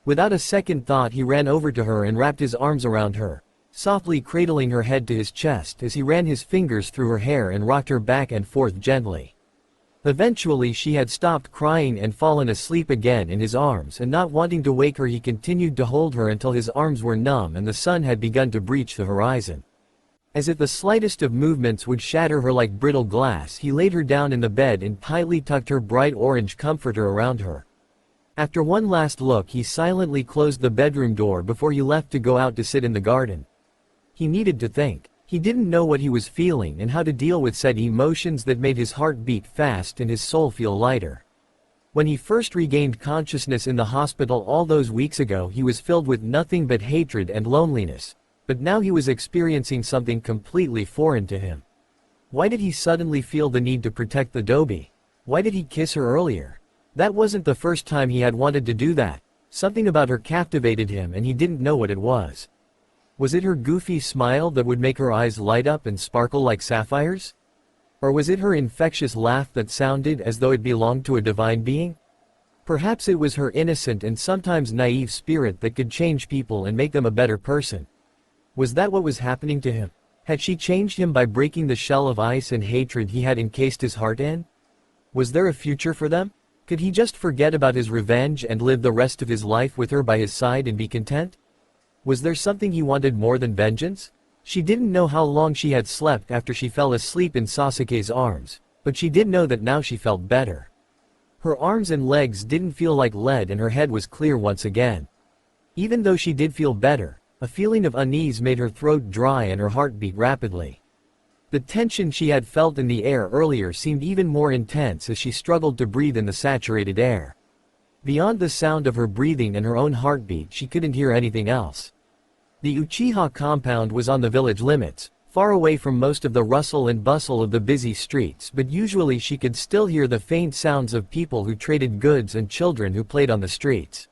Without a second thought he ran over to her and wrapped his arms around her, softly cradling her head to his chest as he ran his fingers through her hair and rocked her back and forth gently. Eventually she had stopped crying and fallen asleep again in his arms, and not wanting to wake her he continued to hold her until his arms were numb and the sun had begun to breach the horizon. As if the slightest of movements would shatter her like brittle glass, he laid her down in the bed and tightly tucked her bright orange comforter around her. After one last look he silently closed the bedroom door before he left to go out to sit in the garden. He needed to think. He didn't know what he was feeling and how to deal with said emotions that made his heart beat fast and his soul feel lighter. When he first regained consciousness in the hospital all those weeks ago, he was filled with nothing but hatred and loneliness, but now he was experiencing something completely foreign to him. Why did he suddenly feel the need to protect the Dobi? Why did he kiss her earlier? That wasn't the first time he had wanted to do that. Something about her captivated him and he didn't know what it was. Was it her goofy smile that would make her eyes light up and sparkle like sapphires? Or was it her infectious laugh that sounded as though it belonged to a divine being? Perhaps it was her innocent and sometimes naive spirit that could change people and make them a better person. Was that what was happening to him? Had she changed him by breaking the shell of ice and hatred he had encased his heart in? Was there a future for them? Could he just forget about his revenge and live the rest of his life with her by his side and be content? Was there something he wanted more than vengeance? She didn't know how long she had slept after she fell asleep in Sasuke's arms, but she did know that now she felt better. Her arms and legs didn't feel like lead and her head was clear once again. Even though she did feel better, a feeling of unease made her throat dry and her heart beat rapidly. The tension she had felt in the air earlier seemed even more intense as she struggled to breathe in the saturated air. Beyond the sound of her breathing and her own heartbeat, she couldn't hear anything else. The Uchiha compound was on the village limits, far away from most of the rustle and bustle of the busy streets, but usually she could still hear the faint sounds of people who traded goods and children who played on the streets.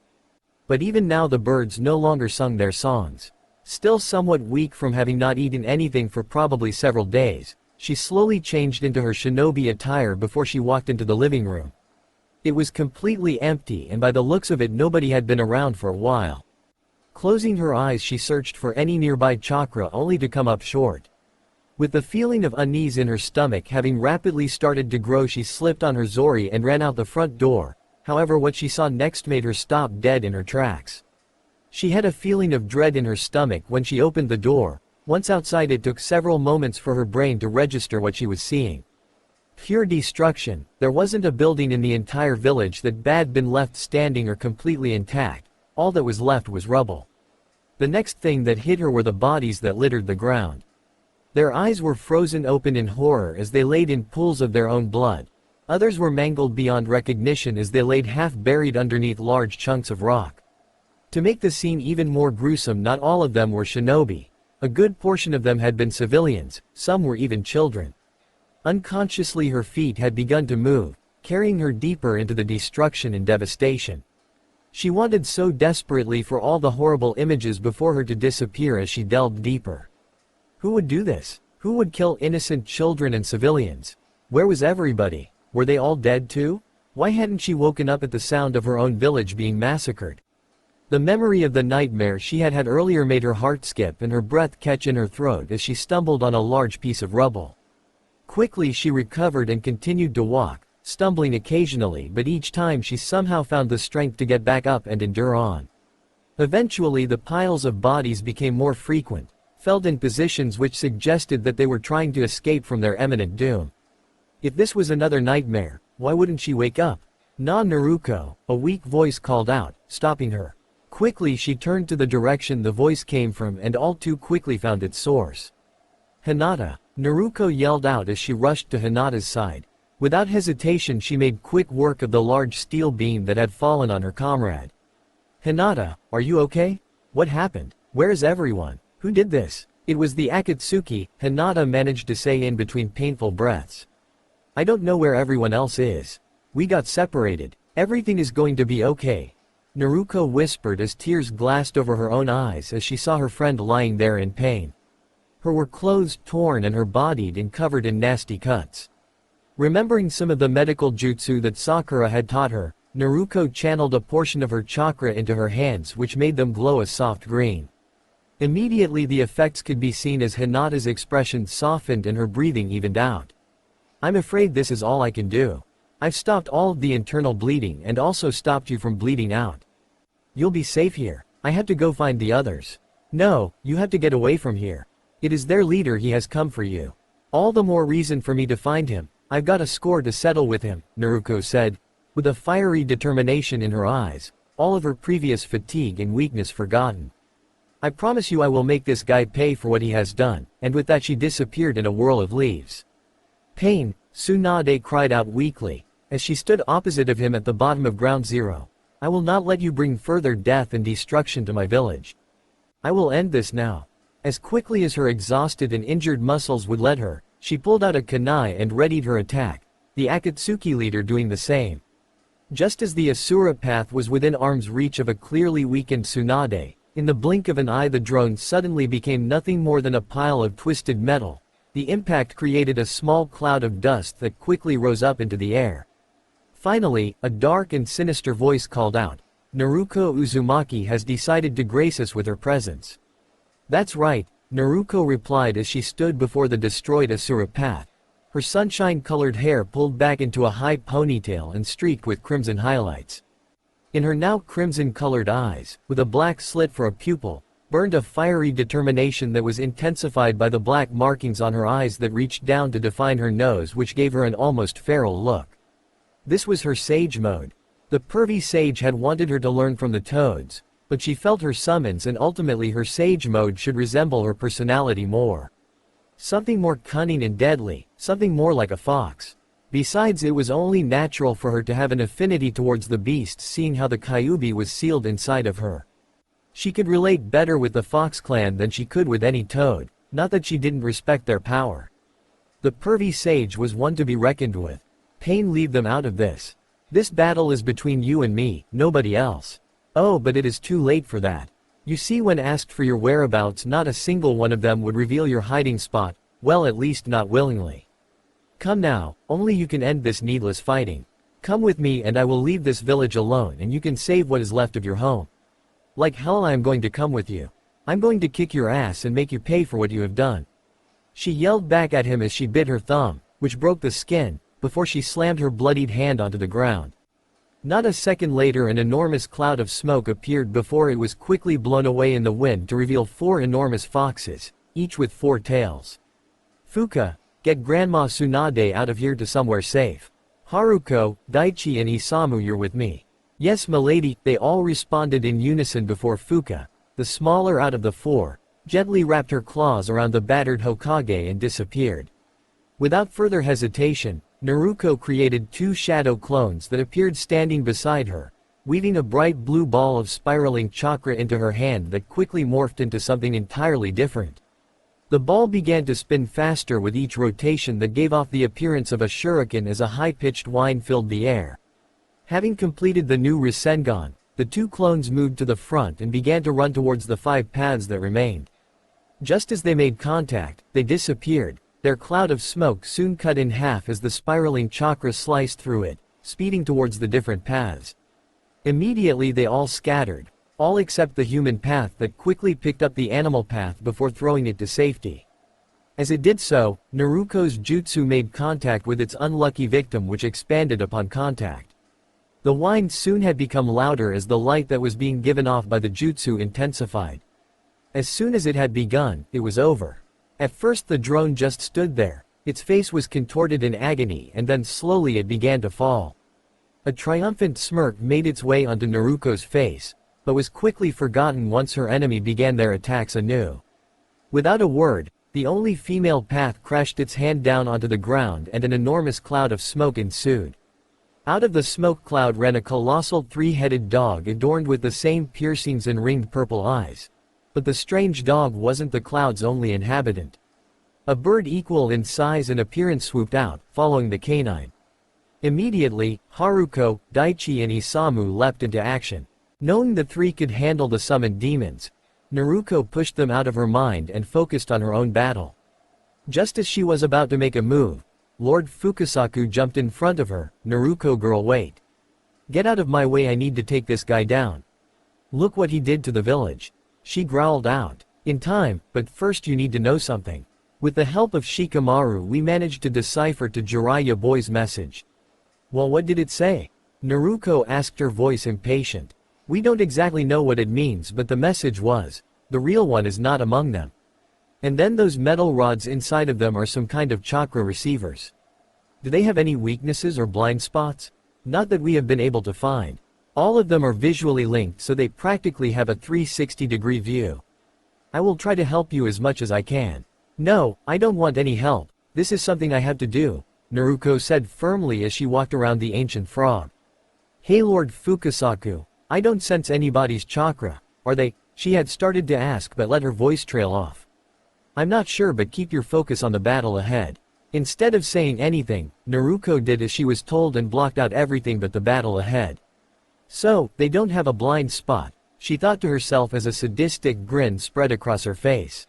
But even now the birds no longer sung their songs. Still somewhat weak from having not eaten anything for probably several days, she slowly changed into her shinobi attire before she walked into the living room. It was completely empty and by the looks of it nobody had been around for a while. Closing her eyes she searched for any nearby chakra only to come up short. With the feeling of unease in her stomach having rapidly started to grow, she slipped on her zori and ran out the front door. However, what she saw next made her stop dead in her tracks. She had a feeling of dread in her stomach when she opened the door. Once outside it took several moments for her brain to register what she was seeing. Pure destruction. There wasn't a building in the entire village that had been left standing or completely intact. All that was left was rubble. The next thing that hit her were the bodies that littered the ground. Their eyes were frozen open in horror as they laid in pools of their own blood. Others were mangled beyond recognition as they laid half buried underneath large chunks of rock. To make the scene even more gruesome, not all of them were shinobi. A good portion of them had been civilians, some were even children. Unconsciously her feet had begun to move, carrying her deeper into the destruction and devastation. She wanted so desperately for all the horrible images before her to disappear as she delved deeper. Who would do this? Who would kill innocent children and civilians? Where was everybody? Were they all dead too? Why hadn't she woken up at the sound of her own village being massacred? The memory of the nightmare she had had earlier made her heart skip and her breath catch in her throat as she stumbled on a large piece of rubble. Quickly she recovered and continued to walk, stumbling occasionally, but each time she somehow found the strength to get back up and endure on. Eventually the piles of bodies became more frequent, felt in positions which suggested that they were trying to escape from their imminent doom. If this was another nightmare, why wouldn't she wake up? "Na Naruko," a weak voice called out, stopping her. Quickly she turned to the direction the voice came from and all too quickly found its source. "Hinata!" Naruko yelled out as she rushed to Hinata's side. Without hesitation she made quick work of the large steel beam that had fallen on her comrade. "Hinata, are you okay? What happened? Where is everyone? Who did this?" It was the Akatsuki, Hinata managed to say in between painful breaths. "I don't know where everyone else is. We got separated. Everything is going to be okay," Naruko whispered as tears glassed over her own eyes as she saw her friend lying there in pain. Her were clothes torn and her bodied and covered in nasty cuts. Remembering some of the medical jutsu that Sakura had taught her, Naruko channeled a portion of her chakra into her hands which made them glow a soft green. Immediately the effects could be seen as Hinata's expression softened and her breathing evened out. "I'm afraid this is all I can do. I've stopped all of the internal bleeding and also stopped you from bleeding out. You'll be safe here. I have to go find the others." "No, you have to get away from here. It is their leader, he has come for you." "All the more reason for me to find him. I've got a score to settle with him," Naruko said, with a fiery determination in her eyes, all of her previous fatigue and weakness forgotten. "I promise you I will make this guy pay for what he has done," and with that she disappeared in a whirl of leaves. "Pain," Tsunade cried out weakly, as she stood opposite of him at the bottom of Ground Zero. "I will not let you bring further death and destruction to my village. I will end this now." As quickly as her exhausted and injured muscles would let her, she pulled out a kunai and readied her attack, the Akatsuki leader doing the same. Just as the Asura path was within arm's reach of a clearly weakened Tsunade, in the blink of an eye the drone suddenly became nothing more than a pile of twisted metal. The impact created a small cloud of dust that quickly rose up into the air. Finally, a dark and sinister voice called out, "Naruko Uzumaki has decided to grace us with her presence." "That's right," Naruko replied as she stood before the destroyed Asura path. Her sunshine-colored hair pulled back into a high ponytail and streaked with crimson highlights. In her now crimson-colored eyes, with a black slit for a pupil, burned a fiery determination that was intensified by the black markings on her eyes that reached down to define her nose, which gave her an almost feral look. This was her sage mode. The pervy sage had wanted her to learn from the toads, but she felt her summons and ultimately her sage mode should resemble her personality more. Something more cunning and deadly, something more like a fox. Besides, it was only natural for her to have an affinity towards the beast, seeing how the Kyuubi was sealed inside of her. She could relate better with the Fox clan than she could with any toad, not that she didn't respect their power. The pervy sage was one to be reckoned with. "Pain, leave them out of this. This battle is between you and me, nobody else." "Oh, but it is too late for that. You see, when asked for your whereabouts, not a single one of them would reveal your hiding spot, well, at least not willingly. Come now, only you can end this needless fighting. Come with me and I will leave this village alone and you can save what is left of your home." "Like hell I am going to come with you. I'm going to kick your ass and make you pay for what you have done." She yelled back at him as she bit her thumb, which broke the skin, before she slammed her bloodied hand onto the ground. Not a second later an enormous cloud of smoke appeared before it was quickly blown away in the wind to reveal 4 enormous foxes, each with 4 tails. "Fuka, get Grandma Tsunade out of here to somewhere safe. Haruko, Daichi and Isamu, you're with me." "Yes, milady," they all responded in unison before Fuka, the smaller out of the 4, gently wrapped her claws around the battered Hokage and disappeared. Without further hesitation, Naruko created 2 shadow clones that appeared standing beside her, weaving a bright blue ball of spiraling chakra into her hand that quickly morphed into something entirely different. The ball began to spin faster with each rotation that gave off the appearance of a shuriken as a high-pitched whine filled the air. Having completed the new Rasengan, the 2 clones moved to the front and began to run towards the 5 paths that remained. Just as they made contact, they disappeared. Their cloud of smoke soon cut in half as the spiraling chakra sliced through it, speeding towards the different paths. Immediately they all scattered, all except the human path that quickly picked up the animal path before throwing it to safety. As it did so, Naruko's jutsu made contact with its unlucky victim, which expanded upon contact. The whine soon had become louder as the light that was being given off by the jutsu intensified. As soon as it had begun, it was over. At first the drone just stood there. Its face was contorted in agony and then slowly it began to fall. A triumphant smirk made its way onto Naruko's face, but was quickly forgotten once her enemy began their attacks anew. Without a word, the only female path crashed its hand down onto the ground and an enormous cloud of smoke ensued. Out of the smoke cloud ran a colossal three-headed dog adorned with the same piercings and ringed purple eyes. But the strange dog wasn't the cloud's only inhabitant. A bird equal in size and appearance swooped out, following the canine. Immediately, Haruko, Daichi and Isamu leapt into action. Knowing the three could handle the summoned demons, Naruko pushed them out of her mind and focused on her own battle. Just as she was about to make a move, Lord Fukasaku jumped in front of her. "Naruko girl, wait. Get out of my way, I need to take this guy down. Look what he did to the village," she growled out. "In time, but first you need to know something. With the help of Shikamaru we managed to decipher to Jiraiya boy's message." "Well, what did it say?" Naruko asked, her voice impatient. "We don't exactly know what it means, but the message was, the real one is not among them. And then those metal rods inside of them are some kind of chakra receivers. Do they have any weaknesses or blind spots? Not that we have been able to find. All of them are visually linked, so they practically have a 360-degree view. I will try to help you as much as I can." "No, I don't want any help. This is something I have to do," Naruko said firmly as she walked around the ancient frog. "Hey Lord Fukasaku, I don't sense anybody's chakra. Are they?" she had started to ask but let her voice trail off. "I'm not sure, but keep your focus on the battle ahead." Instead of saying anything, Naruko did as she was told and blocked out everything but the battle ahead. "So, they don't have a blind spot," she thought to herself as a sadistic grin spread across her face.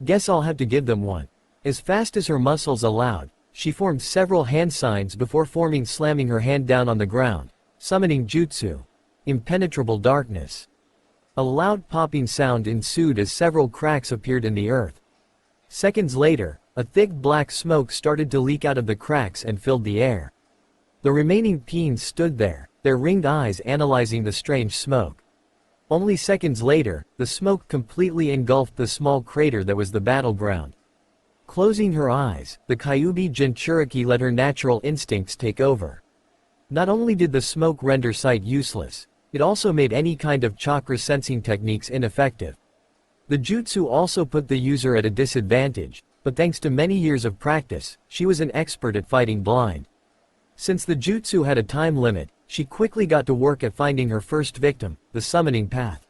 "Guess I'll have to give them one." As fast as her muscles allowed, she formed several hand signs before slamming her hand down on the ground, summoning jutsu. Impenetrable darkness. A loud popping sound ensued as several cracks appeared in the earth. Seconds later, a thick black smoke started to leak out of the cracks and filled the air. The remaining peons stood there, their ringed eyes analyzing the strange smoke. Only seconds later, the smoke completely engulfed the small crater that was the battleground. Closing her eyes, the Kyuubi Jinchuriki let her natural instincts take over. Not only did the smoke render sight useless, it also made any kind of chakra sensing techniques ineffective. The jutsu also put the user at a disadvantage, but thanks to many years of practice, she was an expert at fighting blind. Since the jutsu had a time limit, she quickly got to work at finding her first victim, the summoning path.